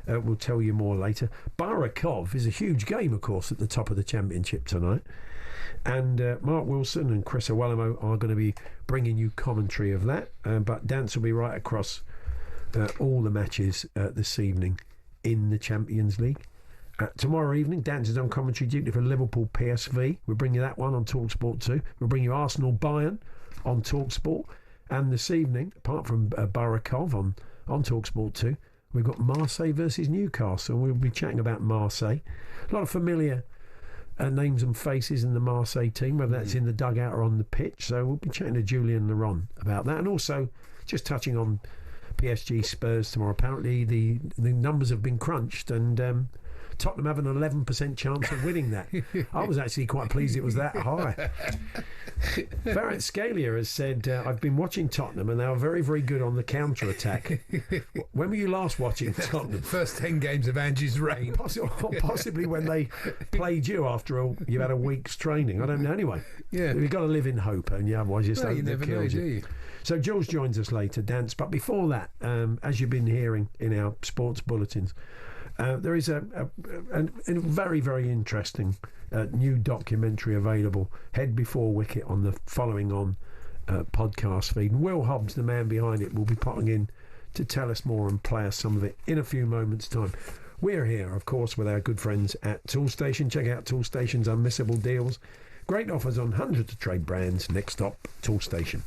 We'll tell you more later. Barakov is a huge game, of course, at the top of the Championship tonight. And Mark Wilson and Chris Owalamo are going to be bringing you commentary of that. But Dance will be right across all the matches this evening in the Champions League. Tomorrow evening, Dance is on commentary duty for Liverpool PSV. We'll bring you that one on talkSPORT 2. We'll bring you Arsenal Bayern on talkSPORT. And this evening, apart from Barakov on talkSPORT 2, we've got Marseille versus Newcastle. We'll be chatting about Marseille. A lot of familiar names and faces in the Marseille team, whether that's in the dugout or on the pitch. So we'll be chatting to Julian Laurent about that. And also, just touching on PSG Spurs tomorrow. Apparently, the numbers have been crunched and Tottenham have an 11% chance of winning that. I was actually quite pleased it was that high. Ferret Scalia has said, I've been watching Tottenham and they are very, very good on the counter-attack. When were you last watching Tottenham? First 10 games of Angie's reign. Possibly when they played you after you had a week's training. I don't know. Anyway, you've got to live in hope, and otherwise you never know, do you? So Jules joins us later, Dance. But before that, as you've been hearing in our sports bulletins, there is a very, very interesting new documentary available, Head Before Wicket, on the Following On podcast feed. And Will Hobbs, the man behind it, will be popping in to tell us more and play us some of it in a few moments' time. We're here, of course, with our good friends at Toolstation. Check out Toolstation's unmissable deals. Great offers on hundreds of trade brands. Next stop, Toolstation.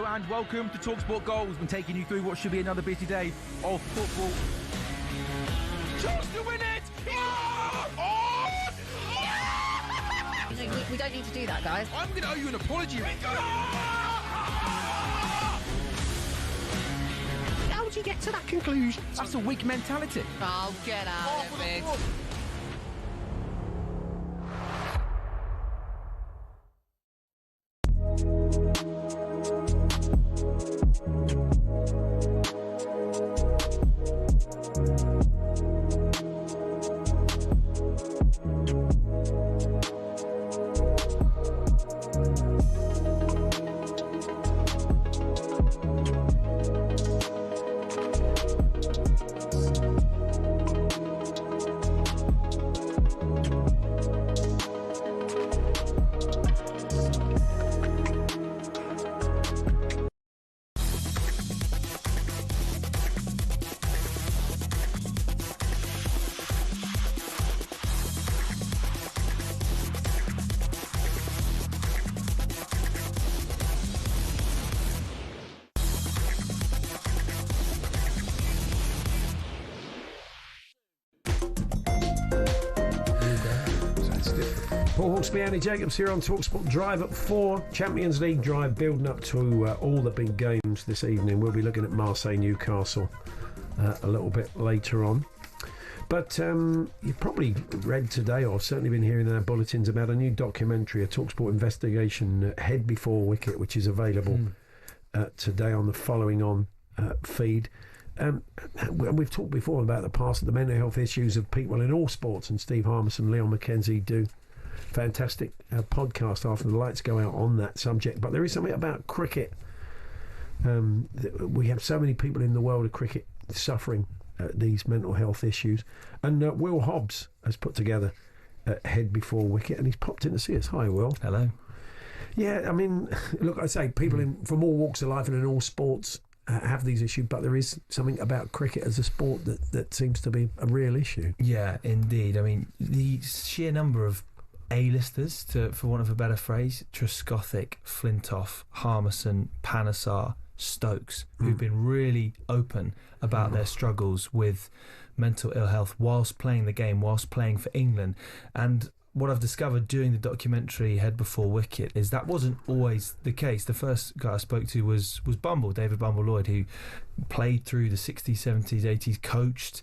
And welcome to talkSPORT Goals. We've been taking you through what should be another busy day of football. Chance to win it! We don't need to do that, guys. I'm going to owe you an apology. How would you get to that conclusion? That's a weak mentality. Oh, get out of it. Paul Hawksbee, Andy Jacobs here on talkSPORT Drive at 4. Champions League drive building up to all the big games this evening. We'll be looking at Marseille, Newcastle a little bit later on. But you've probably read today, or certainly been hearing in our bulletins, about a new documentary, a talkSPORT investigation, Head Before Wicket, which is available today on the Following On feed. We've talked before about the past of the mental health issues of people in all sports, and Steve Harmus and Leon McKenzie do fantastic podcast after the lights go out on that subject. But there is something about cricket. We have so many people in the world of cricket suffering these mental health issues, and Will Hobbs has put together Head Before Wicket, and he's popped in to see us. Hi, Will. Hello. Yeah, I mean, look, I say people from all walks of life and in all sports have these issues, but there is something about cricket as a sport that seems to be a real issue. Yeah, indeed. I mean, the sheer number of A-listers, for want of a better phrase, Trescothick, Flintoff, Harmison, Panesar, Stokes, who've been really open about their struggles with mental ill health whilst playing the game, whilst playing for England. And what I've discovered doing the documentary Head Before Wicket is that wasn't always the case. The first guy I spoke to was Bumble, David Bumble-Lloyd, who played through the 60s, 70s, 80s, coached,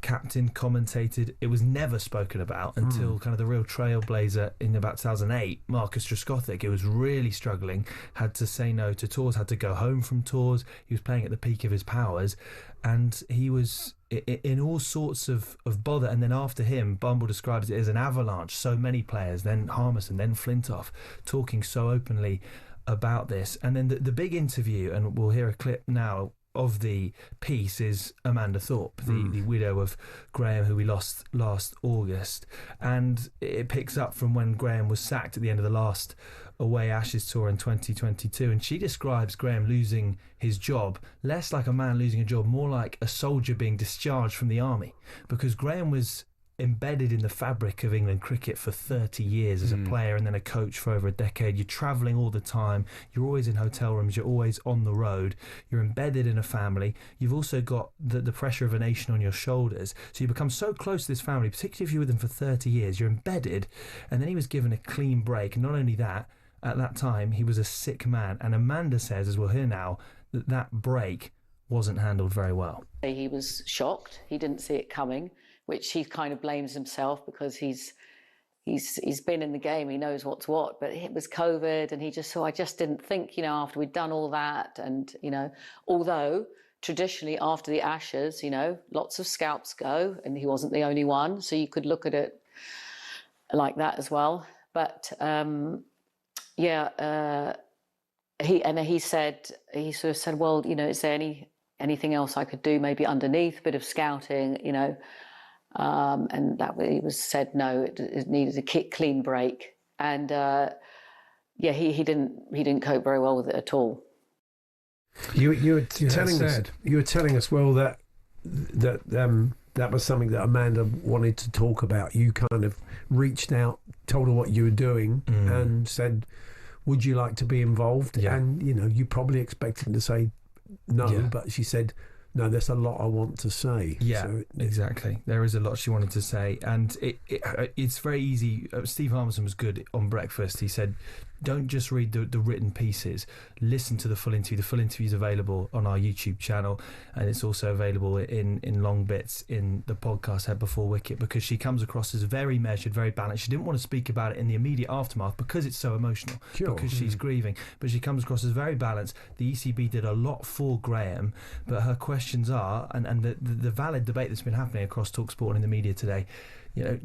captain, commentated. It was never spoken about until kind of the real trailblazer in about 2008, Marcus Trescothick. He was really struggling, had to say no to tours, had to go home from tours. He was playing at the peak of his powers, and he was in all sorts of bother. And then after him, Bumble describes it as an avalanche. So many players, then Harmison, then Flintoff, talking so openly about this. And then the big interview, and we'll hear a clip now of the piece, is Amanda Thorpe, the widow of Graham, who we lost last August. And it picks up from when Graham was sacked at the end of the last away Ashes tour in 2022, and she describes Graham losing his job less like a man losing a job, more like a soldier being discharged from the army, because Graham was embedded in the fabric of England cricket for 30 years as a player and then a coach for over a decade. You're travelling all the time, you're always in hotel rooms, you're always on the road, you're embedded in a family. You've also got the pressure of a nation on your shoulders, so you become so close to this family, particularly if you're with them for 30 years. You're embedded. And then he was given a clean break, and not only that, at that time he was a sick man. And Amanda says, as we'll hear now, that break wasn't handled very well. He was shocked, he didn't see it coming, which he kind of blames himself, because he's been in the game, he knows what's what. But it was COVID, and he just I just didn't think, after we'd done all that, and although traditionally after the Ashes, lots of scalps go, and he wasn't the only one, so you could look at it like that as well. But he sort of said, well, is there anything else I could do, maybe underneath, a bit of scouting, and that he was said no, it needed a clean break. And he didn't cope very well with it at all. You were telling us, well, that was something that Amanda wanted to talk about. You kind of reached out, told her what you were doing, and said, would you like to be involved? And you probably expected him to say no, but she said, no, there's a lot I want to say. Yeah, So, exactly. There is a lot she wanted to say, and it's very easy. Steve Harmison was good on breakfast. He said, don't just read the written pieces, listen to the full interview. The full interview is available on our YouTube channel, and it's also available in long bits in the podcast Head Before Wicket, because she comes across as very measured, very balanced. She didn't want to speak about it in the immediate aftermath because it's so emotional, because she's grieving, but she comes across as very balanced. The ECB did a lot for Graham, but her questions are, and the valid debate that's been happening across talkSPORT and in the media today, you know,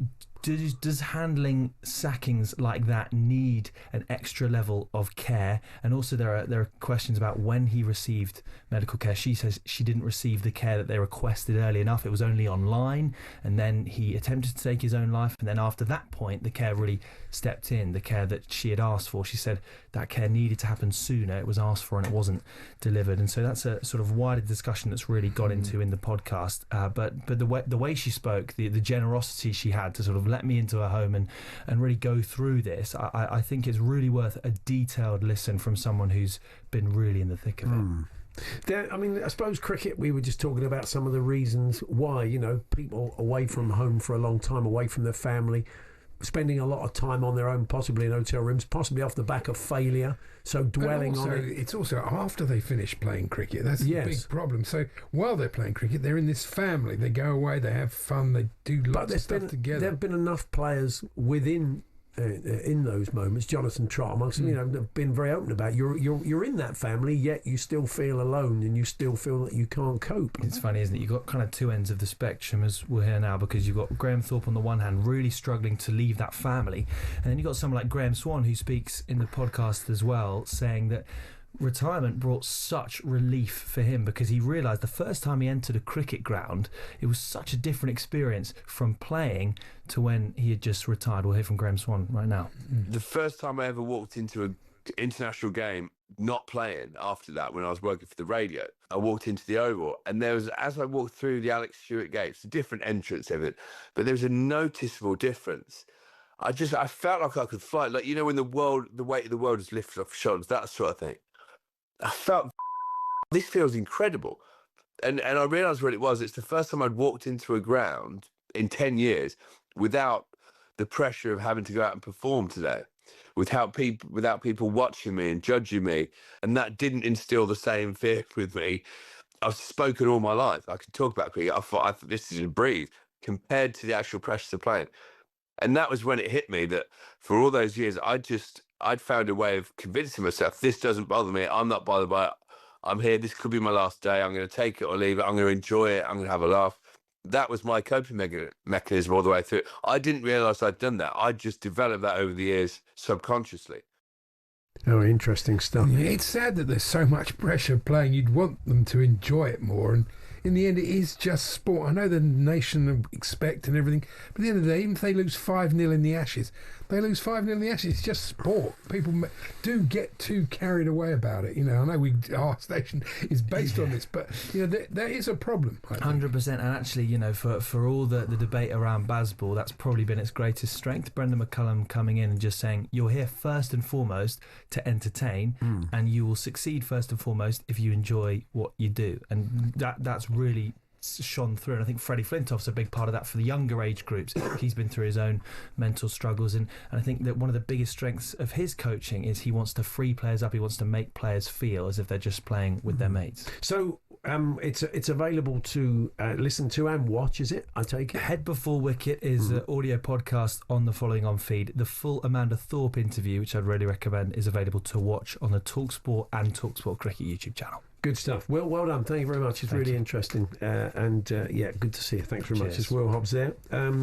does handling sackings like that need an extra level of care? And also there are questions about when he received medical care. She says she didn't receive the care that they requested early enough. It was only online, and then he attempted to take his own life, and then after that point the care really stepped in, the care that she had asked for. She said that care needed to happen sooner. It was asked for and it wasn't delivered. And so that's a sort of wider discussion that's really got into in the podcast, but the way she spoke, the generosity she had to sort of let me into her home and really go through this, I think it's really worth a detailed listen from someone who's been really in the thick of it. I mean, I suppose cricket, we were just talking about some of the reasons why, you know, people away from home for a long time, away from their family, spending a lot of time on their own, possibly in hotel rooms, possibly off the back of failure. So dwelling also, on it. It's also after they finish playing cricket. That's the big problem. So while they're playing cricket, they're in this family. They go away, they have fun, they do lots of stuff together. There have been enough players within in those moments, Jonathan Trott amongst them, you know, have been very open about you're in that family, yet you still feel alone and you still feel that you can't cope. It's funny, isn't it? You've got kind of two ends of the spectrum as we're here now, because you've got Graham Thorpe on the one hand really struggling to leave that family, and then you've got someone like Graham Swan who speaks in the podcast as well, saying that retirement brought such relief for him because he realised the first time he entered a cricket ground, it was such a different experience from playing to when he had just retired. We'll hear from Graham Swan right now. The first time I ever walked into an international game, not playing after that, when I was working for the radio, I walked into the Oval, and there was, as I walked through the Alex Stewart gates, a different entrance of it, but there was a noticeable difference. I felt like I could fly, like, you know, when the weight of the world is lifted off your shoulders, that sort of thing. I felt, this feels incredible. And I realised what it was. It's the first time I'd walked into a ground in 10 years without the pressure of having to go out and perform today, without people watching me and judging me. And that didn't instill the same fear with me. I've spoken all my life. I could talk about cricket. I thought this is a breathe compared to the actual pressures of playing. And that was when it hit me that for all those years, I'd found a way of convincing myself, this doesn't bother me. I'm not bothered by it. I'm here. This could be my last day. I'm going to take it or leave it. I'm going to enjoy it. I'm going to have a laugh. That was my coping mechanism all the way through. I didn't realise I'd done that. I just developed that over the years subconsciously. Oh, interesting stuff. It's sad that there's so much pressure playing. You'd want them to enjoy it more, and in the end it is just sport. I know the nation expect and everything, but at the end of the day, even if they lose 5-0 in the Ashes, they lose 5-0 in the Ashes. It's just sport. People do get too carried away about it. You know, I know our station is based on this, but you know there is a problem. 100%, and actually, you know, for all the debate around Bazball, that's probably been its greatest strength. Brendan McCullum coming in and just saying, you're here first and foremost to entertain, and you will succeed first and foremost if you enjoy what you do, and that's really shone through. And I think Freddie Flintoff's a big part of that for the younger age groups. He's been through his own mental struggles, and I think that one of the biggest strengths of his coaching is he wants to free players up. He wants to make players feel as if they're just playing with their mates. So it's available to listen to and watch, is it? I take it. Head Before Wicket is an audio podcast on the Following On feed. The full Amanda Thorpe interview, which I'd really recommend, is available to watch on the talkSPORT and talkSPORT Cricket YouTube channel. Good stuff. Well done. Thank you very much. It's really interesting. And good to see you. Thanks very much. It's Will Hobbs there.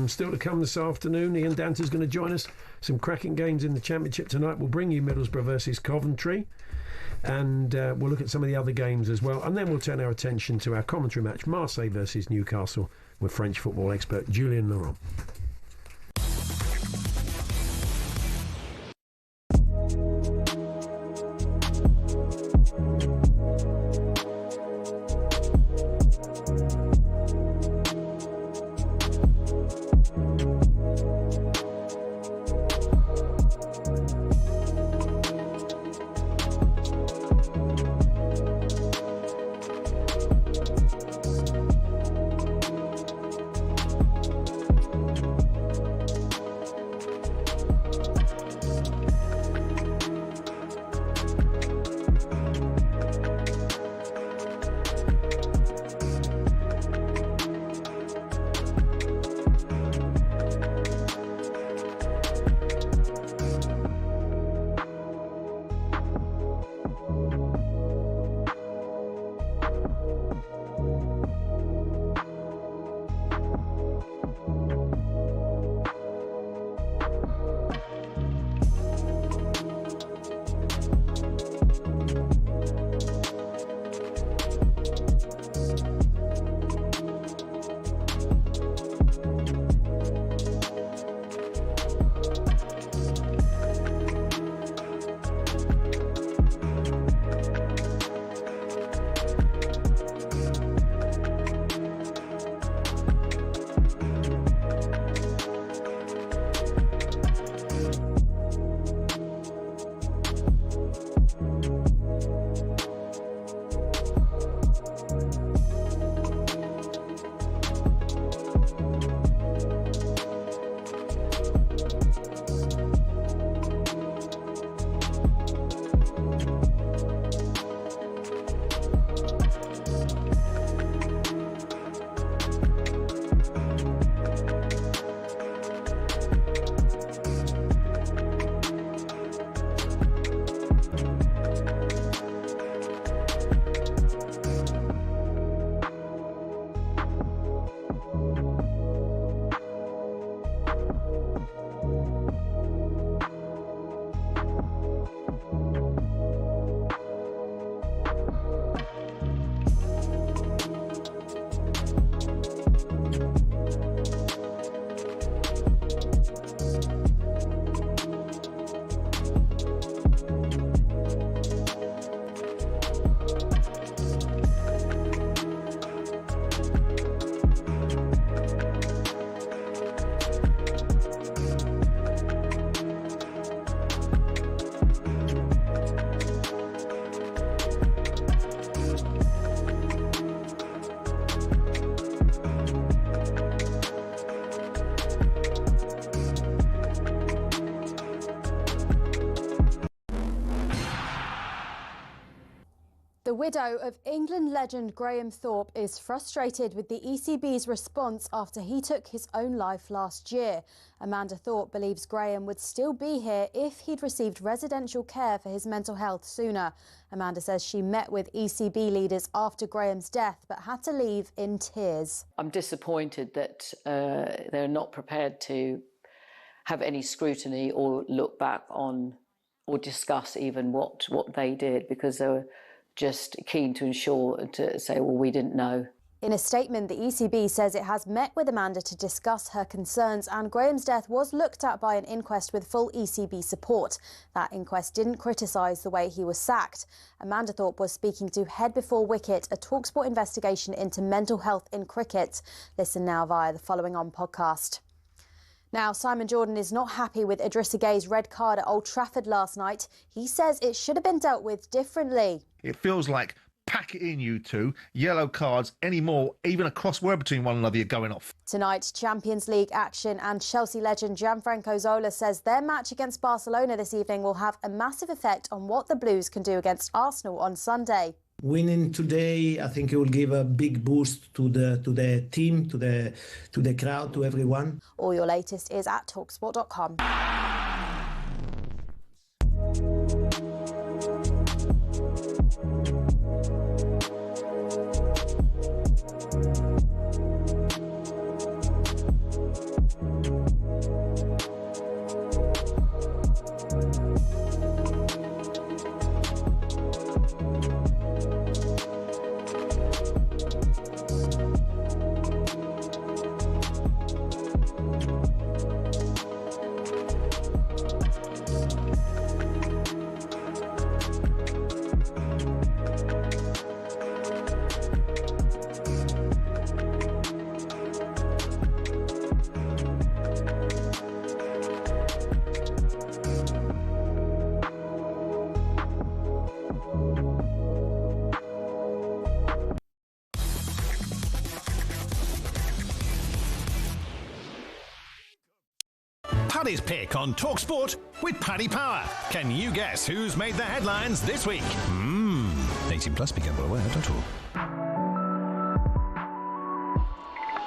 Still to come this afternoon, Ian Danter's going to join us. Some cracking games in the Championship tonight. We'll bring you Middlesbrough versus Coventry. And we'll look at some of the other games as well. And then we'll turn our attention to our commentary match, Marseille versus Newcastle, with French football expert Julien Laurent. The widow of England legend Graham Thorpe is frustrated with the ECB's response after he took his own life last year. Amanda Thorpe believes Graham would still be here if he'd received residential care for his mental health sooner. Amanda says she met with ECB leaders after Graham's death but had to leave in tears. I'm disappointed that they're not prepared to have any scrutiny or look back on or discuss even what they did, because they were just keen to ensure to say, well, we didn't know. In a statement, the ECB says it has met with Amanda to discuss her concerns, and Graham's death was looked at by an inquest with full ECB support. That inquest didn't criticise the way he was sacked. Amanda Thorpe was speaking to Head Before Wicket, a talkSPORT investigation into mental health in cricket. Listen now via the Following On podcast. Now, Simon Jordan is not happy with Idrissa Gueye's red card at Old Trafford last night. He says it should have been dealt with differently. It feels like, pack it in, you two. Yellow cards anymore, even a crossword between one another, you're going off. Tonight, Champions League action, and Chelsea legend Gianfranco Zola says their match against Barcelona this evening will have a massive effect on what the Blues can do against Arsenal on Sunday. Winning today, I think it will give a big boost to the team, to the crowd, to everyone. All your latest is at talksport.com. Paddy's Pick on talkSPORT with Paddy Power. Can you guess who's made the headlines this week? 18 plus, be gamble aware, don't all.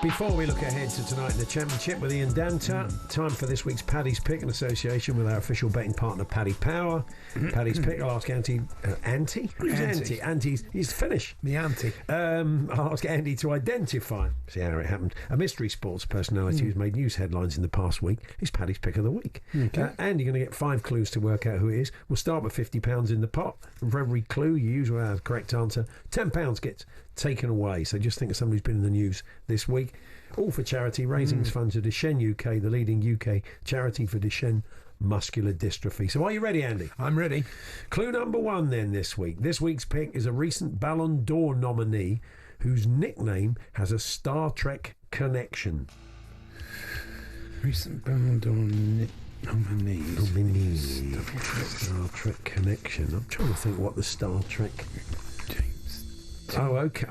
Before we look ahead to tonight in the Championship with Ian Danta, time for this week's Paddy's Pick in association with our official betting partner, Paddy Power. Paddy's Pick, I'll ask Andy. Who's Andy? Andy's he's Finnish. The Andy. I'll ask Andy to identify, see how it happened, a mystery sports personality who's made news headlines in the past week. Is Paddy's Pick of the week. Okay. Andy, you're going to get 5 clues to work out who it is. We'll start with £50 in the pot. And for every clue you use without a correct answer, £10 gets taken away. So just think of somebody who's been in the news this week. All for charity, raising funds to Duchenne UK, the leading UK charity for Duchenne muscular dystrophy. So are you ready, Andy? I'm ready. Clue number 1 then this week. This week's pick is a recent Ballon d'Or nominee whose nickname has a Star Trek connection. Recent Ballon d'Or nominee. Star Trek connection. I'm trying to think what the Star Trek... Oh, okay.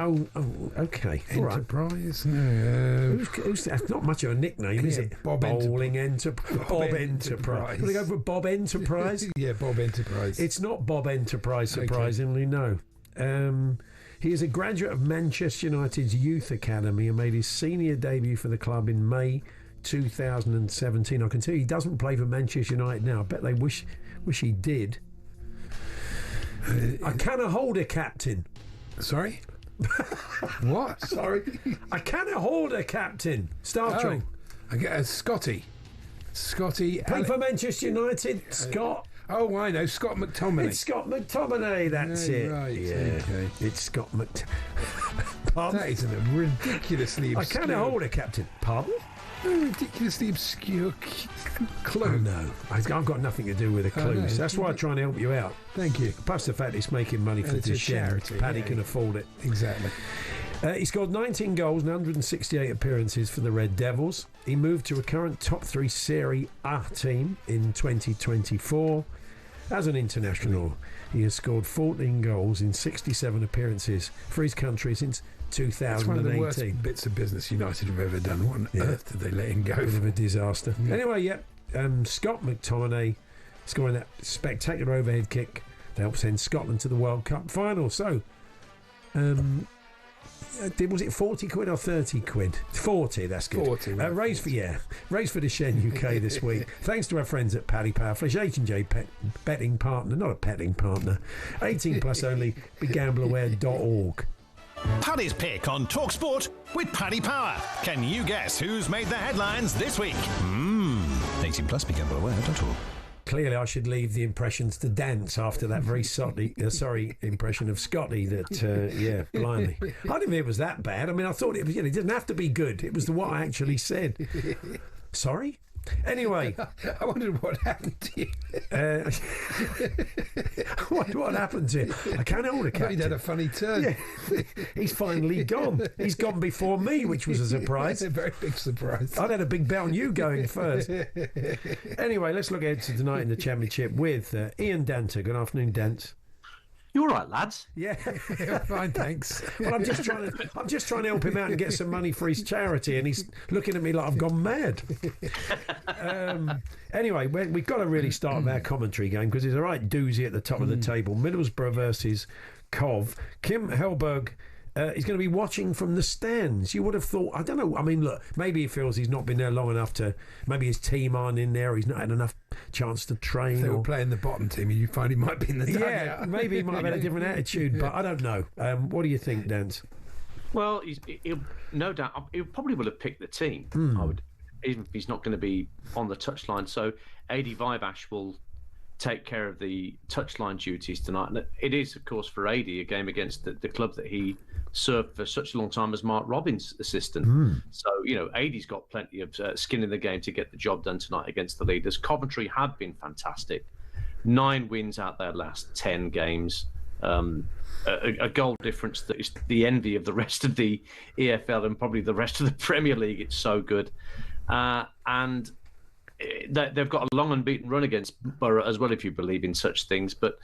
Okay. Enterprise? Right. No. Who's that's not much of a nickname, is it? Bob Enterprise. Bob Enterprise. Will they go for Bob Enterprise? Yeah, Bob Enterprise. It's not Bob Enterprise, surprisingly, no. He is a graduate of Manchester United's Youth Academy and made his senior debut for the club in May 2017. I can tell you he doesn't play for Manchester United now. I bet they wish he did. I cannot hold a captain. Sorry? What? Sorry. I cannot hold a captain. Star Trek. I get a Scotty. Play for Manchester United. Scott. Oh, I know. Scott McTominay. It's Scott McTominay. That's it. Right. Yeah. Okay. It's Scott McTominay. That is a ridiculously obscure... I cannot hold a captain. Pardon? A ridiculously obscure clue. Oh, no. I've got nothing to do with the clues. That's why I try and help you out. Thank you. Plus the fact it's making money for the charity. Paddy can afford it. Exactly. He scored 19 goals and 168 appearances for the Red Devils. He moved to a current top 3 Serie A team in 2024. As an international, he has scored 14 goals in 67 appearances for his country since 2018. It's one of the worst bits of business United have ever done. What on earth did they let him go? Bit of a disaster. Anyway, Scott McTominay scoring that spectacular overhead kick to help send Scotland to the World Cup final. So, Was it 40 quid or 30 quid? 40, that's good. 40. Raise for the Shen UK this week. Thanks to our friends at Paddy Powerflesh, H&J betting partner, not a petting partner. 18 plus only, begambleaware.org. Paddy's Pick on talkSPORT with Paddy Power. Can you guess who's made the headlines this week? 18 plus, begambleaware.org. Clearly, I should leave the impressions to dance after that very impression of Scotty. That, blimey. I didn't think it was that bad. I mean, I thought it was, it didn't have to be good. It was what I actually said. Sorry? Anyway. I wondered what happened to you. What happened to him? I can't hold a captain. He'd had a funny turn. Yeah. He's finally gone. He's gone before me, which was a surprise. A very big surprise. I'd had a big bet on you going first. Anyway, let's look ahead to tonight in the Championship with Ian Danter. Good afternoon, Dance. You all right, lads? Yeah, fine, thanks. Well, I'm just trying to help him out and get some money for his charity, and he's looking at me like I've gone mad. Anyway, we've got to really start with our commentary game because there's a right doozy at the top of the table. Middlesbrough versus Cov. Kim Hellberg is going to be watching from the stands. You would have thought, I don't know, I mean, look, maybe he feels he's not been there long enough maybe his team aren't in there, he's not had enough chance to train. If they were playing the bottom team, you find he might be in the dugout. Yeah, maybe he might have had a different attitude, but I don't know. What do you think, Dance? Well, he'll no doubt, he probably will have picked the team, I would, even if he's not going to be on the touchline. So Adi Vivash will take care of the touchline duties tonight. And it is, of course, for Adi, a game against the club that he served for such a long time as Mark Robbins' assistant. So, Adi's got plenty of skin in the game to get the job done tonight against the leaders. Coventry have been fantastic. 9 wins out their last 10 games. A goal difference that is the envy of the rest of the EFL and probably the rest of the Premier League. It's so good. And they've got a long unbeaten run against Borough as well, if you believe in such things. But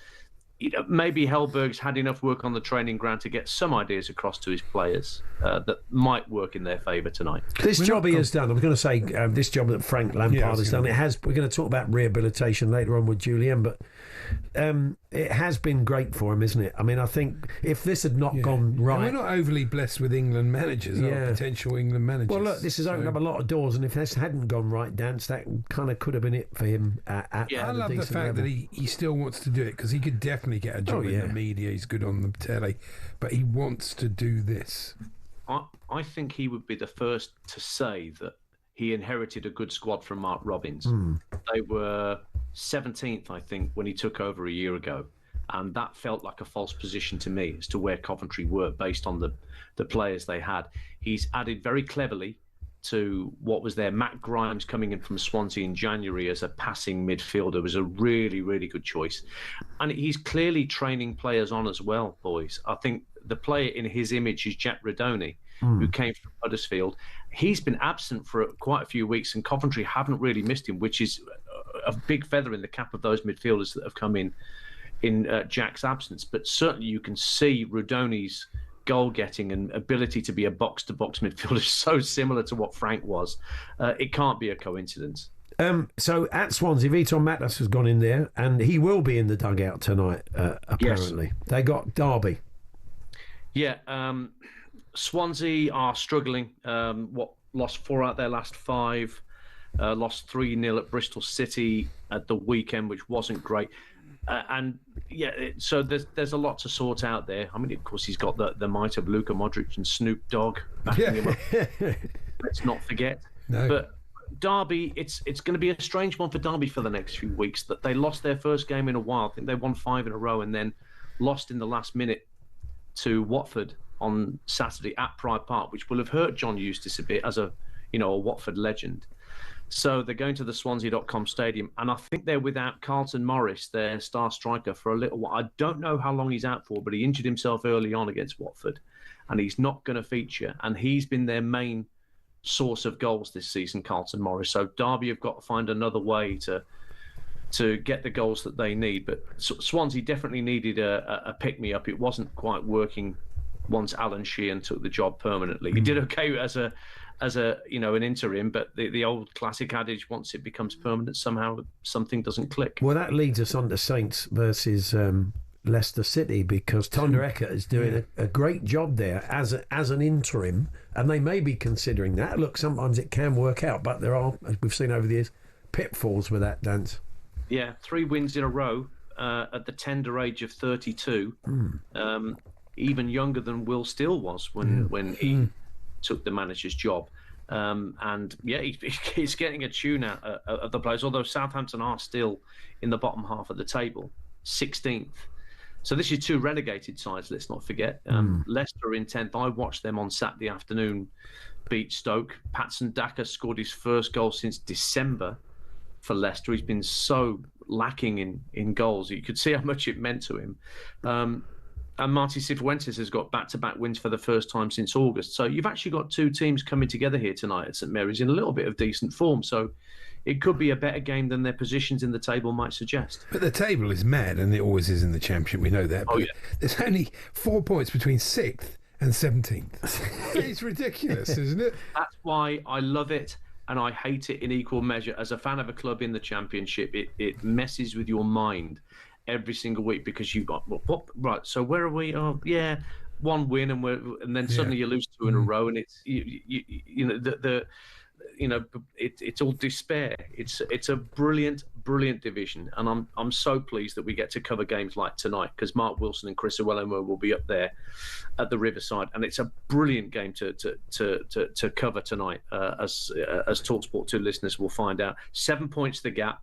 maybe Hellberg's had enough work on the training ground to get some ideas across to his players that might work in their favour tonight. This job he has done, I was going to say, this job that Frank Lampard has done, we're going to talk about rehabilitation later on with Julien, but it has been great for him, isn't it? I mean, I think if this had not gone right... And we're not overly blessed with England managers, potential England managers. Well, look, this has opened up a lot of doors, and if this hadn't gone right, Dance, that kind of could have been it for him at I love the fact that he still wants to do it, because he could definitely get a job in the media. He's good on the telly, but he wants to do this. I think he would be the first to say that he inherited a good squad from Mark Robbins. They were 17th, I think, when he took over a year ago. And that felt like a false position to me as to where Coventry were based on the players they had. He's added very cleverly to what was there. Matt Grimes coming in from Swansea in January as a passing midfielder was a really, really good choice. And he's clearly training players on as well, boys. I think the player in his image is Jack Redoni, who came from Huddersfield. He's been absent for quite a few weeks, and Coventry haven't really missed him, which is a big feather in the cap of those midfielders that have come in Jack's absence. But certainly you can see Redoni's goal-getting and ability to be a box-to-box midfielder is so similar to what Frank was. It can't be a coincidence. So at Swansea, Vitor Matas has gone in there, and he will be in the dugout tonight, apparently. Yes. They got Derby. Yeah, Swansea are struggling. Lost 4 out their last 5. Lost 3-0 at Bristol City at the weekend, which wasn't great. So there's a lot to sort out there. I mean, of course, he's got the might of Luka Modric and Snoop Dogg backing him up. Let's not forget. No. But Derby, it's going to be a strange one for Derby for the next few weeks. That they lost their first game in a while. I think they won 5 in a row and then lost in the last minute to Watford on Saturday at Pride Park, which will have hurt John Eustace a bit as a Watford legend. So they're going to the Swansea.com stadium, and I think they're without Carlton Morris, their star striker, for a little while. I don't know how long he's out for, but he injured himself early on against Watford, and he's not going to feature. And he's been their main source of goals this season, Carlton Morris. So Derby have got to find another way to get the goals that they need. But Swansea definitely needed a pick-me-up. It wasn't quite working once Alan Sheehan took the job permanently. He did okay as an interim, but the old classic adage, once it becomes permanent, somehow something doesn't click. Well, that leads us on to Saints versus Leicester City, because Tonder Eckert is doing a great job there as an interim, and they may be considering that. Look, sometimes it can work out, but there are, as we've seen over the years, pitfalls with that, Dance. Yeah, 3 wins in a row at the tender age of 32. Even younger than Will Steele was when he took the manager's job. And yeah, he's getting a tune out of the players, although Southampton are still in the bottom half of the table, 16th. So this is 2 relegated sides, let's not forget. Leicester in 10th. I watched them on Saturday afternoon beat Stoke. Patson Daka scored his first goal since December for Leicester. He's been so lacking in goals. You could see how much it meant to him. And Marti Cifuentes has got back-to-back wins for the first time since August. So you've actually got 2 teams coming together here tonight at St Mary's in a little bit of decent form. So it could be a better game than their positions in the table might suggest. But the table is mad, and it always is in the Championship. We know that. But there's only 4 points between 6th and 17th. It's ridiculous, isn't it? That's why I love it and I hate it in equal measure. As a fan of a club in the Championship, it messes with your mind every single week, because you've got what right. So where are we? Oh yeah, 1 win and then suddenly you lose 2 in a row, and it's you know it's all despair. It's a brilliant division, and I'm so pleased that we get to cover games like tonight, because Mark Wilson and Chris Owelemo will be up there at the Riverside, and it's a brilliant game to cover tonight, as talkSPORT 2 listeners will find out. 7 points the gap,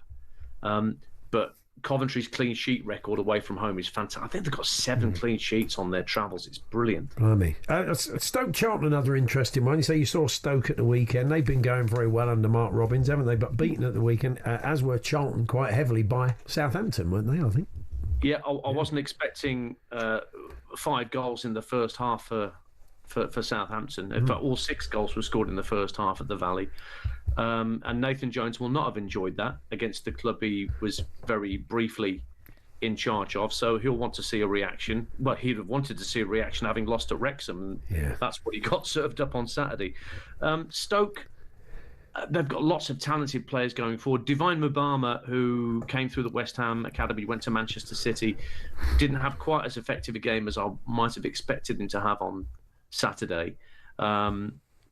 but Coventry's clean sheet record away from home is fantastic. I think they've got 7 clean sheets on their travels. It's brilliant. Blimey. Stoke Charlton, another interesting one. You say you saw Stoke at the weekend. They've been going very well under Mark Robbins, haven't they? But beaten at the weekend, as were Charlton, quite heavily by Southampton, weren't they, I think? Yeah, I wasn't expecting 5 goals in the first half for Southampton. In fact, all 6 goals were scored in the first half at the Valley. And Nathan Jones will not have enjoyed that against the club he was very briefly in charge of. So he'll want to see a reaction. Well, he'd have wanted to see a reaction having lost to Wrexham. And that's what he got served up on Saturday. Stoke, they've got lots of talented players going forward. Divine Mubama, who came through the West Ham Academy, went to Manchester City, didn't have quite as effective a game as I might have expected him to have on Saturday.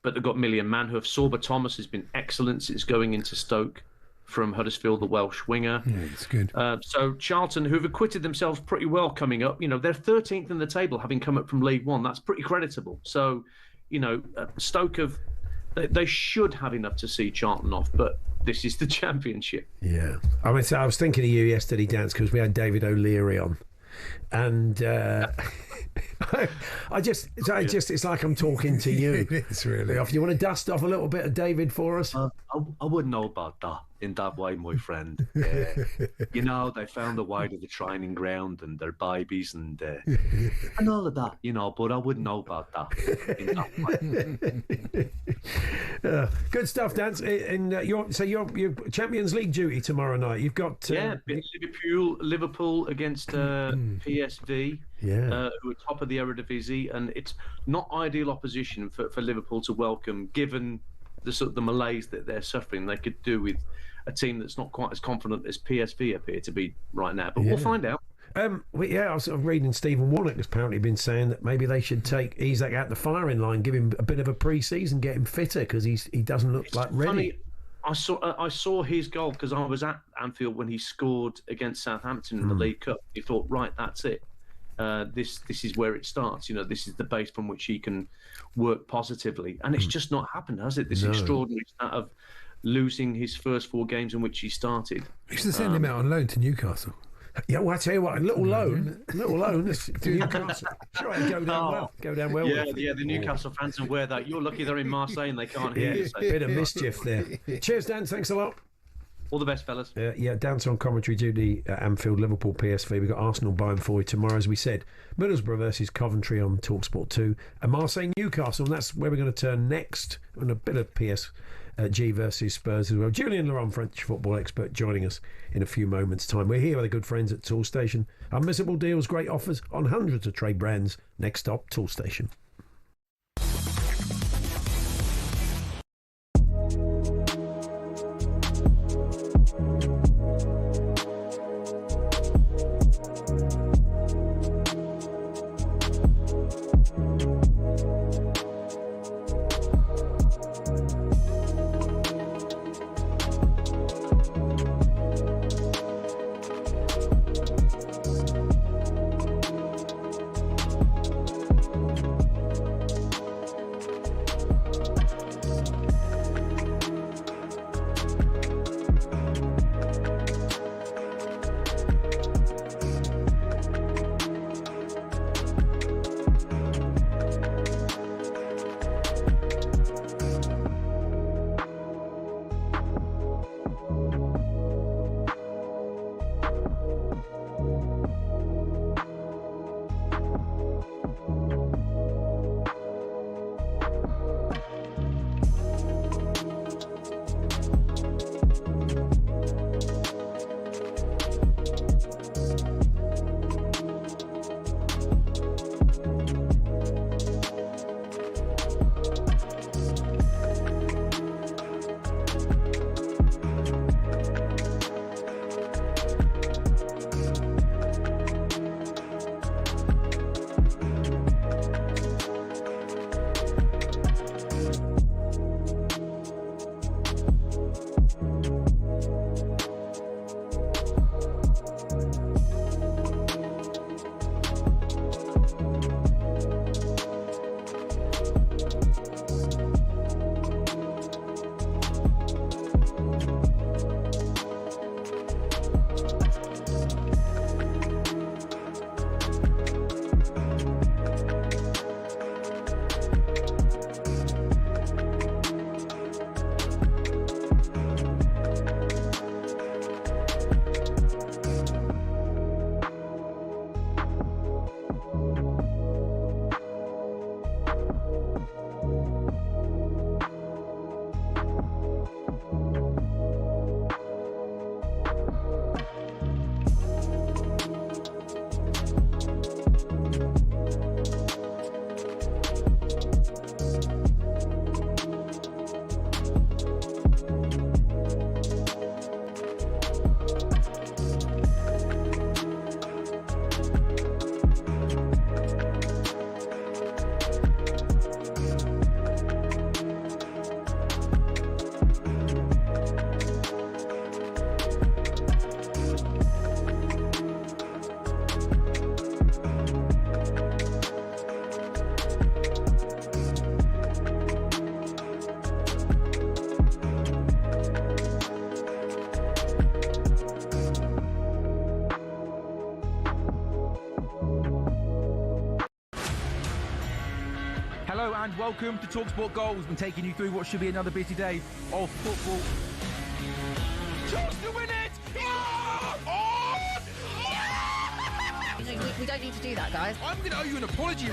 But they've got Million Man, who have Sorba Thomas has been excellent since going into Stoke from Huddersfield, the Welsh winger. Yeah, it's good. So Charlton, who've acquitted themselves pretty well coming up, they're 13th in the table, having come up from League One. That's pretty creditable. So, Stoke they should have enough to see Charlton off, but this is the Championship. Yeah. I was thinking of you yesterday, Dance, because we had David O'Leary on. And it's like I'm talking to you. It's really. Do you want to dust off a little bit of David for us? I wouldn't know about that in that way, my friend. They found a way to the training ground and their babies and all of that, but I wouldn't know about that in that way. Good stuff, Dan. You're Champions League duty tomorrow night. You've got Liverpool against PSV, who are top of the Eredivisie, and it's not ideal opposition for Liverpool to welcome, given the sort of the malaise that they're suffering. They could do with a team that's not quite as confident as PSV appear to be right now, but we'll find out. I was sort of reading Stephen Warnock has apparently been saying that maybe they should take Isak out the firing line, give him a bit of a pre-season, get him fitter, because he doesn't look ready. I saw his goal because I was at Anfield when he scored against Southampton in the League Cup. You thought, right, that's it. This is where it starts. This is the base from which he can work positively, and it's just not happened, has it? This extraordinary stat of losing his first 4 games in which he started. We should send him out on loan to Newcastle. Yeah, well, I tell you what, a little loan to Newcastle. Sure, go down well. Yeah, the Newcastle fans will wear that. You're lucky they're in Marseille and they can't hear you. Bit of mischief there. Cheers, Dan. Thanks a lot. All the best, fellas. Dance on commentary duty at Anfield, Liverpool, PSV. We've got Arsenal buying for you tomorrow, as we said. Middlesbrough versus Coventry on talkSPORT 2. And Marseille, Newcastle, and that's where we're going to turn next. And a bit of PSG versus Spurs as well. Julian Laurent, French football expert, joining us in a few moments' time. We're here with the good friends at Toolstation. Unmissable deals, great offers on hundreds of trade brands. Next stop, Toolstation. Hello and welcome to talkSPORT Goals. We're taking you through what should be another busy day of football. Chance to win it! We don't need to do that, guys. I'm going to owe you an apology.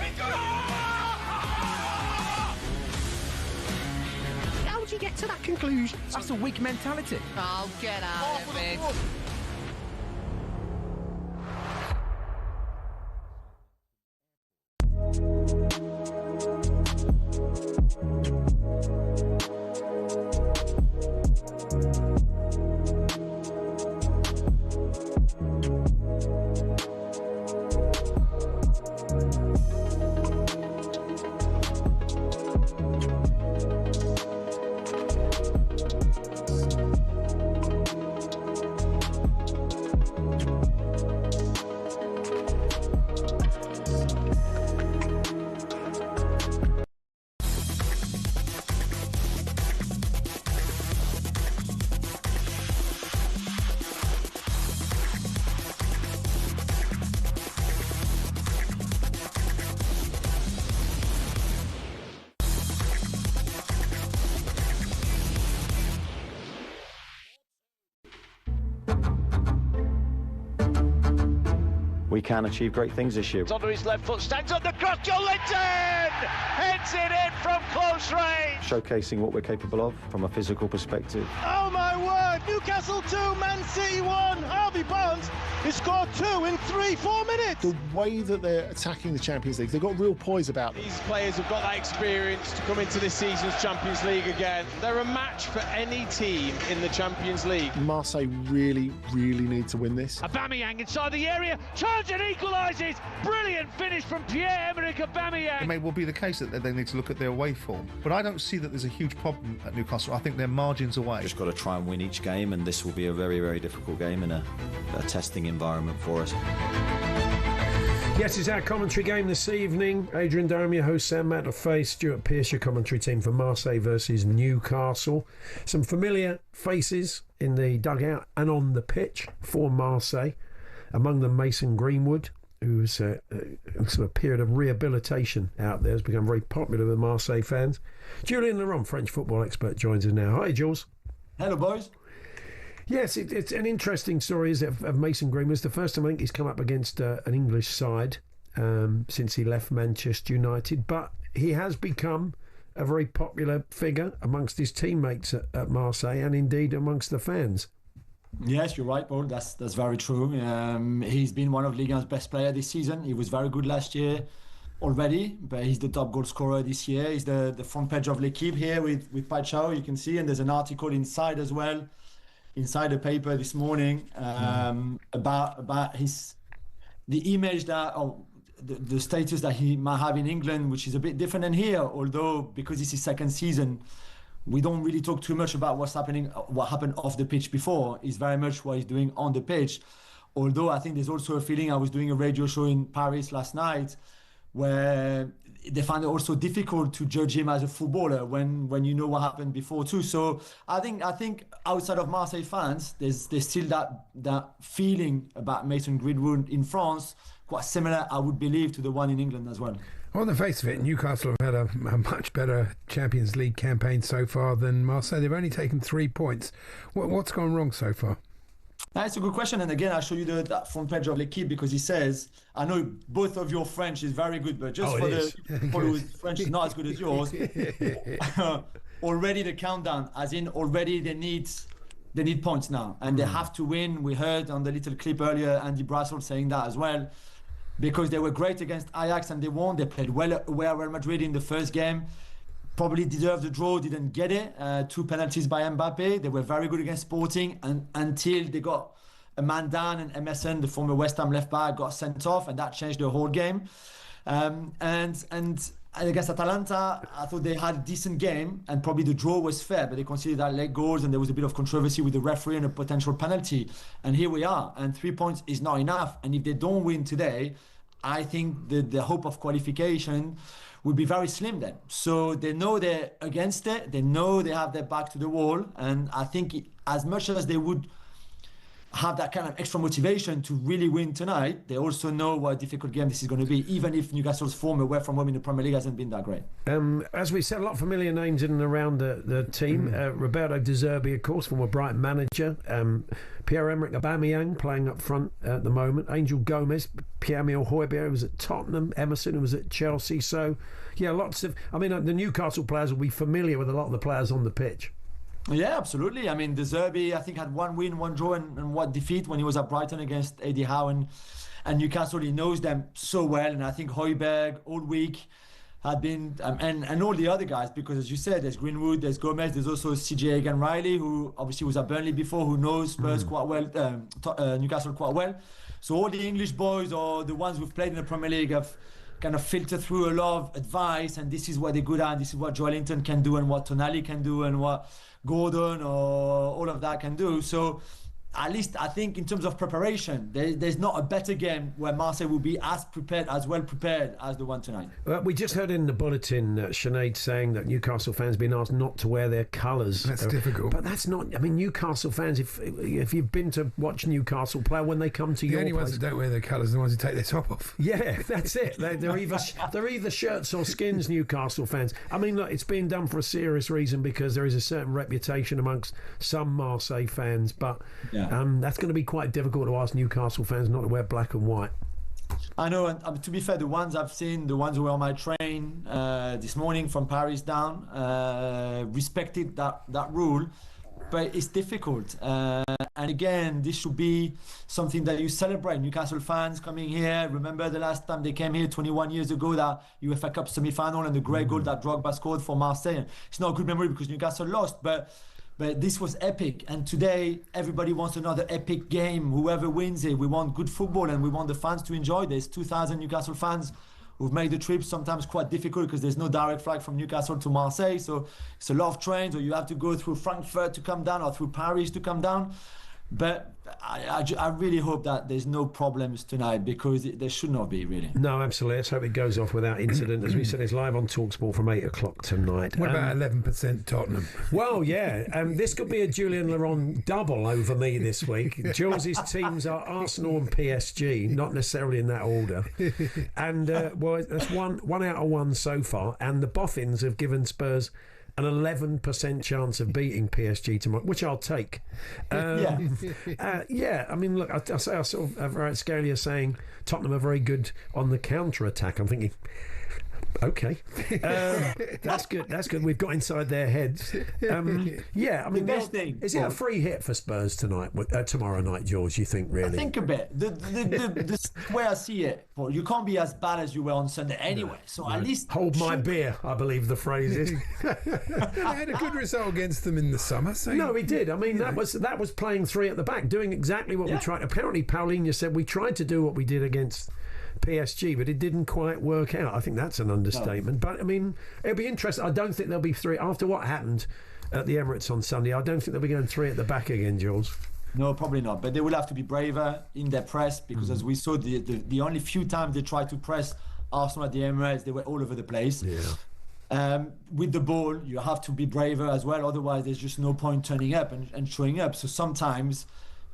How would you get to that conclusion? That's a weak mentality. Oh, get out of it. We can achieve great things this year. It's onto his left foot, stands up the cross, John Linton! Heads it in from close range! Showcasing what we're capable of from a physical perspective. Oh my word! Newcastle 2, Man City 1! Harvey Barnes has scored 2 in 4 minutes! The way that they're attacking the Champions League, they've got real poise about them. These players have got that experience to come into this season's Champions League again. They're a match for any team in the Champions League. Marseille really need to win this. Aubameyang inside the area, charge and equalises! Brilliant finish from Pierre-Emerick Aubameyang! It may well be the case that they need to look at their away form, but I don't see that there's a huge problem at Newcastle. I think they're margins away. Just got to try and win each game, and this will be a very difficult game and a testing environment for us. Yes, it's our commentary game this evening. Adrian Durham, your host, Sam Matterface, Stuart Pearce, your commentary team for Marseille versus Newcastle. Some familiar faces in the dugout and on the pitch for Marseille. Among them, Mason Greenwood, who's sort of a period of rehabilitation out there, has become very popular with Marseille fans. Julien Laurent, French football expert, joins us now. Hi, Jules. Hello, boys. Yes, it's an interesting story, is it, of Mason Greenwood. It's the first time I think he's come up against an English side since he left Manchester United, but he has become a very popular figure amongst his teammates at Marseille and indeed amongst the fans. Yes, you're right, Paul. That's very true. He's been one of Ligue 1's best players this season. He was very good last year already, but he's the top goal scorer this year. He's the front page of L'Equipe here with Pachao, you can see, and there's an article inside as well, inside the paper this morning, about the image that, the status that he might have in England, which is a bit different than here, although because it's his second season, we don't really talk too much about what happened off the pitch before. It's very much what he's doing on the pitch. Although I think there's also a feeling, I was doing a radio show in Paris last night, where they found it also difficult to judge him as a footballer when you know what happened before too. So I think outside of Marseille fans, there's still that feeling about Mason Greenwood in France, quite similar, I would believe, to the one in England as well. On the face of it, Newcastle have had a much better Champions League campaign so far than Marseille. They've only taken 3 points. What's gone wrong so far? That's a good question. And again, I'll show you that front page of L'Equipe, because he says, I know both of your French is very good, but just for the people whose French is not as good as yours, already the countdown, as in already they need points now. And they have to win. We heard on the little clip earlier, Andy Brassel saying that as well, because they were great against Ajax and they won. They played well Real Madrid in the first game. Probably deserved the draw, didn't get it. 2 penalties by Mbappe. They were very good against Sporting until they got a man down, and Emerson, the former West Ham left back, got sent off, and that changed the whole game. And against Atalanta, I thought they had a decent game, and probably the draw was fair, but they conceded that late goals, and there was a bit of controversy with the referee and a potential penalty. And here we are, and 3 points is not enough. And if they don't win today, I think the hope of qualification would be very slim then. So they know they're against it. They know they have their back to the wall. And I think as much as they would have that kind of extra motivation to really win tonight, they also know what a difficult game this is going to be, even if Newcastle's form away from home in the Premier League hasn't been that great. As we said, a lot of familiar names in and around the team. Roberto De Zerbi, of course, former Brighton manager. Pierre-Emerick Aubameyang playing up front at the moment. Angel Gomez, Pierre-Emile Højbjerg was at Tottenham, Emerson who was at Chelsea. So, yeah, the Newcastle players will be familiar with a lot of the players on the pitch. Yeah, absolutely. I mean, De Zerbi, I think, had 1 win, 1 draw, and 1 defeat when he was at Brighton against Eddie Howe and Newcastle. He knows them so well, and I think Højbjerg all week had been, and all the other guys, because as you said, there's Greenwood, there's Gomez, there's also CJ Egan-Riley, who obviously was at Burnley before, who knows Spurs quite well, Newcastle quite well. So all the English boys, or the ones who've played in the Premier League, have kind of filtered through a lot of advice, and this is what they're good at, this is what Joelinton can do, and what Tonali can do, and what Gordon or all of that can do. So at least I think in terms of preparation, there's not a better game where Marseille will be as well prepared as the one tonight. Well, we just heard in the bulletin Sinead saying that Newcastle fans have been asked not to wear their colours. That's difficult. But that's not, I mean, Newcastle fans, if you've been to watch Newcastle play, when they come to your place... The only ones that don't wear their colours are the ones who take their top off. Yeah, that's it. They're either shirts or skins, Newcastle fans. I mean, look, it's being done for a serious reason, because there is a certain reputation amongst some Marseille fans, but... Yeah. That's going to be quite difficult to ask Newcastle fans not to wear black and white. I know, and to be fair, the ones I've seen, the ones who were on my train this morning from Paris down, respected that rule, but it's difficult. And again, this should be something that you celebrate. Newcastle fans coming here, remember the last time they came here 21 years ago, that UEFA Cup semi-final and the great goal that Drogba scored for Marseille. It's not a good memory because Newcastle lost, but this was epic, and today everybody wants another epic game. Whoever wins it, we want good football, and we want the fans to enjoy. There's 2,000 Newcastle fans who've made the trip, sometimes quite difficult because there's no direct flight from Newcastle to Marseille, so it's a lot of trains, or you have to go through Frankfurt to come down, or through Paris to come down. But I really hope that there's no problems tonight, because there should not be, really. No, absolutely. Let's hope it goes off without incident. As we said, it's live on talkSPORT from 8 o'clock tonight. What about 11% Tottenham? Well, yeah. This could be a Julian Laurent double over me this week. Jules' teams are Arsenal and PSG, not necessarily in that order. And, well, that's one out of 1 so far. And the Boffins have given Spurs an 11% chance of beating PSG tomorrow, which I'll take. I mean, look, I saw Scalia saying Tottenham are very good on the counter-attack. I'm thinking, okay, that's good. That's good. We've got inside their heads. I mean, the best thing is it a free hit for Spurs tomorrow night, George? You think really? I think a bit. The way I see it, well, you can't be as bad as you were on Sunday anyway. So at least hold my beer, I believe the phrase is. He had a good result against them in the summer. So no, he did. I mean, that was playing three at the back, doing exactly what we tried. Apparently, Paulinho said we tried to do what we did against PSG, but it didn't quite work out. I think that's an understatement. No. But I mean, it'll be interesting. I don't think there'll be three after what happened at the Emirates on Sunday. I don't think they'll be going three at the back again, Jules. No, probably not. But they will have to be braver in their press because, as we saw, the only few times they tried to press Arsenal at the Emirates, they were all over the place. Yeah. With the ball, you have to be braver as well. Otherwise, there's just no point turning up and showing up. So sometimes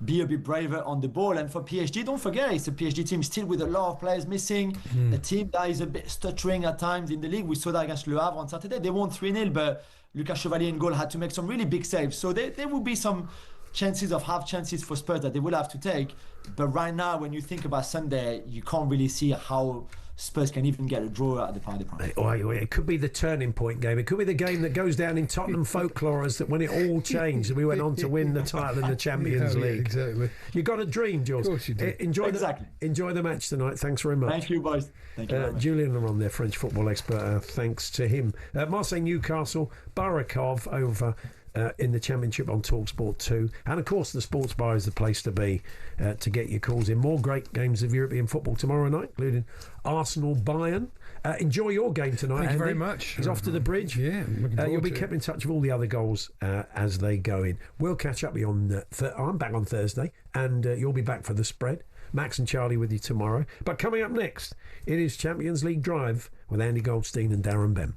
be a bit braver on the ball. And for PSG, don't forget, it's a PSG team still with a lot of players missing. A team that is a bit stuttering at times in the league. We saw that against Le Havre on Saturday. They won 3-0, but Lucas Chevalier in goal had to make some really big saves. So there will be some half chances for Spurs that they will have to take. But right now, when you think about Sunday, you can't really see how Spurs can even get a draw at the Parc des Princes. It could be the turning point game. It could be the game that goes down in Tottenham folklore as that when it all changed and we went on to win the title in the Champions League. Exactly. You got a dream, Jules. Of course you do. Enjoy the match tonight. Thanks very much. Thank you, boys. Thank you very much. Julian Laurent, their French football expert. Thanks to him. Marseille Newcastle, Barakov over in the Championship on talkSPORT 2, and of course the Sports Bar is the place to be to get your calls in. More great games of European football tomorrow night, including Arsenal Bayern. Enjoy your game tonight. Thank Andy. you very much. He's off to the bridge. Yeah, you'll be kept in touch with all the other goals as they go in. We'll catch up on I'm back on Thursday, and you'll be back for the spread. Max and Charlie with you tomorrow. But coming up next, it is Champions League Drive with Andy Goldstein and Darren Bem.